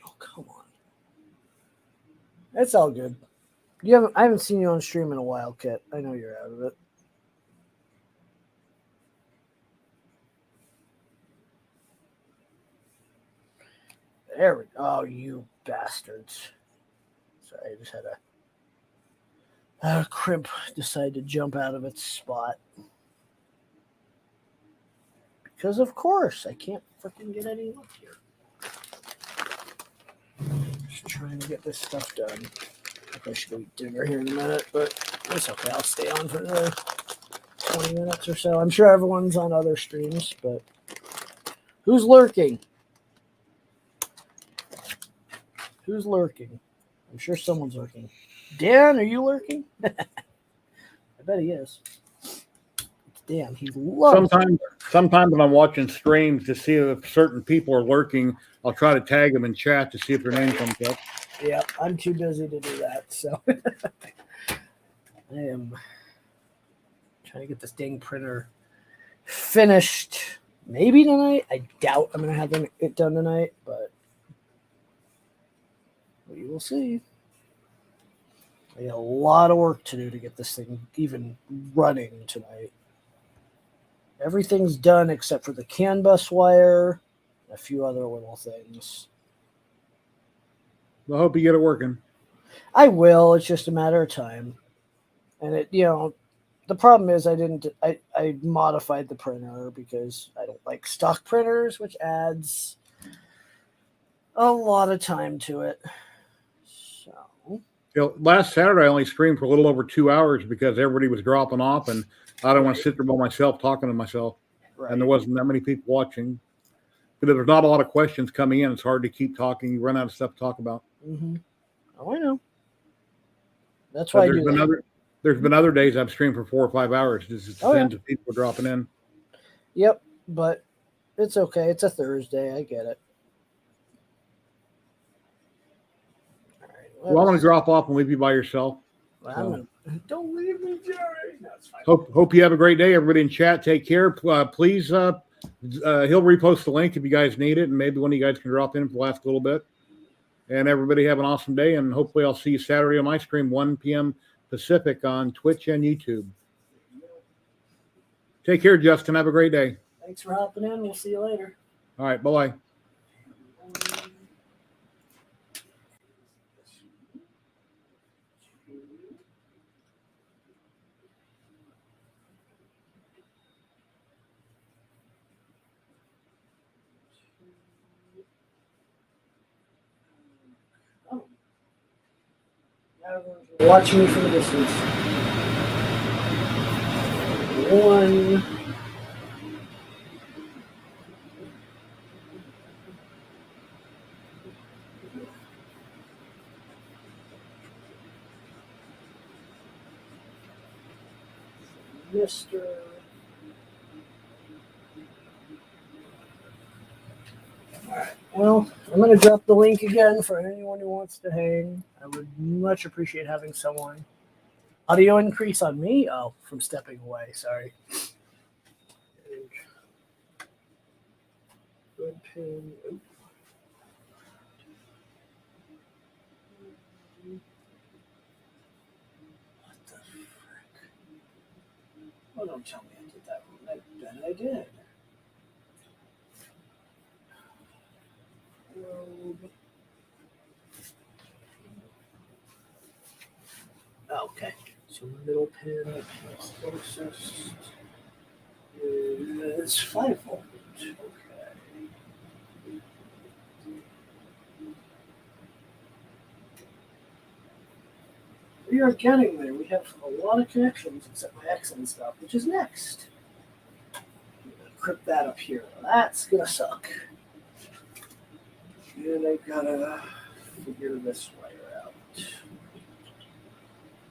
Oh, come on. It's all good. I haven't seen you on stream in a while, Kit. I know you're out of it. There we go. Oh, you bastards. Sorry, I just had crimp decided to jump out of its spot. Because of course, I can't freaking get any luck here. Just trying to get this stuff done. I should go eat dinner here in a minute, but it's okay. I'll stay on for another 20 minutes or so. I'm sure everyone's on other streams, but who's lurking? Who's lurking? I'm sure someone's lurking. Dan, are you lurking? I bet he is. Dan, he loves. Sometimes when I'm watching streams to see if certain people are lurking, I'll try to tag them in chat to see if their name comes up. Yeah, I'm too busy to do that, so I am trying to get this dang printer finished. Maybe tonight. I doubt I'm gonna have it done tonight, but we will see. I got a lot of work to do to get this thing even running tonight. Everything's done except for the CAN bus wire, and a few other little things. I hope you get it working. I will. It's just a matter of time. And the problem is I modified the printer because I don't like stock printers, which adds a lot of time to it. So last Saturday I only streamed for a little over 2 hours because everybody was dropping off, and I don't want to sit there by myself talking to myself. Right. And there wasn't that many people watching. Because there's not a lot of questions coming in. It's hard to keep talking. You run out of stuff to talk about. Mm-hmm. Oh, I know. That's why there's been other days I've streamed for 4 or 5 hours. Just depends if people are dropping in. Yep, but it's okay. It's a Thursday. I get it. All right. Well, I'm going to drop off and leave you by yourself. Don't leave me, Jerry. No, it's fine. Hope you have a great day. Everybody in chat, take care. Please, he'll repost the link if you guys need it, and maybe one of you guys can drop in for the last little bit. And everybody have an awesome day, and hopefully I'll see you Saturday on my stream, 1 p.m. Pacific on Twitch and YouTube. Take care, Justin. Have a great day. Thanks for hopping in. We'll see you later. All right. Bye-bye. Watch me from a distance. 1. Mr. Alright, well, I'm going to drop the link again for anyone who wants to hang. I would much appreciate having someone. Audio increase on me? Oh, from stepping away, sorry. Good pin. What the frick? Oh, don't tell me I did that wrong. I bet I did. Okay, so middle pin closest is 5 volt. Okay. We are getting there. We have a lot of connections except my accent stuff, which is next. I'm gonna crypt that up here. That's gonna suck. And I gotta figure this wire out.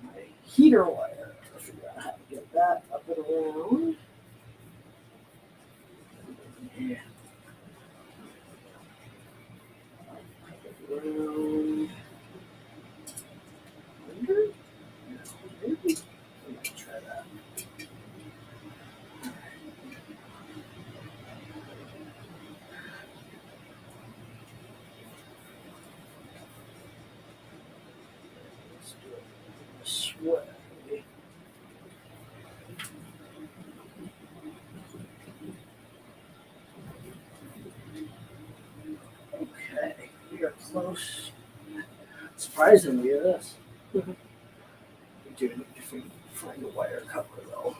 My heater wire. I'll figure out how to get that up and around. Yeah. Around. Under? Maybe. I'm gonna try that. Let's do it this way. Okay, we are close. Surprisingly, it is. Dude, if we can find a wire cover though.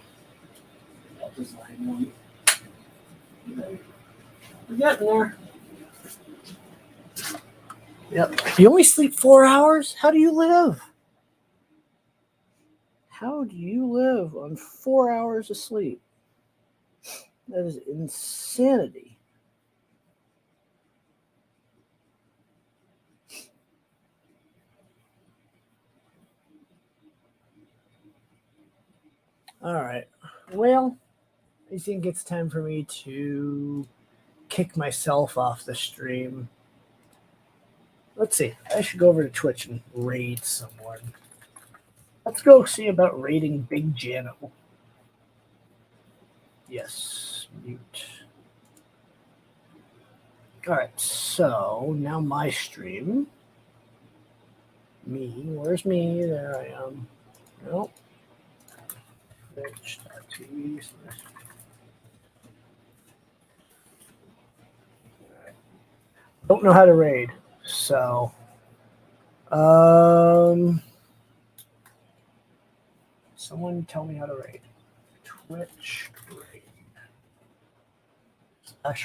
I'll design one. We're getting there. Yep. You only sleep 4 hours? How do you live? How do you live on 4 hours of sleep? That is insanity. All right. Well, I think it's time for me to kick myself off the stream. Let's see. I should go over to Twitch and raid someone. Let's go see about raiding Big Jano. Yes, mute. All right, so now my stream. Me, where's me? There I am. Nope. Twitch.tv. Don't know how to raid, so someone tell me how to raid. Twitch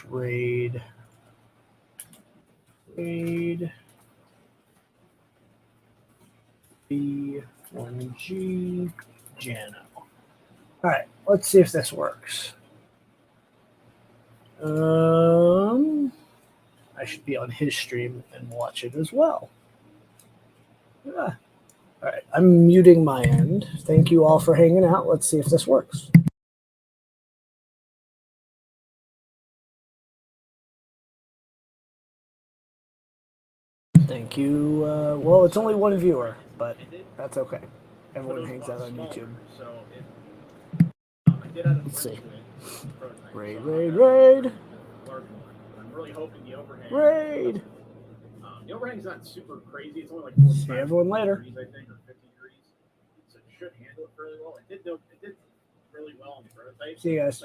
raid /raid B1G Jano. All right, let's see if this works. I should be on his stream and watch it as well. Yeah. All right, I'm muting my end. Thank you all for hanging out. Let's see if this works. Thank you. Well, it's only one viewer, but that's okay. Everyone hangs out on YouTube. Let's see. Raid. Raid. The overhang's not super crazy. It's only like 45 See everyone later. degrees, I think, or 50 degrees. So it should handle it fairly well. It did really well on the prototype. See you guys.